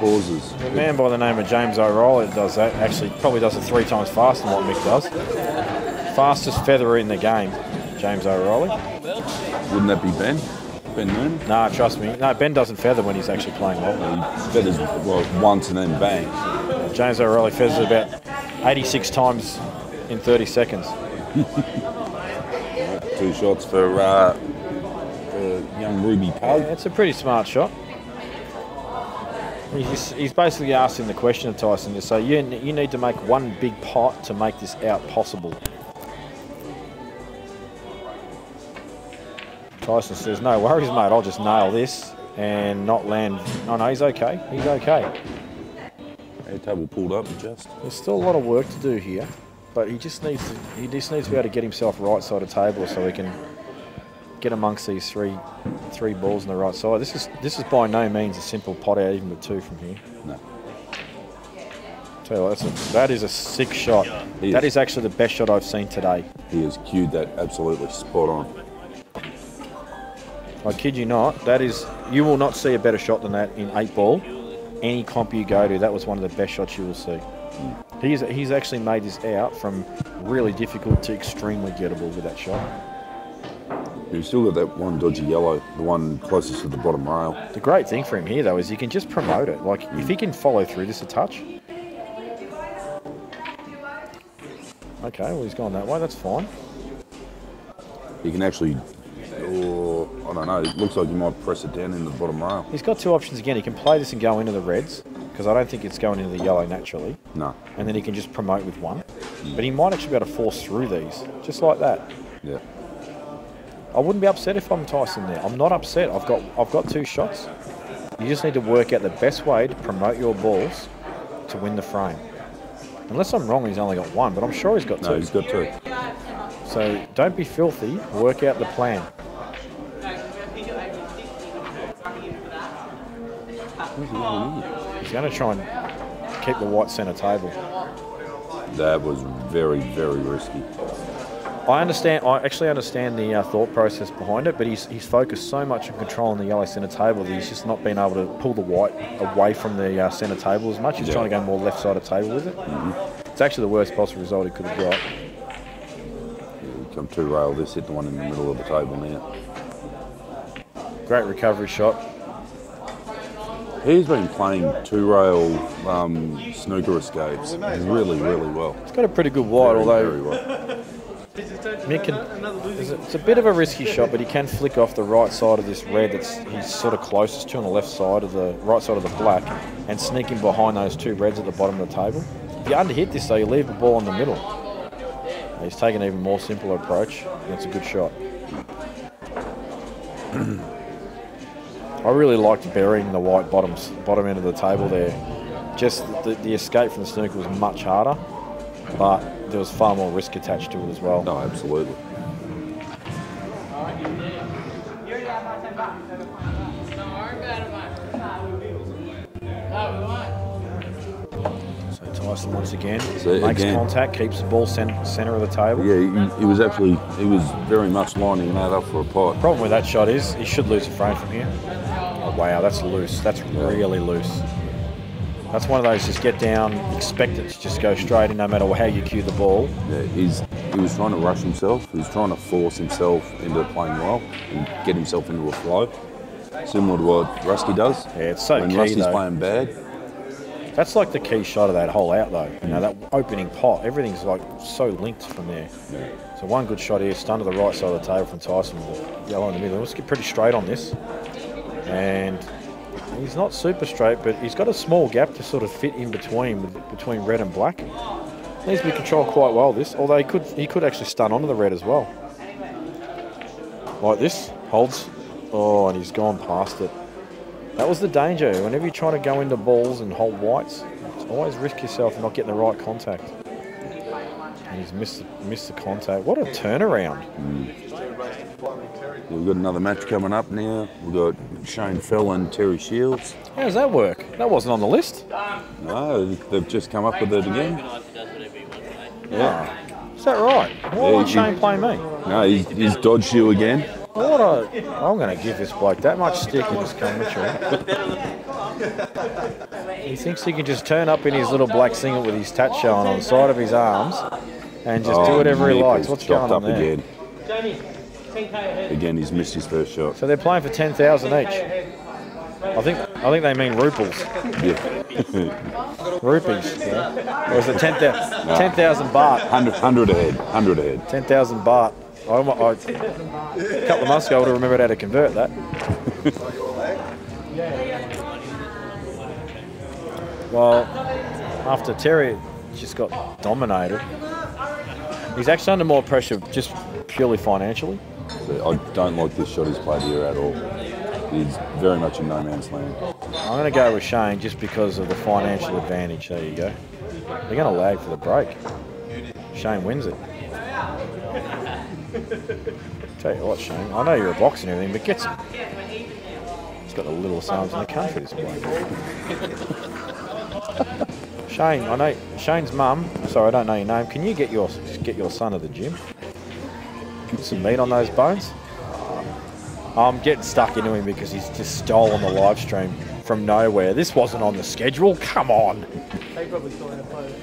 man by the name of James O'Reilly that does that. Actually, probably does it 3 times faster than what Mick does. Fastest featherer in the game, James O'Reilly. Wouldn't that be Ben? Ben Moon? Nah, trust me. No, Ben doesn't feather when he's actually playing well. He feathers once and then bang. James O'Reilly feathers about 86 times in 30 seconds. 2 shots for young Ruby Pug. Yeah, it's a pretty smart shot. He's basically asking the question of Tyson to say, you need to make one big pot to make this out possible. Tyson says, no worries, mate, I'll just nail this and not land. Oh, no, he's okay. He's okay. Our table pulled up and just. There's still a lot of work to do here, but he just needs to be able to get himself right side of table so he can get amongst these three balls on the right side. This is by no means a simple pot out, even with 2 from here. No. Tell you what, that is a sick shot. That is actually the best shot I've seen today. He has cued that absolutely spot on. I kid you not, you will not see a better shot than that in 8 ball. Any comp you go to, that was one of the best shots you will see. He's actually made this out from really difficult to extremely gettable with that shot. He's still got that one dodgy yellow, the one closest to the bottom rail. The great thing for him here, though, is he can just promote it. Like, if he can follow through this a touch. Okay, well, he's gone that way, that's fine. He can actually, I don't know, it looks like he might press it down into the bottom rail. He's got 2 options again. He can play this and go into the reds, because I don't think it's going into the yellow naturally. No. And then he can just promote with 1. But he might actually be able to force through these, just like that. Yeah. I wouldn't be upset if I'm Tyson there. I'm not upset. I've got 2 shots. You just need to work out the best way to promote your balls to win the frame. Unless I'm wrong, he's only got 1, but I'm sure he's got 2. No, he's got 2. So don't be filthy. Work out the plan. He's going to try and keep the white centre table. That was very, very risky. I actually understand the thought process behind it, but he's focused so much on controlling the yellow centre table that he's just not been able to pull the white away from the centre table as much. He's trying to go more left-sided table with it. It's actually the worst possible result he could have got. Yeah, come 2-rail this, hit the one in the middle of the table now. Great recovery shot. He's been playing 2-rail snooker escapes really, really well. He's got a pretty good wide, although very well. Mick it's a bit of a risky shot, but he can flick off the right side of this red that's he's sort of closest to on the left side of the right side of the black and sneak in behind those 2 reds at the bottom of the table. If you underhit this though, you leave the ball in the middle. He's taken an even more simpler approach, and it's a good shot. I really liked burying the white bottom end of the table there. Just the escape from the snooker was much harder, but there was far more risk attached to it as well. No, absolutely. So Tyson once again makes contact, keeps the ball centre of the table. Yeah, he was very much lining that up for a pot. Problem with that shot is he should lose a frame from here. Oh wow, that's loose. That's really loose. That's one of those just get down, expect it to just go straight in no matter how you cue the ball. Yeah, he was trying to rush himself. He was trying to force himself into playing well and get himself into a flow. Similar to what Rusky does. Yeah, it's so when key Rusty's though. Playing bad. That's like the key shot of that hole out though. You know, that opening pot, everything's like so linked from there. Yeah. So one good shot here, stunned to the right side of the table from Tyson with the yellow in the middle. Let's get pretty straight on this. And he's not super straight, but he's got a small gap to sort of fit in between red and black. Needs to be controlled quite well this, although he could actually stun onto the red as well. Like this, holds. Oh, and he's gone past it. That was the danger. Whenever you're trying to go into balls and hold whites, always risk yourself not getting the right contact. And he's missed the contact. What a turnaround. We've got another match coming up now. We've got Shane Fell and Terry Shields. How does that work? That wasn't on the list. No, they've just come up with it again. Yeah. Is that right? Why won't Shane play me? No, he's dodged you again. I'm going to give this bloke that much stick in this commentary. He thinks he can just turn up in his little black singlet with his tat showing on the side of his arms and just do whatever he likes. What's going on there? Again, he's missed his first shot. So they're playing for 10,000 each. I think they mean ruples. Yeah. Rupees. Yeah. Or is it 10,000 baht? 100 ahead. 100 ahead. 10,000 baht. A couple of months ago, I would have remembered how to convert that. Well, after Terry just got dominated, he's actually under more pressure just purely financially. I don't like this shot he's played here at all. He's very much in no man's land. I'm going to go with Shane just because of the financial advantage. There you go. They're going to lag for the break. Shane wins it. Tell you what, Shane, I know you're a boxer and everything, but get some. He's got the littlest arms in the country, this bloke. Shane, I know Shane's mum. Sorry, I don't know your name. Can you get your son to the gym? Put some meat on those bones. I'm getting stuck into him because he's just stolen the live stream from nowhere. This wasn't on the schedule. Come on.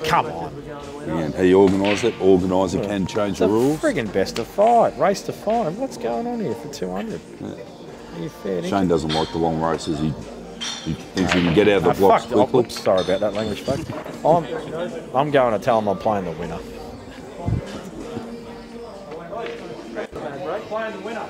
Come on. Again, he organised it. Organiser can change the rules. It's a friggin' best of 5. Race to 5. What's going on here for 200? Yeah. Are you fair? Shane doesn't like the long races. He thinks he can get out of the blocks quickly. Oops, sorry about that language, folks. I'm going to tell him I'm playing the winner. Playing the winner.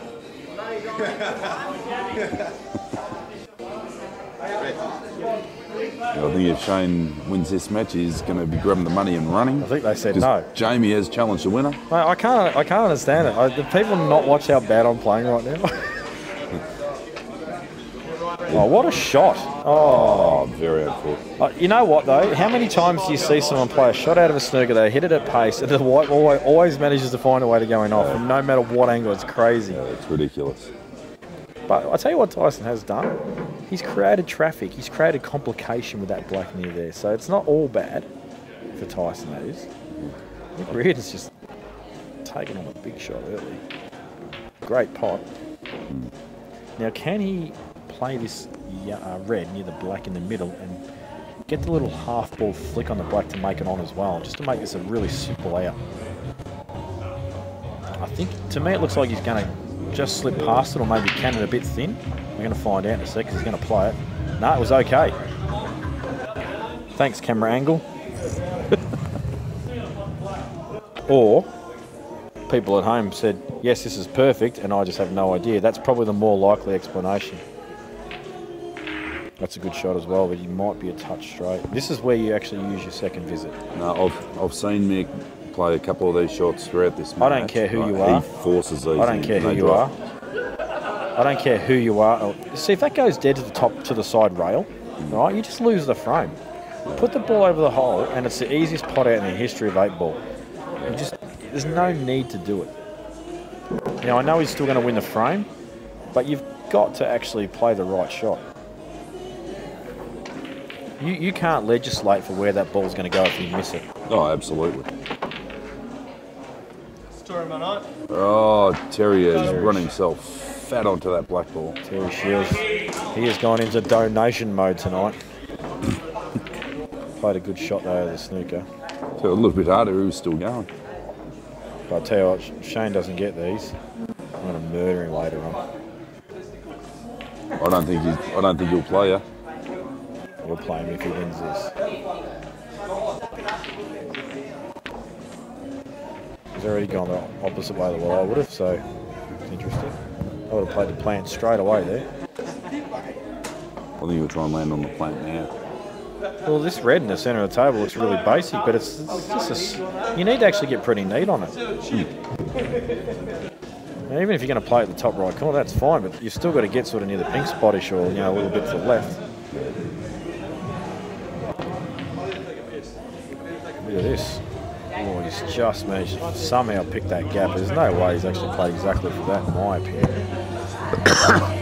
I think if Shane wins this match, he's going to be grabbing the money and running. I think they said no. Jamie has challenged the winner. Mate, I can't understand it. Do people not watch how bad I'm playing right now? Oh, what a shot. Oh, very unfortunate. You know what, though? How many times do you see someone play a shot out of a snooker, they hit it at pace, and the white always manages to find a way to going off, and no matter what angle, it's crazy. Yeah, it's ridiculous. But I tell you what Tyson has done. He's created traffic. He's created complication with that black near there. So it's not all bad for Tyson, that is. I think Reardon's just taken on a big shot early. Great pot. Now, can he play this red near the black in the middle and get the little half ball flick on the black to make it on as well, just to make this a really simple out? I think, to me, it looks like he's going to just slip past it or maybe can it a bit thin. We're going to find out in a sec because he's going to play it. No, it was okay. Thanks, camera angle. Or people at home said, yes, this is perfect, and I just have no idea. That's probably the more likely explanation. That's a good shot as well, but he might be a touch straight. This is where you actually use your second visit. No, I've seen Mick play a couple of these shots throughout this match. I don't care who you are. He forces these. I don't care who you are. I don't care who you are. See, if that goes dead to the top, to the side rail, right, you just lose the frame. Put the ball over the hole, and it's the easiest pot out in the history of 8-ball. There's no need to do it. Now, I know he's still going to win the frame, but you've got to actually play the right shot. You can't legislate for where that ball's going to go if you miss it. Oh, absolutely. Story of my night. Oh, Terry is running himself fat onto that black ball. Terry Shiells, he has gone into donation mode tonight. Played a good shot though, the snooker. So a little bit harder, he was still going. But I'll tell you what, Shane doesn't get these. I'm going to murder him later on. I don't think he'll play you. We'll play him if he wins this. He's already gone the opposite way to what I would have, so it's interesting. I would have played the plant straight away there. I think he'll try and land on the plant now. Well, this red in the centre of the table looks really basic, but it's just you need to actually get pretty neat on it. And even if you're going to play at the top right corner, that's fine, but you've still got to get sort of near the pink spottish or, a little bit to the left. Look at this. Oh, he's just managed to somehow pick that gap. There's no way he's actually played exactly for that, in my opinion.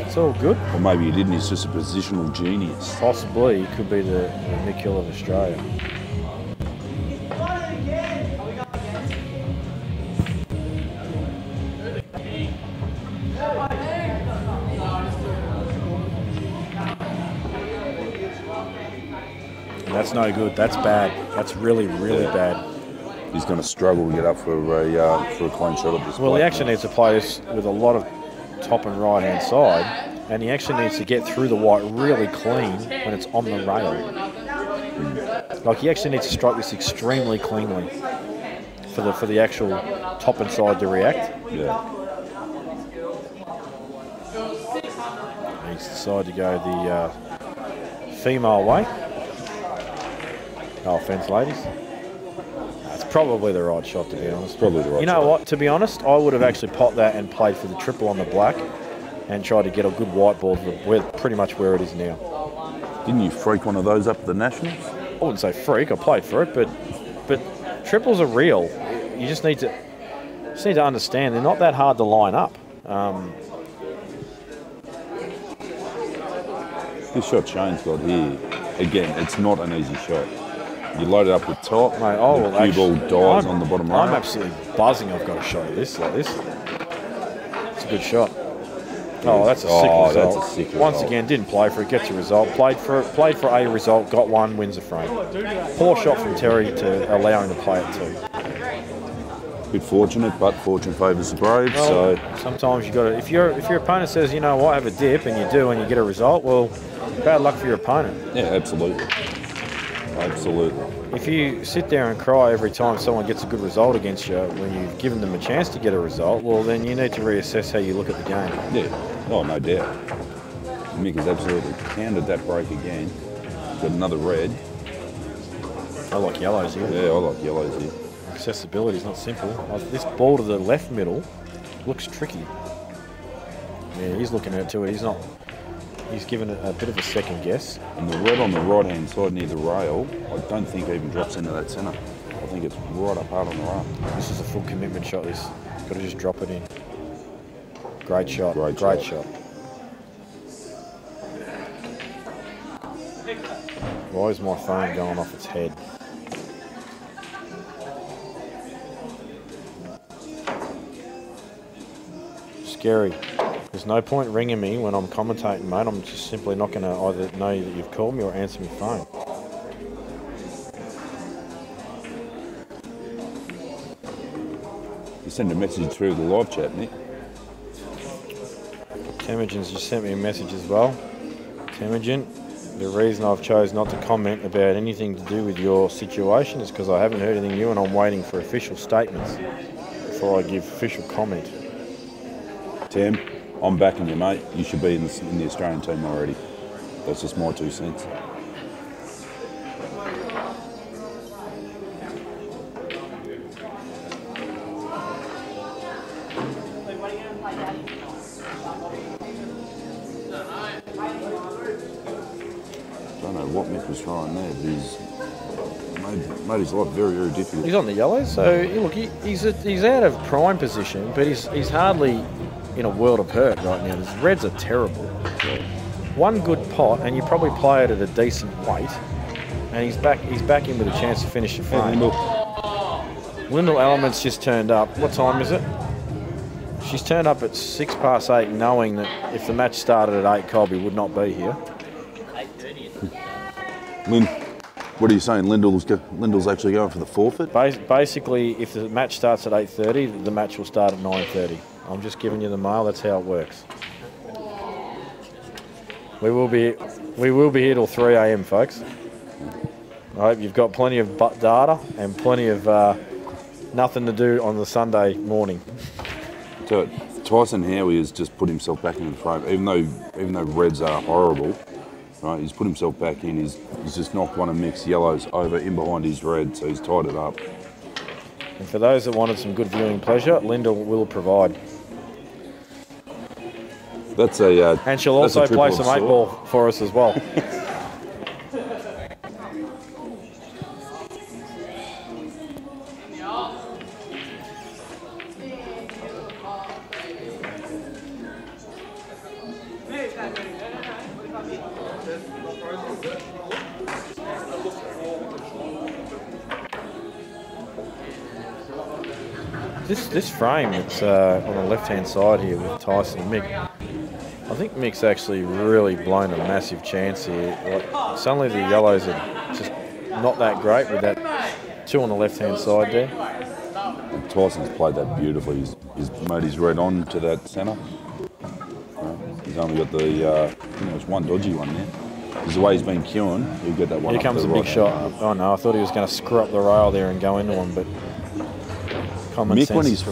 It's all good. Or maybe he didn't, he's just a positional genius. Possibly, he could be the Mick Hill of Australia. And that's no good. That's bad. That's really, really bad. He's going to struggle to get up for a clean shot at this point. Well, he actually needs to play this with a lot of top and right hand side, and he actually needs to get through the white really clean when it's on the rail. Like, he actually needs to strike this extremely cleanly for the actual top and side to react. Yeah. He's decided to go the female way. No offence, ladies. That's probably the right shot, to be honest. Probably the right shot. You know what? To be honest, I would have actually popped that and played for the triple on the black and tried to get a good white ball to pretty much where it is now. Didn't you freak one of those up at the Nationals? I wouldn't say freak. I played for it, but triples are real. You just need to understand they're not that hard to line up. This shot Shane's got here, again, it's not an easy shot. You load it up with top, mate, the cue ball dies on the bottom rail. I'm absolutely buzzing I've got a shot of this like this. It's a good shot. Oh, that's a sick result. That's a sick result. Once again, didn't play for it, gets a result. Played for a result, got one, wins a frame. Poor shot from Terry to allow him to play it too. Bit fortunate, but fortune favours the brave. Well, so sometimes you got to. If your opponent says, you know what, have a dip, and you do, and you get a result, well, bad luck for your opponent. Yeah, absolutely. Absolutely. If you sit there and cry every time someone gets a good result against you when you've given them a chance to get a result, well, then you need to reassess how you look at the game. Yeah, oh, no doubt. Mick has absolutely pounded that break again. Got another red. I like yellows here. Yeah, I like yellows here. Accessibility is not simple. This ball to the left middle looks tricky. Yeah, he's looking at it too. He's given it a bit of a second guess. And the red on the right-hand side near the rail, I don't think even drops into that centre. I think it's right up hard on the rail. This is a full commitment shot, this. Got to just drop it in. Great shot. Great shot. Why is my phone going off its head? scary. There's no point ringing me when I'm commentating, mate. I'm just simply not going to either know that you've called me or answer my phone. You send a message through the live chat, Nick. Temujin's just sent me a message as well. Temujin, the reason I've chose not to comment about anything to do with your situation is because I haven't heard anything new and I'm waiting for official statements before I give official comment. Tim, I'm backing you, mate. You should be in the Australian team already. That's just my 2 cents. I don't know what Mick was trying there, but he's made his life very, very difficult. He's on the yellow, so look, he's out of prime position, but he's hardly in a world of hurt right now. His reds are terrible. One good pot, and you probably play it at a decent weight, and he's back in with a chance to finish the frame. Lyndall Element's just turned up. What time is it? She's turned up at 8:06, knowing that if the match started at 8, Colby would not be here. 8:30. Lynn, what are you saying? Lyndall's actually going for the forfeit? Basically, if the match starts at 8:30, the match will start at 9:30. I'm just giving you the mail. That's how it works. We will be here till 3 a.m, folks. I hope you've got plenty of data and plenty of nothing to do on the Sunday morning. So Tyson Howie has just put himself back in the frame, even though reds are horrible. Right, he's put himself back in. He's just knocked one of Mick's yellows over in behind his red, so he's tied it up. And for those that wanted some good viewing pleasure, Linda will provide. That's a and she'll also play some 8-ball for us as well. This frame that's on the left-hand side here with Tyson and Mick, I think Mick's actually really blown a massive chance here. Like, suddenly the yellows are just not that great with that 2 on the left-hand side there. And Tyson's played that beautifully. He's made his red on to that centre. He's only got the, it's one dodgy one there. Because the way he's been queuing, he'll get that one. Here comes a big shot. Oh no, I thought he was going to screw up the rail there and go into one, but Mick when he's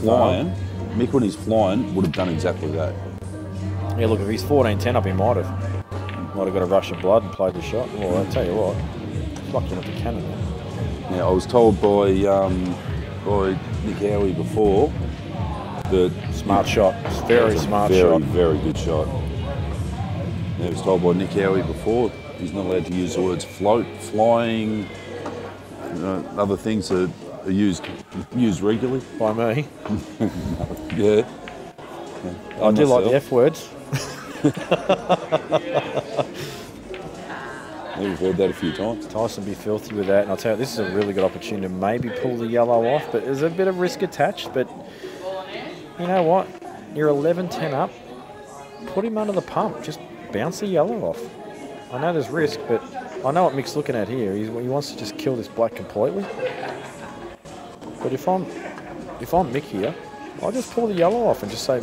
flying would have done exactly that. Yeah, look, if he's 14-10 up, he might have got a rush of blood and played the shot. Well, I'll tell you what, it's lucky not to cannon it. Now, I was told by Nick Howie before that... Smart shot. It's very smart shot. Very good shot. I was told by Nick Howie before he's not allowed to use the words float, flying, other things that are used regularly. By me? Yeah. I do like the F words. We've heard that a few times. Tyson be filthy with that, and I'll tell you, this is a really good opportunity to maybe pull the yellow off, but there's a bit of risk attached, but you know what? You're 11-10 up. Put him under the pump. Just bounce the yellow off. I know there's risk, but I know what Mick's looking at here. He wants to just kill this black completely. But if I'm Mick here, I'll just pull the yellow off and just say,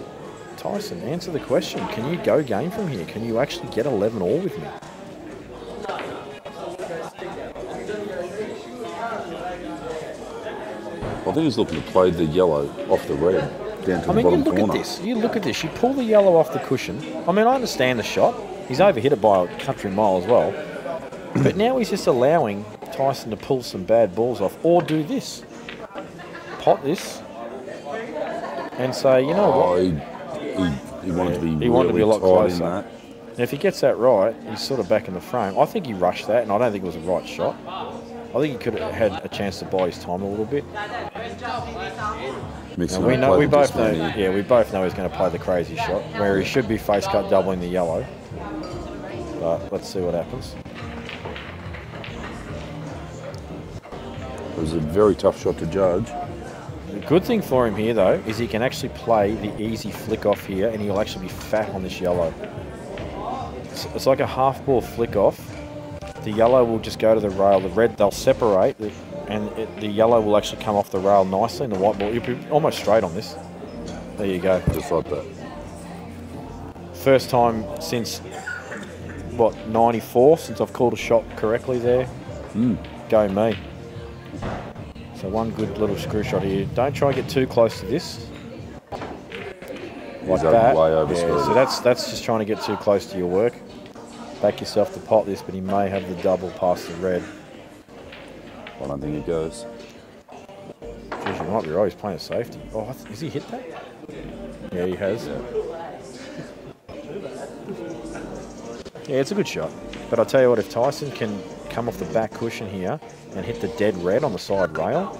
Tyson, answer the question. Can you go game from here? Can you actually get 11 all with me? I think he's looking to play the yellow off the red down to the bottom corner. You look at this. You pull the yellow off the cushion. I mean, I understand the shot. He's overhit it by a country mile as well. But now he's just allowing Tyson to pull some bad balls off, or do this. Pot this and say, you know what? He wanted to be he wanted to be a lot closer. That. Now, if he gets that right, he's sort of back in the frame. I think he rushed that, and I don't think it was a right shot. I think he could have had a chance to buy his time a little bit. We both know he's going to play the crazy shot, where he should be face cut doubling the yellow. But let's see what happens. It was a very tough shot to judge. The good thing for him here, though, is he can actually play the easy flick off here, and he'll actually be fat on this yellow. It's like a half ball flick off. The yellow will just go to the rail. The red, they'll separate, and the yellow will actually come off the rail nicely, and the white ball, you'll be almost straight on this. There you go. Just like that. First time since, what, 94, since I've called a shot correctly there. Go me. So one good little screw shot here. Don't try and get too close to this. Like that. Way over So that's just trying to get too close to your work. Back yourself to pot this, but he may have the double past the red. I don't think it goes. Geez, you might be right. He's playing a safety. Oh, has he hit that? Yeah, he has. Yeah, it's a good shot. But I'll tell you what, if Tyson can come off the back cushion here and hit the dead red on the side rail,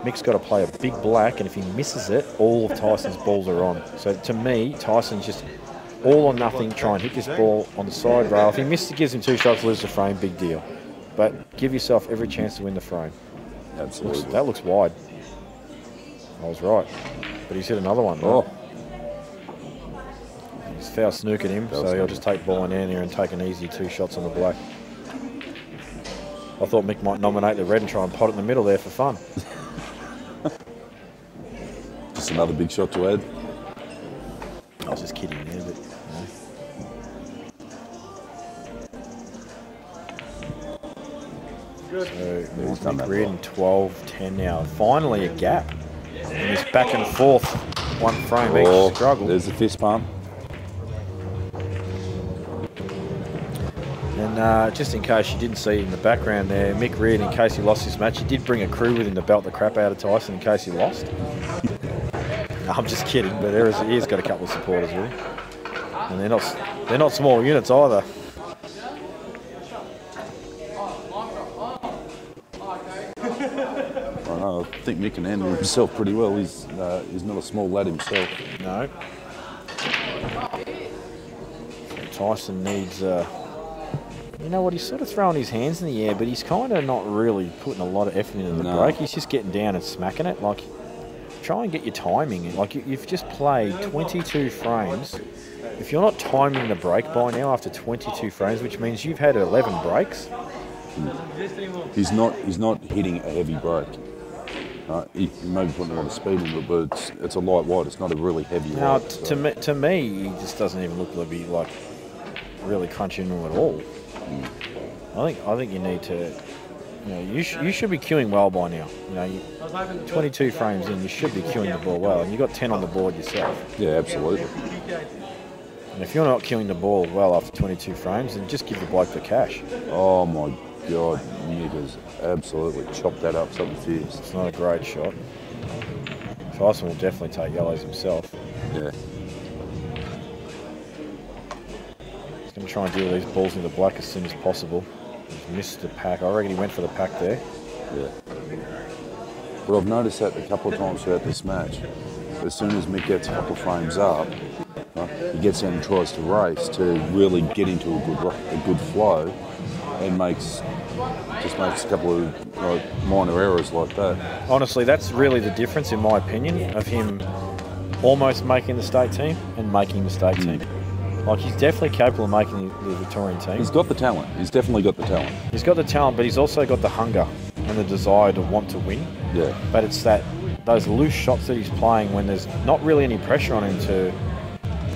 Mick's got to play a big black, and if he misses it, all of Tyson's balls are on. So to me, Tyson's just all or nothing, try and hit this ball on the side rail. If he misses, it gives him 2 shots, loses the frame, big deal. But give yourself every chance to win the frame. Absolutely. That looks wide. I was right. But he's hit another one. Right? Oh. He's foul snookered him, so he'll just take ball in there and take an easy 2 shots on the black. I thought Mick might nominate the red and try and pot it in the middle there for fun. Just another big shot to add. I was just kidding there, but no. So Mick Reardon 12-10 now. Finally a gap. And this back and forth, one frame each struggle. There's the fist pump. And just in case you didn't see it in the background there, Mick Reardon, in case he lost this match, he did bring a crew with him to belt the crap out of Tyson in case he lost. No, I'm just kidding, but he's got a couple of supporters with him. And they're not small units either. I think Mick can handle himself pretty well. He's not a small lad himself. No. Tyson needs... you know what, he's sort of throwing his hands in the air, but he's kind of not really putting a lot of effort into the break. He's just getting down and smacking it. Like, try and get your timing. Like, you've just played 22 frames. If you're not timing the break by now after 22 frames, which means you've had 11 breaks. He's not hitting a heavy break. He may be putting a lot of speed into it, but it's a light wide. It's not a really heavy now, wide. So. To me, he just doesn't even look to be like really crunching into it at all. I think you need to, you should be queuing well by now. 22 frames in, you should be queuing the ball well, and you got 10 on the board yourself. Yeah, absolutely. And if you're not queuing the ball well after 22 frames, then just give the bloke the cash. Oh my God, Mick has absolutely chopped that up something fierce. It's not a great shot. Tyson will definitely take yellows himself. Yeah. He's going to try and deal these balls into the black as soon as possible. He's missed the pack. I reckon he went for the pack there. Yeah. But I've noticed that a couple of times throughout this match. As soon as Mick gets a couple of frames up, he gets in and tries to race to really get into a good flow, and makes a couple of minor errors like that. Honestly, that's really the difference, in my opinion, of him almost making the state team and making the state team. Like, he's definitely capable of making the Victorian team. He's got the talent. He's definitely got the talent. He's got the talent, but he's also got the hunger and the desire to want to win. Yeah. But it's those loose shots that he's playing when there's not really any pressure on him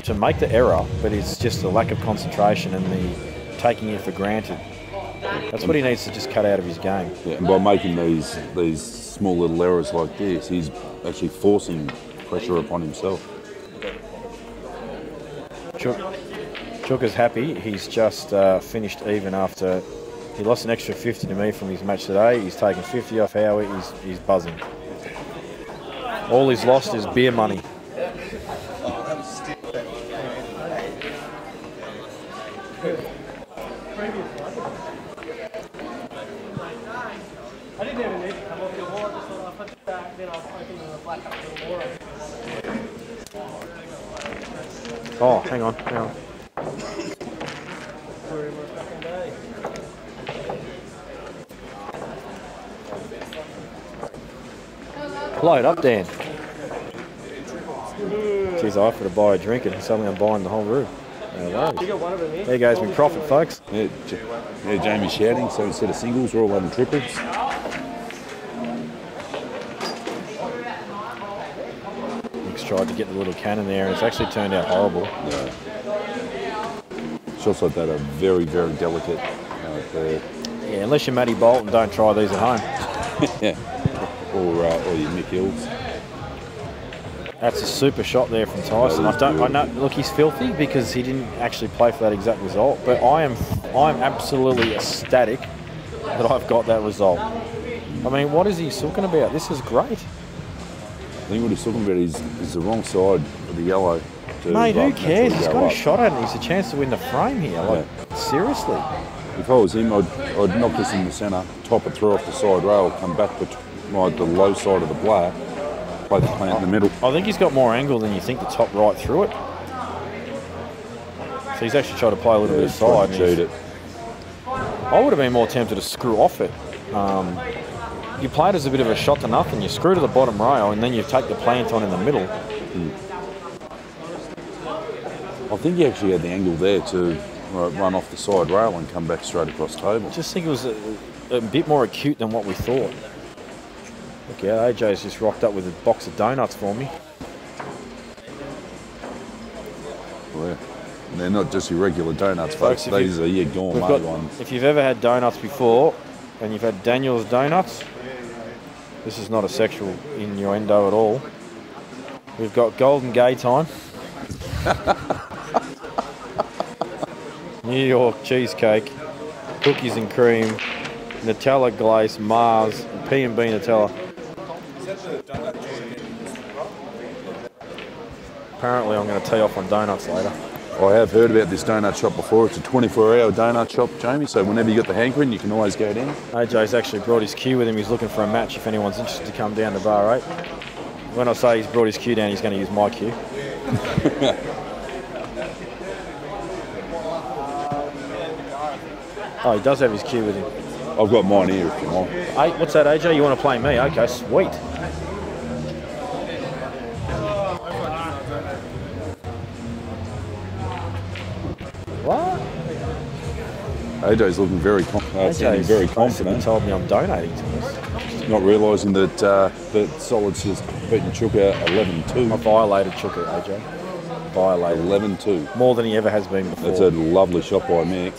to make the error, but it's just the lack of concentration and the taking it for granted. That's what he needs to just cut out of his game. Yeah, and by making these small little errors like this, he's actually forcing pressure upon himself. Chooker's happy. He's just finished even after he lost an extra 50 to me from his match today. He's taken 50 off Howie. He's buzzing. All he's lost is beer money. I didn't even need to come off your wall. I just thought I put it back, then I'll open the black up a little more. Oh, hang on. Load up, Dan. Jeez, I offered to buy a drink and suddenly I'm buying the whole room. No worries. There goes my profit, folks. Yeah, Jamie's shouting, so instead of singles, we're all having triples. Nick's tried to get the little cannon there and it's actually turned out horrible. Yeah. Shots like that are very, very delicate. Yeah, unless you're Matty Bolton, don't try these at home. Yeah. Or your Mick Hills. That's a super shot there from Tyson. I know. Look, he's filthy because he didn't actually play for that exact result. But I'm absolutely ecstatic that I've got that result. I mean, what is he talking about? This is great. I think what he's talking about is the wrong side of the yellow. Mate, who cares? He's got a shot at it. He's a chance to win the frame here. Like, seriously. If I was him, I'd knock this in the centre, top it through off the side rail, come back to the low side of the black, play the plant in the middle. I think he's got more angle than you think, the top right through it. So he's actually tried to play a little bit of side. Cheat it. I would have been more tempted to screw off it. You play it as a bit of a shot to nothing. You screw to the bottom rail and then you take the plant on in the middle. I think he actually had the angle there to run off the side rail and come back straight across table. I just think it was a bit more acute than what we thought. Look out, AJ's just rocked up with a box of donuts for me. Well, yeah. And they're not just your regular donuts, folks. These are your gourmet ones. If you've ever had donuts before and you've had Daniel's donuts, this is not a sexual innuendo at all. We've got Golden Gay Time. New York cheesecake, cookies and cream, Nutella glaze, Mars, P&B Nutella. Apparently I'm going to tee off on donuts later. I have heard about this donut shop before. It's a 24-hour donut shop, Jamie, so whenever you got the hankering, you can always go down. AJ's actually brought his queue with him. He's looking for a match if anyone's interested to come down to Bar 8. When I say he's brought his queue down, he's going to use my queue. Oh, he does have his queue with him. I've got mine here if you want. Hey, what's that, AJ? You want to play me? Okay, sweet. What? AJ's looking very confident. He told me I'm donating to this. Not realising that Solid's just beaten Chuka 11-2. I violated Chuka, AJ. Violated. 11-2. More than he ever has been before. That's a lovely shot by Mick.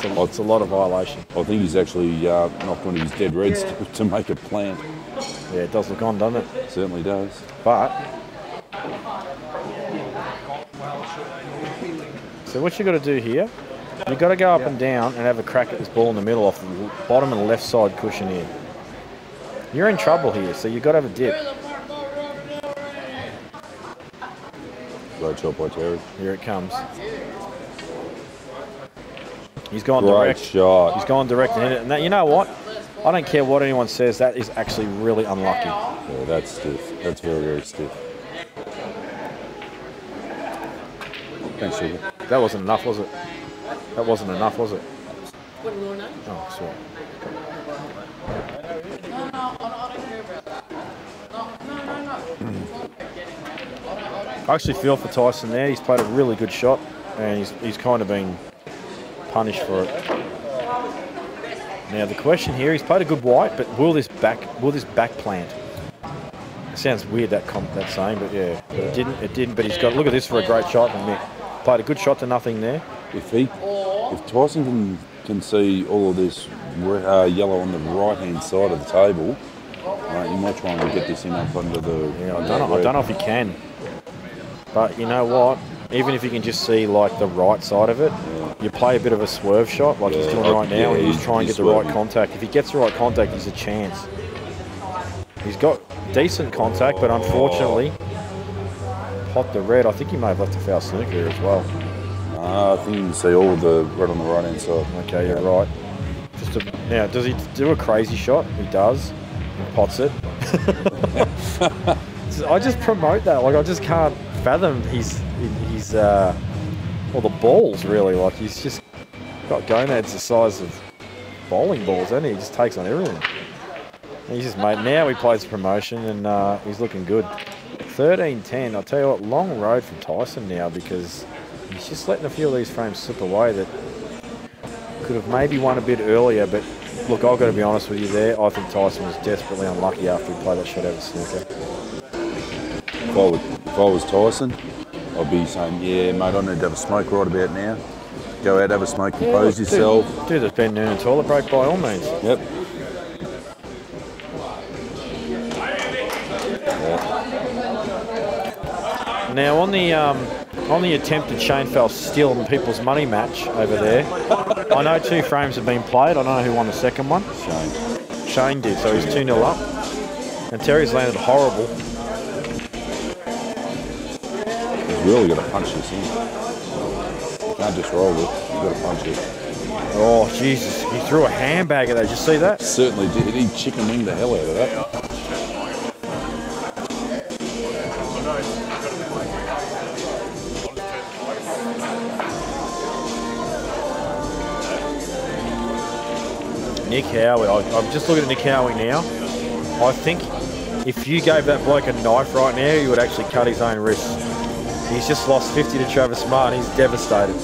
It's a lot of violation. I think he's actually knocked one of his dead reds to make a plant. Yeah, it does look on, doesn't it? Certainly does. But so what you got to do here, you've got to go up and down and have a crack at this ball in the middle off the bottom and left side cushion here. You're in trouble here, so you've got to have a dip. Great shot by Terry. Here it comes. He's gone Great direct. Shot. He's gone direct and hit it. And that, you know what? I don't care what anyone says. That is actually really unlucky. Yeah, that's stiff. That's very, very stiff. Thanks, Sugar. That wasn't enough, was it? That wasn't enough, was it? Oh, sorry. I actually feel for Tyson there. He's played a really good shot, and he's kind of been punished for it. Now the question here, he's played a good white, but will this back plant? It sounds weird that saying, but yeah, but it didn't. But he's got, look at this for a great shot from Mick. Played a good shot to nothing there. If Tyson can see all of this yellow on the right hand side of the table, you might try and get this in up under the. Yeah, I don't know if he can. But you know what? Even if you can just see like the right side of it, you play a bit of a swerve shot like he's doing right now, and he's trying to get the right contact. If he gets the right contact, he's a chance. He's got decent contact, but unfortunately, pot the red. I think he may have left a foul snooker here as well. I think you can see all the red on the right hand side. Okay, you're right. Now, does he do a crazy shot? He does. He pots it. I just promote that. Like, I just can't fathom his the balls really. Like, he's just got gonads the size of bowling balls, hasn't he? He just takes on everything. He's just made. Now he plays promotion and he's looking good. 13-10. I'll tell you what, long road from Tyson now because he's just letting a few of these frames slip away that could have maybe won a bit earlier. But look, I've got to be honest with you there. I think Tyson was desperately unlucky after he played that shot out of snooker. If I was Tyson, I'd be saying, yeah, mate, I need to have a smoke right about now. Go out, have a smoke, compose yourself. Do the Ben Noonan toilet break by all means. Yep. Now on the attempted Shane fell steal and people's money match over there, I know 2 frames have been played. I don't know who won the second one. Shane did, so he's 2-0 up. And Terry's landed horrible. He's really got to punch this in. You can't just roll it, you've got to punch it. Oh, Jesus, he threw a handbag at that. Did you see that? Certainly did. He chicken winged the hell out of that. Nick Howie, I'm just looking at Nick Howie now. I think if you gave that bloke a knife right now, he would actually cut his own wrist. He's just lost 50 to Travis Martin. He's devastated.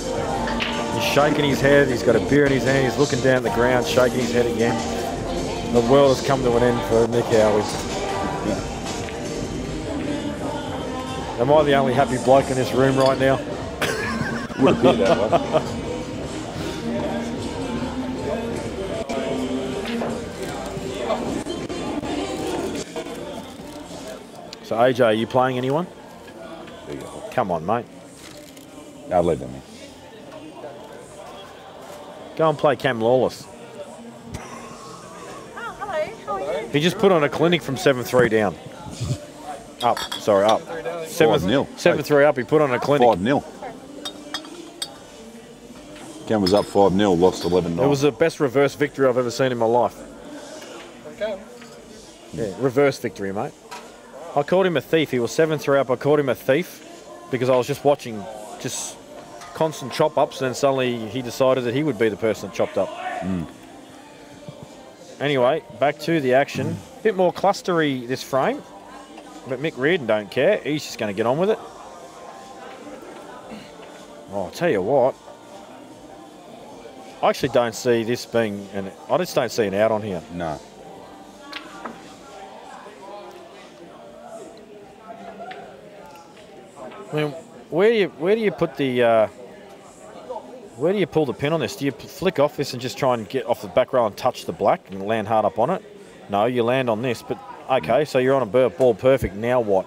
He's shaking his head. He's got a beer in his hand. He's looking down at the ground, shaking his head again. The world has come to an end for Nick Howie. Am I the only happy bloke in this room right now? Would appear that way. So AJ, are you playing anyone? There you go. Come on, mate. I'll leave them in. Go and play Cam Lawless. Oh, hello. How are you? He just put on a clinic from 7-3 down. Up. Sorry, up. 5-0. 7-3 up. He put on a clinic. 5-0. Cam was up 5-0, lost 11-9. It was the best reverse victory I've ever seen in my life. Okay. Yeah, reverse victory, mate. I called him a thief. He was 7-3 up. I called him a thief because I was just watching just constant chop-ups, and then suddenly he decided that he would be the person that chopped up. Anyway, back to the action. A bit more clustery this frame, but Mick Reardon don't care. He's just going to get on with it. Oh, I'll tell you what. I actually don't see this being I just don't see an out on here. No. I mean, where do you put the where do you pull the pin on this? Do you flick off this and just try and get off the back rail and touch the black and land hard up on it? No, you land on this. But okay, so you're on a ball perfect. Now what?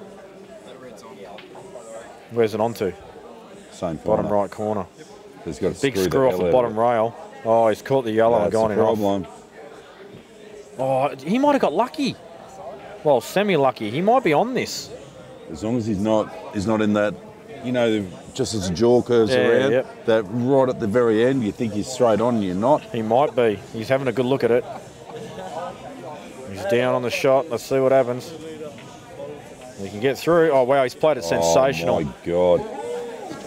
Where's it onto? Same bottom right corner. He's got a big screw off the bottom rail. Oh, he's caught the yellow and gone in off. Oh, he might have got lucky. Well, semi-lucky. He might be on this. As long as he's not in that, you know, just as the jaw curves around, that right at the very end, you think he's straight on and you're not. He might be. He's having a good look at it. He's down on the shot. Let's see what happens. He can get through. Oh, wow, he's played it sensational. Oh, my God.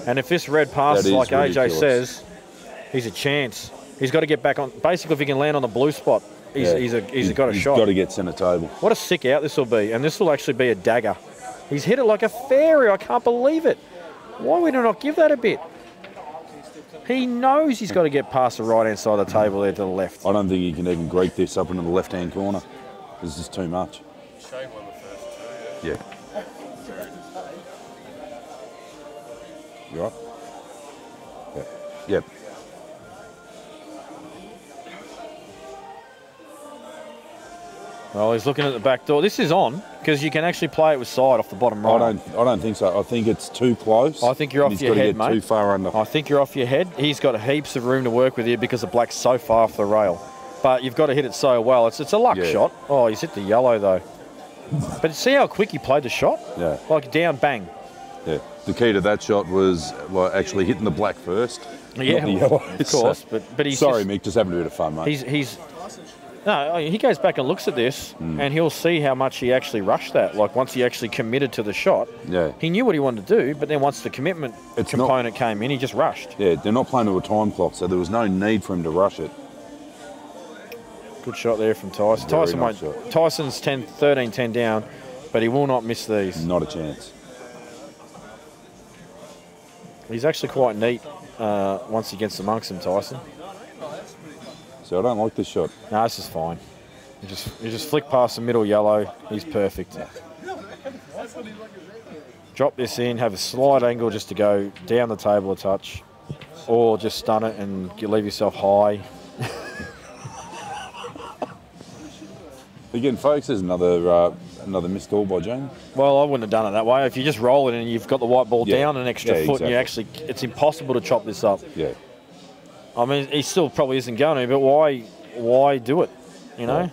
And if this red passes like AJ says, he's a chance. He's got to get back on. Basically, if he can land on the blue spot, he's got a shot. He's got to get centre table. What a sick out this will be. And this will actually be a dagger. He's hit it like a fairy. I can't believe it. Why would he not give that a bit? He knows he's got to get past the right-hand side of the table there to the left. I don't think he can even greet this up into the left-hand corner. This is too much. Shane won the first two. Yeah. You right? Yep. Well, he's looking at the back door. This is on because you can actually play it with side off the bottom right. I don't think so. I think it's too close. I think you're off your head, mate. Too far under. I think you're off your head. He's got heaps of room to work with here because the black's so far off the rail. But you've got to hit it so well. It's a luck shot. Oh, he's hit the yellow though. But see how quick he played the shot? Yeah. Like down, bang. Yeah. The key to that shot was like actually hitting the black first. Yeah, not the yellow. Of course. But he's sorry, Mick. Just having a bit of fun, mate. No, he goes back and looks at this and he'll see how much he actually rushed that. Like once he actually committed to the shot, he knew what he wanted to do, but then once the commitment component came in, he just rushed. Yeah, they're not playing to a time clock, so there was no need for him to rush it. Good shot there from Tyson. Very Tyson nice won't. shot. Tyson's 13-10 down, but he will not miss these. Not a chance. He's actually quite neat once he gets amongst them, Tyson. So I don't like this shot. No, this is fine. You just flick past the middle yellow. He's perfect. Drop this in, have a slight angle just to go down the table a touch, or just stun it and leave yourself high. Again, folks, there's another missed call by Jamie. Well, I wouldn't have done it that way. If you just roll it and you've got the white ball down an extra foot, exactly. and you actually, it's impossible to chop this up. Yeah. I mean, he still probably isn't going to, but why do it? You know.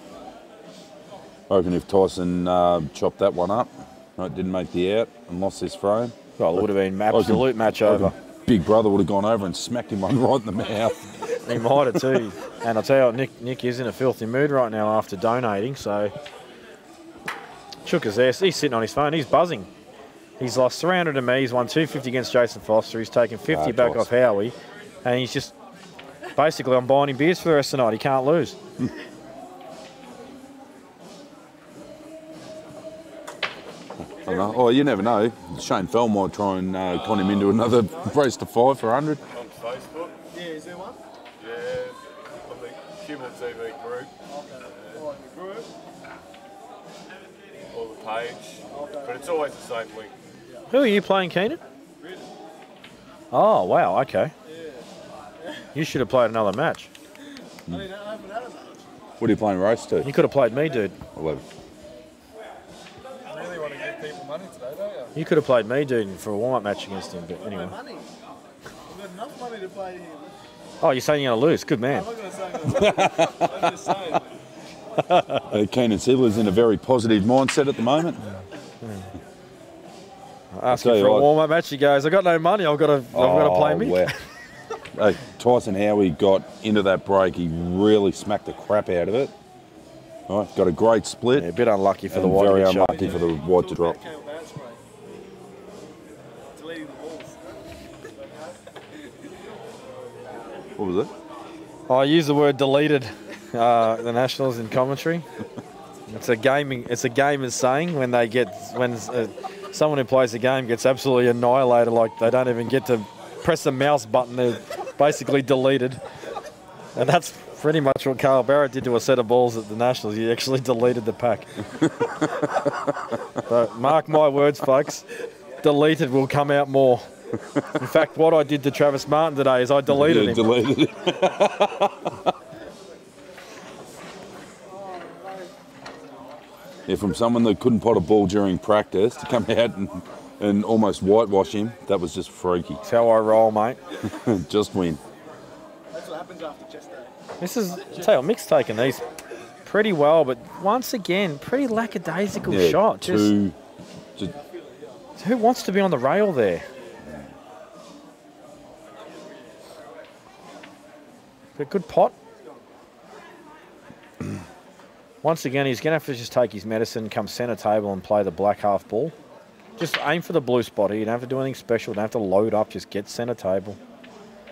I reckon if Tyson chopped that one up, right, didn't make the out and lost this frame. Well, it would have been absolute match over. Big brother would have gone over and smacked him one right in the mouth. He might have too. And I'll tell you what, Nick is in a filthy mood right now after donating, so shook his ass. He's sitting on his phone. He's buzzing. He's lost 300 to me. He's won 250 against Jason Foster. He's taken 50 back off Howie. And he's just, basically, I'm buying him beers for the rest of the night. He can't lose. I don't know. Oh, you never know. Shane Fell might try and con him into another race to 5 for 100. On Facebook. Yeah, is there one? Yeah, on the CueballTV group. Group. Or the page. But it's always the same link. Who are you playing, Keenan? Reardon. Oh, wow, okay. Yeah. You should have played another match. I mean, I haven't had a match. What are you playing race to? You could have played me, dude. 11. I really want to give people money today, don't you? You could have played me, dude, for a warm-up match against him, but anyway. Money. I've got enough money to play him. Oh, you're saying you're going to lose? Good man. I'm not going to say I'm going to lose. I'm just saying. Keenan Siddler's in a very positive mindset at the moment. Asking for a warm-up match, he goes, I've got no money, I've got to play me. Wow. Hey, Tyson Howie got into that break. He really smacked the crap out of it. All right, got a great split. Yeah, a bit unlucky for the and white. very to get unlucky shot. for the white to drop. Can't bounce, mate. Deleting the balls. What was it? I use the word deleted, the Nationals in commentary. It's a gamer's saying when someone who plays the game gets absolutely annihilated, like they don't even get to press the mouse button, they're basically deleted. And that's pretty much what Carl Barrett did to a set of balls at the Nationals. He actually deleted the pack. So mark my words, folks, deleted will come out more. In fact, what I did to Travis Martin today is I deleted him. Deleted it. Yeah, from someone that couldn't pot a ball during practice to come out and almost whitewash him, that was just freaky. That's how I roll, mate. Just win. That's what happens after chest day. This is, I tell you, Mick's taking these pretty well, but once again, pretty lackadaisical shot. Just, who wants to be on the rail there? A good pot. Once again, he's going to have to just take his medicine, come centre table and play the black half ball. Just aim for the blue spot here. You don't have to do anything special. You don't have to load up. Just get centre table.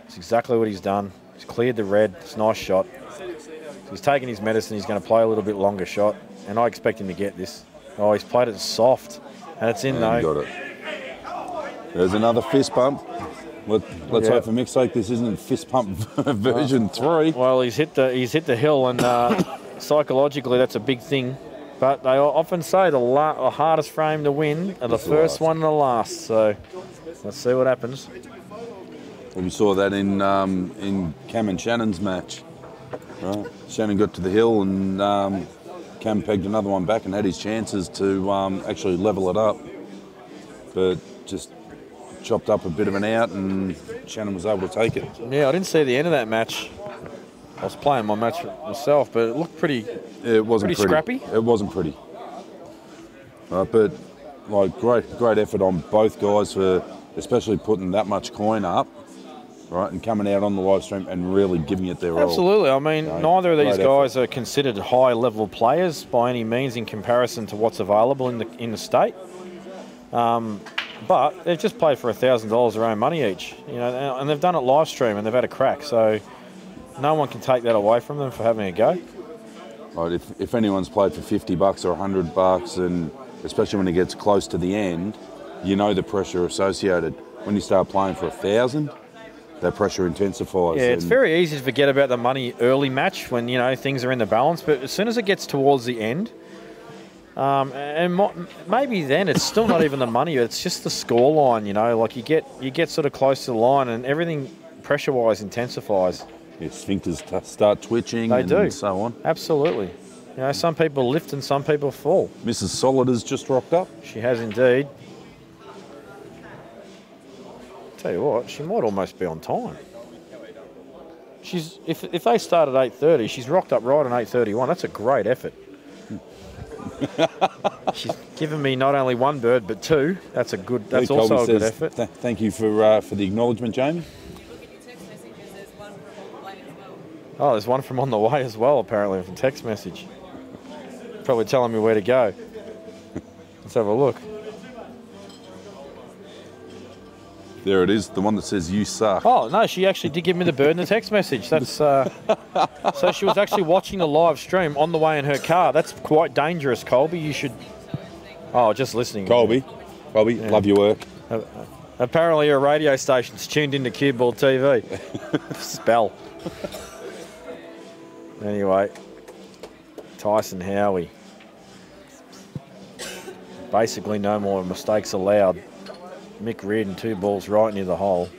That's exactly what he's done. He's cleared the red. It's a nice shot. He's taking his medicine. He's going to play a little bit longer shot. And I expect him to get this. Oh, he's played it soft. And it's in, though. Got it. There's another fist bump. Let's hope for Mick's sake this isn't fist pump version 3. Well, he's hit the hill, and psychologically that's a big thing. But they often say the hardest frame to win are the first one and the last. So let's see what happens. Well, we saw that in Cam and Shannon's match. Right, Shannon got to the hill and Cam pegged another one back and had his chances to actually level it up, but just chopped up a bit of an out and Shannon was able to take it. Yeah, I didn't see the end of that match. I was playing my match myself, but it looked pretty. It wasn't pretty scrappy. It wasn't pretty. But like great effort on both guys for especially putting that much coin up, right, and coming out on the live stream and really giving it their all. Absolutely. I mean, neither of these guys are considered high-level players by any means in comparison to what's available in the state. But they've just played for $1,000 their own money each, you know, and they've done it live stream and they've had a crack. So no one can take that away from them for having a go. Right, if anyone's played for $50 or $100, and especially when it gets close to the end, you know the pressure associated. When you start playing for 1,000, that pressure intensifies. Yeah, it's very easy to forget about the money early match when, you know, things are in the balance. But as soon as it gets towards the end, maybe then it's still not even the money. It's just the score line, you know. Like you get sort of close to the line, and everything pressure-wise intensifies. Yeah, sphincters start twitching. They and do. So on. Absolutely. You know, some people lift and some people fall. Mrs. Solid has just rocked up. She has indeed. Tell you what, she might almost be on time. If they start at 8:30, she's rocked up right on 8:31. That's a great effort. She's given me not only one bird but two. That's also a good effort. Thank you for the acknowledgement, Jamie. Oh, there's one from on the way as well, apparently, from text message. Probably telling me where to go. Let's have a look. There it is, the one that says you suck. Oh, no, she actually did give me the bird in the text message. That's so she was actually watching the live stream on the way in her car. That's quite dangerous, Colby. You should... Oh, just listening. Colby, yeah. Love your work. Apparently your radio station's tuned into CueballTV. Spell. Anyway, Tyson, Howie. Basically no more mistakes allowed. Mick Reardon, 2 balls right near the hole.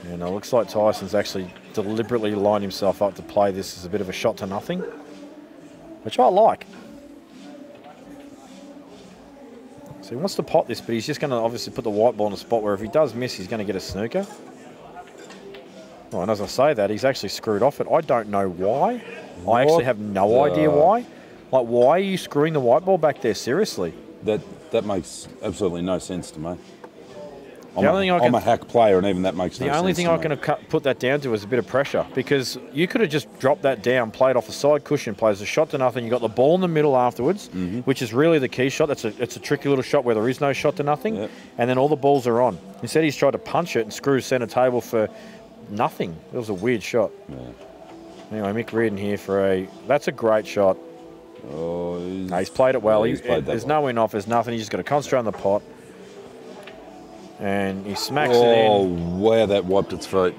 And it looks like Tyson's actually deliberately lined himself up to play this as a bit of a shot to nothing, which I like. So he wants to pot this, but he's just going to obviously put the white ball in a spot where if he does miss, he's going to get a snooker. Oh, and as I say that, he's actually screwed off it. I don't know why. I actually have no idea why. Like, why are you screwing the white ball back there? Seriously. That makes absolutely no sense to me. I'm a hack player, and even that makes no sense. The only thing I can put that down to is a bit of pressure, because you could have just dropped that down, played off the side cushion, plays a shot to nothing. You got the ball in the middle afterwards, which is really the key shot. It's a tricky little shot where there is no shot to nothing, and then all the balls are on. Instead, he's tried to punch it and screw centre table for nothing. It was a weird shot. Yeah. Anyway, Mick Reardon here for that's a great shot. Oh, he's played it well. There's no win off, there's nothing. He's just got to concentrate on the pot. And he smacks it in. Oh, wow, that wiped its feet.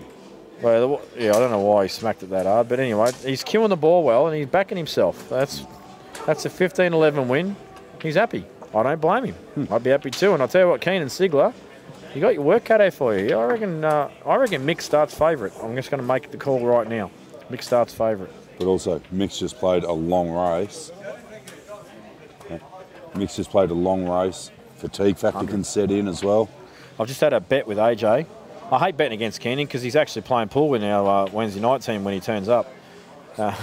Well, yeah, I don't know why he smacked it that hard. But anyway, he's cueing the ball well and he's backing himself. That's a 15-11 win. He's happy. I don't blame him. I'd be happy too. And I'll tell you what, Keenan Sigler, you got your work cut out for you. I reckon Mick starts favourite. I'm just going to make the call right now. Mick starts favourite. But also, Mick's just played a long race. Mick's just played a long race. Fatigue factor can set in as well. I've just had a bet with AJ. I hate betting against Keenan because he's actually playing pool with our Wednesday night team when he turns up. No,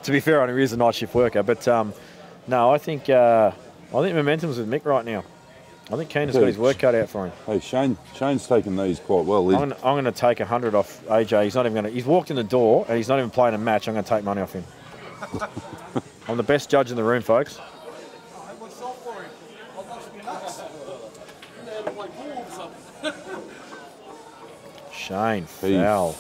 to be fair, he is a night shift worker. But no, I think momentum's with Mick right now. I think Keenan's got his work cut out for him. Hey, Shane's taken these quite well. I'm going to take 100 off AJ. He's not even going to. He's walked in the door and he's not even playing a match. I'm going to take money off him. I'm the best judge in the room, folks. Shane, foul.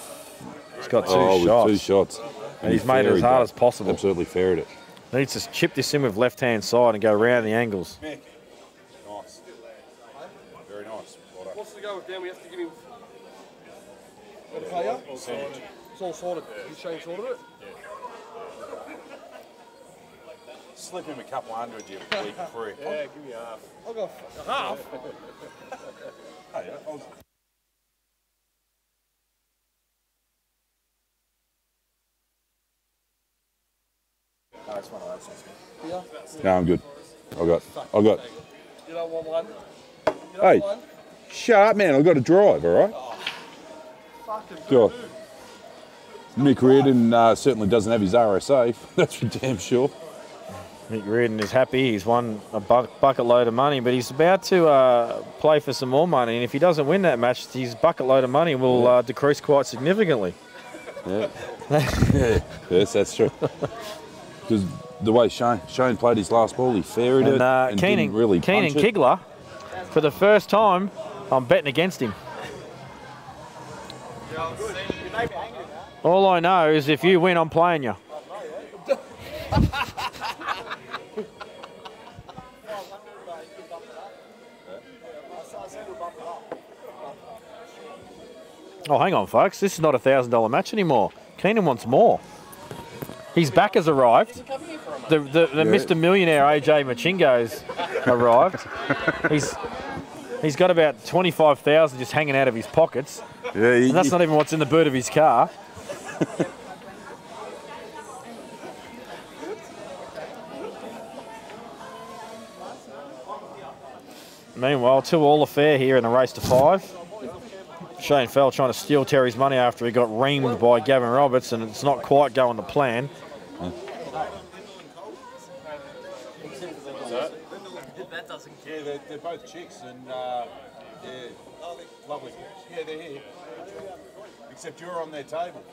He's got two shots. With 2 shots. And he's made it as hard as possible. Absolutely ferried it. Needs to chip this in with left-hand side and go around the angles. Mick. Nice. Very nice. What's the go with Dan? We have to give him a player. It's all sorted. Shane sorted it? Yeah. Slip him a couple hundred, you weak prick. Yeah, give me half. I'll go a half. Hey, no, I'm good. I got. You don't want one? Hey, shut up, man. I've got to drive, all right? Sure. Mick Reardon certainly doesn't have his RSA, that's for damn sure. Mick Reardon is happy. He's won a bucket load of money, but he's about to play for some more money. And if he doesn't win that match, his bucket load of money will decrease quite significantly. Yeah. Yes, that's true. Because the way Shane played his last ball, he ferried it and didn't really punch it. Kigler, for the first time, I'm betting against him. All I know is if you win, I'm playing you. Oh, hang on, folks. This is not a $1,000 match anymore. Keenan wants more. His back has arrived. The Mr. Millionaire AJ Machingo's arrived. He's got about 25,000 just hanging out of his pockets. Yeah, and that's not even what's in the boot of his car. Meanwhile, 2-all affair here in the race to 5. Shane Fell trying to steal Terry's money after he got reamed by Gavin Roberts, and it's not quite going to plan. Yeah, they're both chicks, and yeah, lovely. Yeah, they're here. Except you're on their table.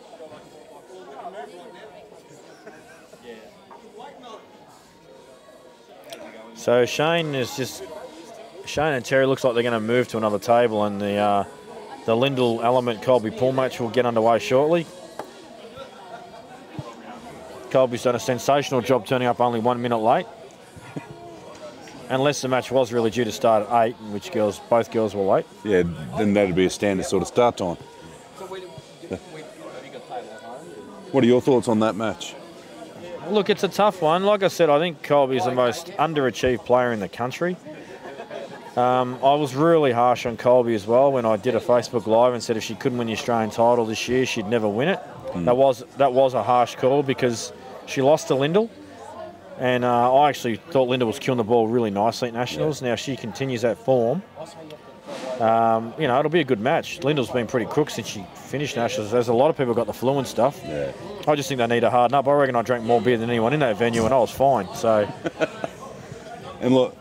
So Shane and Terry looks like they're going to move to another table, and the Lyndall Element Colby pool match will get underway shortly. Colby's done a sensational job turning up only 1 minute late. Unless the match was really due to start at 8, in which both girls were late. Yeah, then that'd be a standard sort of start time. What are your thoughts on that match? Look, it's a tough one. Like I said, I think Colby's the most underachieved player in the country. I was really harsh on Colby as well when I did a Facebook Live and said if she couldn't win the Australian title this year, she'd never win it. That was a harsh call because she lost to Lyndall. And I actually thought Lyndall was killing the ball really nicely at Nationals. Now she continues that form. You know, it'll be a good match. Lyndall's been pretty crook since she finished Nationals. There's a lot of people got the flu and stuff. Yeah. I just think they need to harden up. I reckon I drank more beer than anyone in that venue and I was fine. So. And look,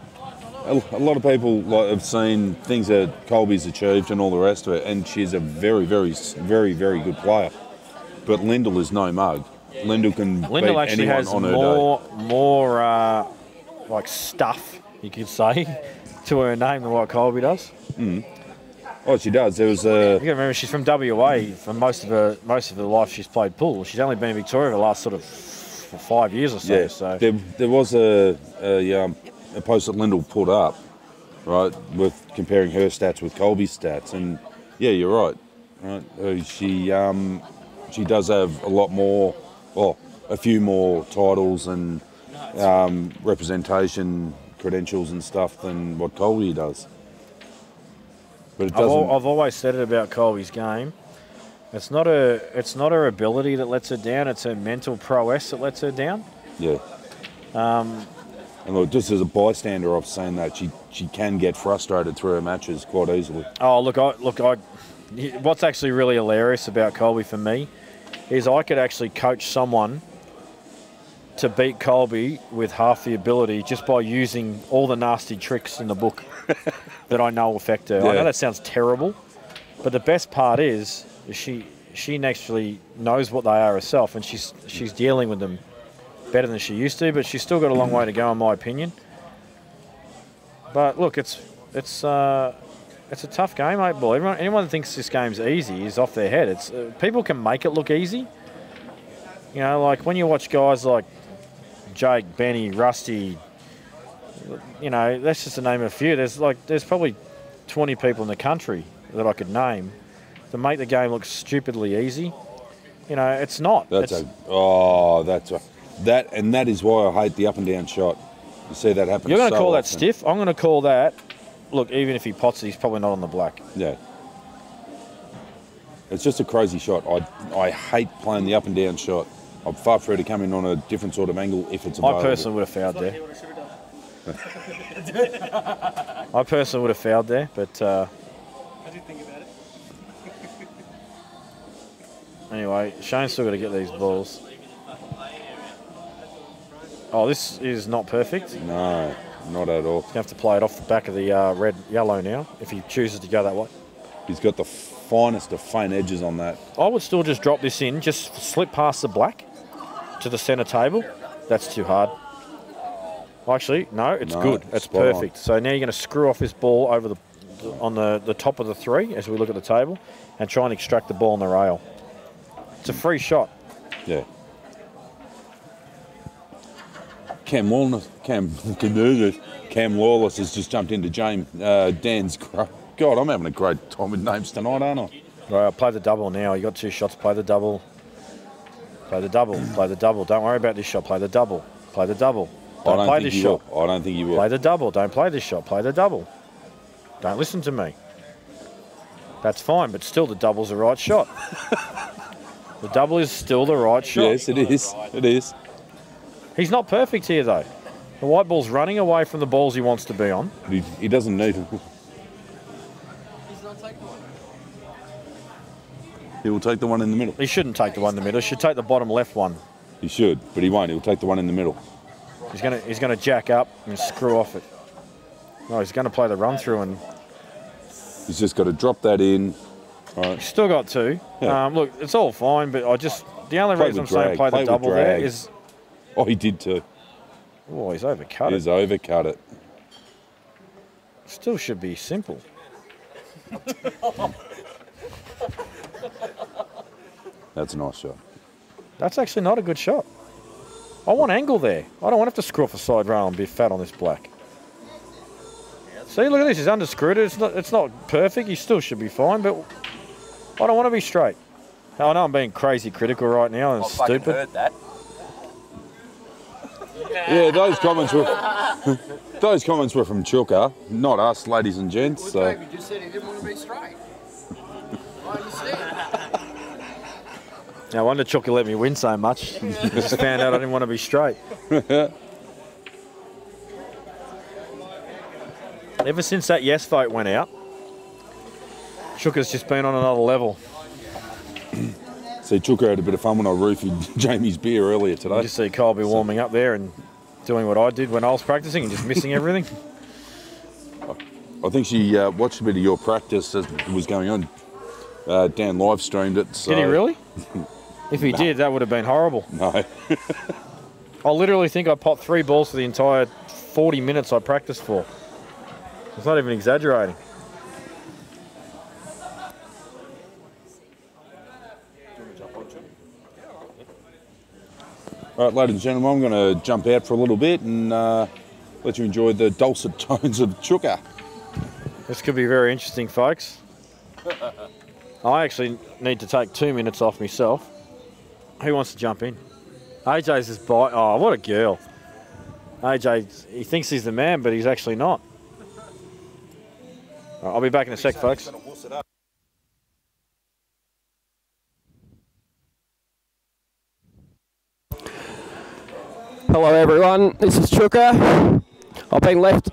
a lot of people have seen things that Colby's achieved and all the rest of it, and she's a very, very, very, very good player. But Lyndall is no mug. Lyndall actually has more like stuff, you could say, to her name than what Colby does. Oh, she does. There was You got to remember she's from WA. For most of her life, she's played pool. She's only been in Victoria the last sort of 5 years or so. Yeah. So There was a post that Lyndall put up, right, with comparing her stats with Colby's stats, and yeah, you're right. Right, she does have a lot more. Well, a few more titles and representation credentials and stuff than what Colby does. But it doesn't. I've always said it about Colby's game. It's not her ability that lets her down. It's her mental prowess that lets her down. Yeah. And look, just as a bystander, I've seen that she can get frustrated through her matches quite easily. Oh, what's actually really hilarious about Colby for me is I could actually coach someone to beat Colby with half the ability just by using all the nasty tricks in the book that I know affect her. Yeah. I know that sounds terrible, but the best part is she actually knows what they are herself, and she's dealing with them better than she used to, but she's still got a long way to go in my opinion. But look, it's a tough game, 8-ball. Anyone that thinks this game's easy is off their head. People can make it look easy. You know, like when you watch guys like Jake, Benny, Rusty, you know, that's just to name a few. There's probably 20 people in the country that I could name to make the game look stupidly easy. You know, it's not. That is why I hate the up and down shot. You see that happen. You're going to call that often. stiff. I'm going to call that. Look, even if he pots it, he's probably not on the black. Yeah. It's just a crazy shot. I hate playing the up and down shot. I'd far prefer to come in on a different sort of angle if it's available. I personally would have fouled there. But I did think about it. Anyway, Shane's still got to get these balls. Oh, this is not perfect. No, not at all. He's going to have to play it off the back of the red-yellow now if he chooses to go that way. He's got the finest of faint edges on that. I would still just drop this in, just slip past the black to the centre table. That's too hard. Actually, no, it's good. It's perfect. On. So now you're going to screw off this ball over on the top of the 3 as we look at the table and try and extract the ball on the rail. It's a free shot. Yeah. Cam Lawless has just jumped into Dan's crop. God, I'm having a great time with names tonight, aren't I? Right, play the double now. You got 2 shots. Play the double. Play the double. Play the double. Don't worry about this shot. Play the double. Play the double. Don't play this shot. I don't think you will. Play the double. Don't play this shot. Play the double. Don't listen to me. That's fine, but still the double's the right shot. The double is still the right shot. Yes, it is. It is. He's not perfect here, though. The white ball's running away from the balls he wants to be on. He doesn't need it. He will take the one in the middle. He shouldn't take the one in the middle. He should take the bottom left one. He should, but he won't. He'll take the one in the middle. He's gonna jack up and screw off it. No, he's gonna play the run through and he's just got to drop that in. Right. He's still got 2. Yeah. Look, it's all fine, but the only reason I'm saying play the double there is. Oh, he did too. Oh, he's overcut it. He's overcut it. Still should be simple. That's a nice shot. That's actually not a good shot. I want angle there. I don't want to have to screw off a side rail and be fat on this black. See, look at this. He's underscrewed it. It's not perfect. He still should be fine, but I don't want to be straight. I know I'm being crazy critical right now and stupid. Heard that. Yeah, those comments were from Chuka, not us, ladies and gents. Well, So. David just said he didn't want to be straight. I understand. No wonder Chuka let me win so much. Just found out I didn't want to be straight. Ever since that yes vote went out, Chuka's just been on another level. See, Chuka had a bit of fun when I roofied Jamie's beer earlier today. You just see Colby warming up there and doing what I did when I was practicing and just missing everything. I think she watched a bit of your practice as it was going on. Dan live streamed it. So. Did he really? If he did, that would have been horrible. No. I literally think I popped 3 balls for the entire 40 minutes I practiced for. It's not even exaggerating. All right, ladies and gentlemen, I'm going to jump out for a little bit and let you enjoy the dulcet tones of Chuka. This could be very interesting, folks. I actually need to take 2 minutes off myself. Who wants to jump in? AJ's just bite. Oh, what a girl. AJ, he thinks he's the man, but he's actually not. All right, I'll be back in a sec, folks. Hello everyone, this is Chuka. I've been left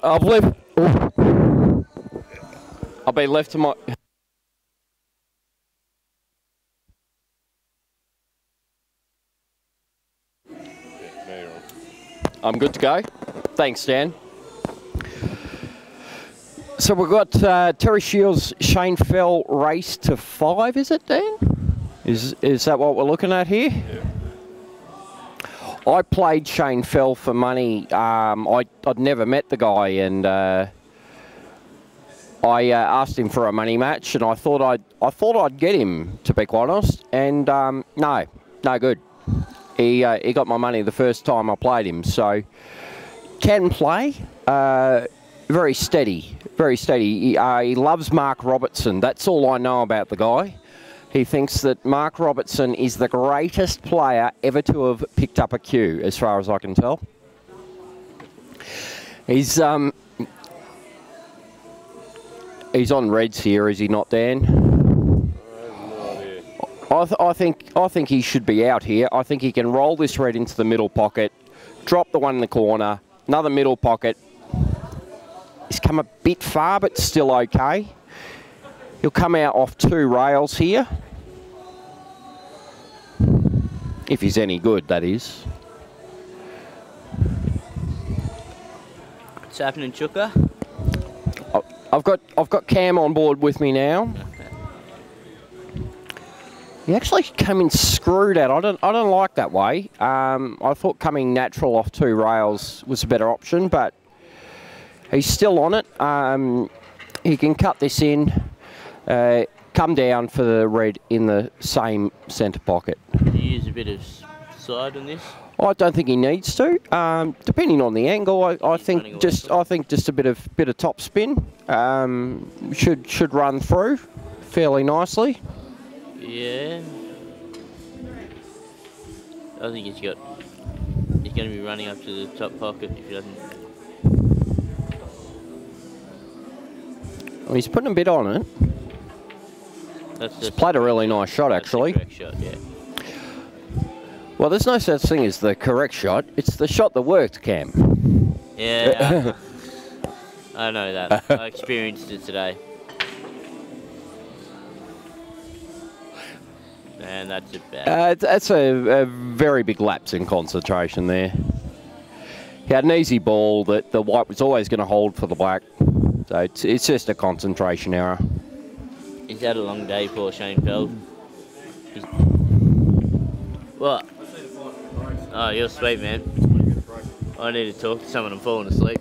to my... I'm good to go. Thanks, Dan. So we've got Terry Shiells, Shane Fell race to 5, is it, Dan? Is that what we're looking at here? Yeah. I played Shane Fell for money. I'd never met the guy, and I asked him for a money match, and I thought I'd get him, to be quite honest. And no good. He got my money the first time I played him. So can play. Very steady, very steady. He loves Mark Robertson. That's all I know about the guy. He thinks that Mark Robertson is the greatest player ever to have picked up a cue, as far as I can tell. He's on reds here, is he not, Dan? I think he should be out here. I think he can roll this red into the middle pocket, drop the one in the corner, another middle pocket. He's come a bit far, but still okay. He'll come out off 2 rails here. If he's any good, that is. What's happening, Chuka? I've got Cam on board with me now. He actually came in screwed out. I don't like that way. I thought coming natural off 2 rails was a better option, but he's still on it. He can cut this in. come down for the red in the same centre pocket. Do you use a bit of side on this? I don't think he needs to. Depending on the angle, I think just a bit of top spin should run through fairly nicely. Yeah. I think he's going to be running up to the top pocket if he doesn't. Well, he's putting a bit on it. He's played a really nice shot, actually. Correct shot, yeah. Well, there's no such thing as the correct shot. It's the shot that worked, Cam. Yeah, I know that. I experienced it today. Man, that's a bad. That's a very big lapse in concentration there. He had an easy ball that the white was always going to hold for the black. So it's just a concentration error. He's had a long day, poor Schoenfeld. What? Oh, you're sweet, man. I need to talk to someone. I'm falling asleep.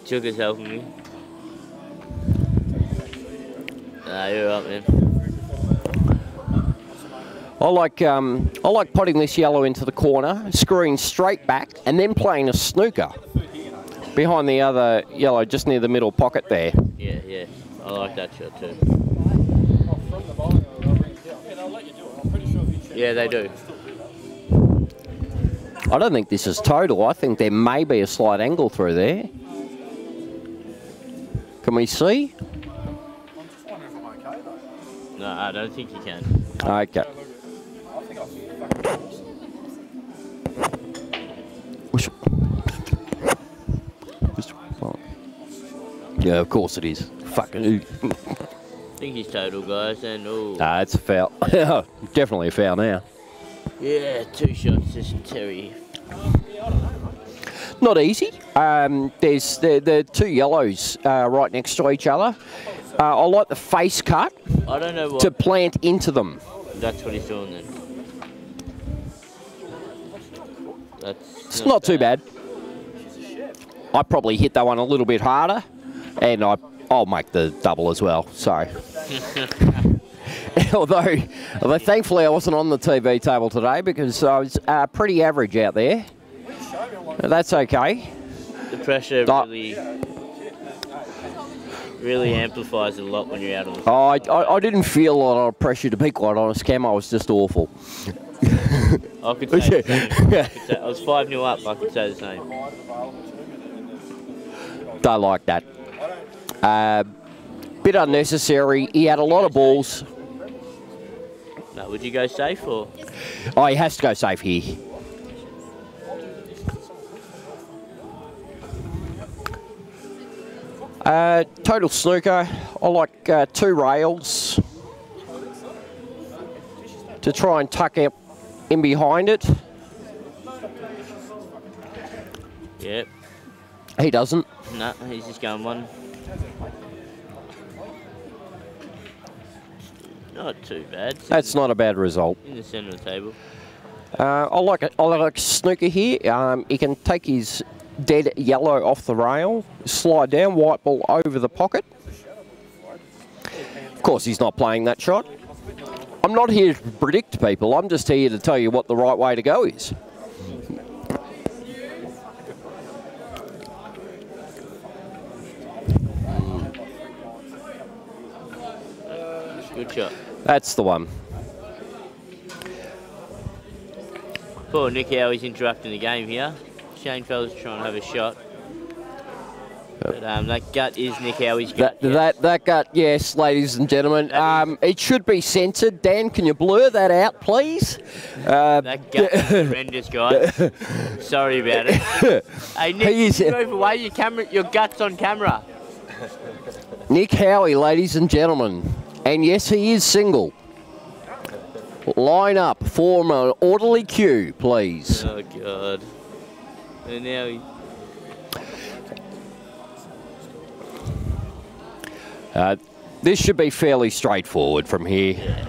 Chuka's helping me. Nah, you're up, man. I like potting this yellow into the corner, screwing straight back, and then playing a snooker behind the other yellow, just near the middle pocket there. Yeah, yeah. I like that shot too. Yeah, they do. I don't think this is total. I think there may be a slight angle through there. Can we see? No, I don't think you can. Okay. Yeah, of course it is. Fucking. I think he's total, guys, and oh. Nah, it's a foul. Definitely a foul now. Yeah, 2 shots, just Terry. Not easy. There's the 2 yellows right next to each other. I like the face cut. I don't know what. To plant into them. That's what he's doing then. It's not too bad. I probably hit that one a little bit harder, and I'll make the double as well. Sorry. Although thankfully I wasn't on the TV table today because I was pretty average out there. That's okay. The pressure really amplifies it a lot when you're out on the. I didn't feel a lot of pressure, to be quite honest, Cam. I was just awful. I could say the same. I was 5-0 up. I could say the same. Don't like that. Bit unnecessary. He had a lot of balls. No, would you go safe or? Oh, he has to go safe here. Total snooker. I like 2 rails to try and tuck up in behind it. Yep. He doesn't. No, he's just going one. Not too bad. That's not a bad result. In the centre of the table. I like snooker here. He can take his dead yellow off the rail, slide down, white ball over the pocket. Of course, he's not playing that shot. I'm not here to predict people. I'm just here to tell you what the right way to go is. Good shot. That's the one. Poor Nick Howie's interrupting the game here. Schoenfeld's trying to have a shot. But that gut is Nick Howie's gut. That gut, yes, ladies and gentlemen. It should be censored. Dan, can you blur that out, please? That gut is horrendous, guys. Sorry about it. Hey, Nick, move away. Your gut's on camera. Nick Howie, ladies and gentlemen. And yes, he is single. Line up, form an orderly queue, please. Oh, God. And now he... This should be fairly straightforward from here. Yeah.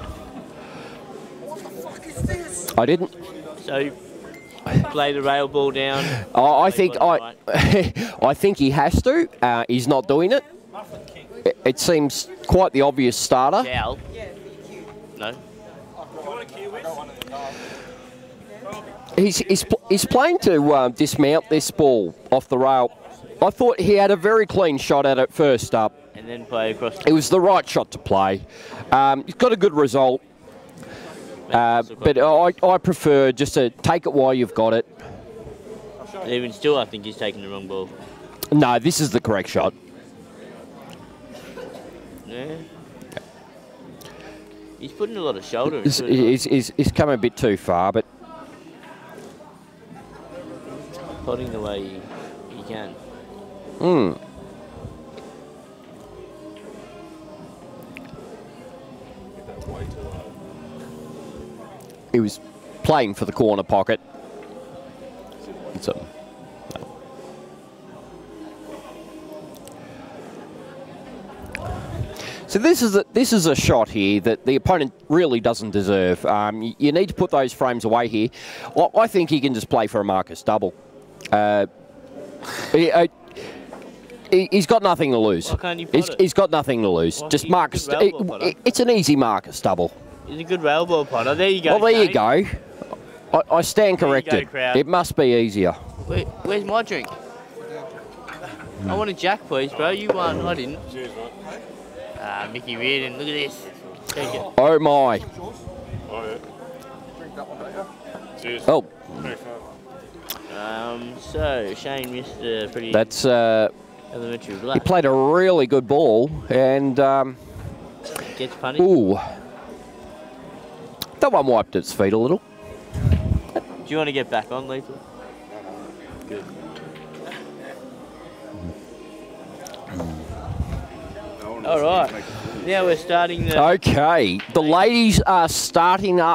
What the fuck is this? I didn't... So, play the rail ball down. I think he has to. He's not doing it. it seems quite the obvious starter. Foul. No. He's playing to dismount this ball off the rail. I thought he had a very clean shot at it first up. And then play across. It was the right shot to play. He's got a good result. But I prefer just to take it while you've got it. Even still, I think he's taking the wrong ball. No, this is the correct shot. Yeah. He's putting a lot of shoulder into it. He's come a bit too far, but... Potting the way he can. He was playing for the corner pocket. So this is a shot here that the opponent really doesn't deserve. You need to put those frames away here. I think he can just play for a Marcus double. He's got nothing to lose. Why can't you put it? He's got nothing to lose. Well, Just Marcus. It's an easy Marcus double. He's a good rail ball potter. There you go. Well, there you Shane. go. I stand There you go, corrected. crowd. It must be easier. Where's my drink? I want a Jack, please, bro. You won. I didn't. Cheers, mate. Mickey Reardon. Look at this. Take it. Oh my. Oh, yeah. Cheers. Oh. Thanks, mate. So Shane missed a pretty That's elementary he black. played a really good ball and Gets punished. ooh. That one wiped its feet a little. Do you want to get back on, Lethal? Good. All right. Now we're starting the... Okay, the ladies are starting up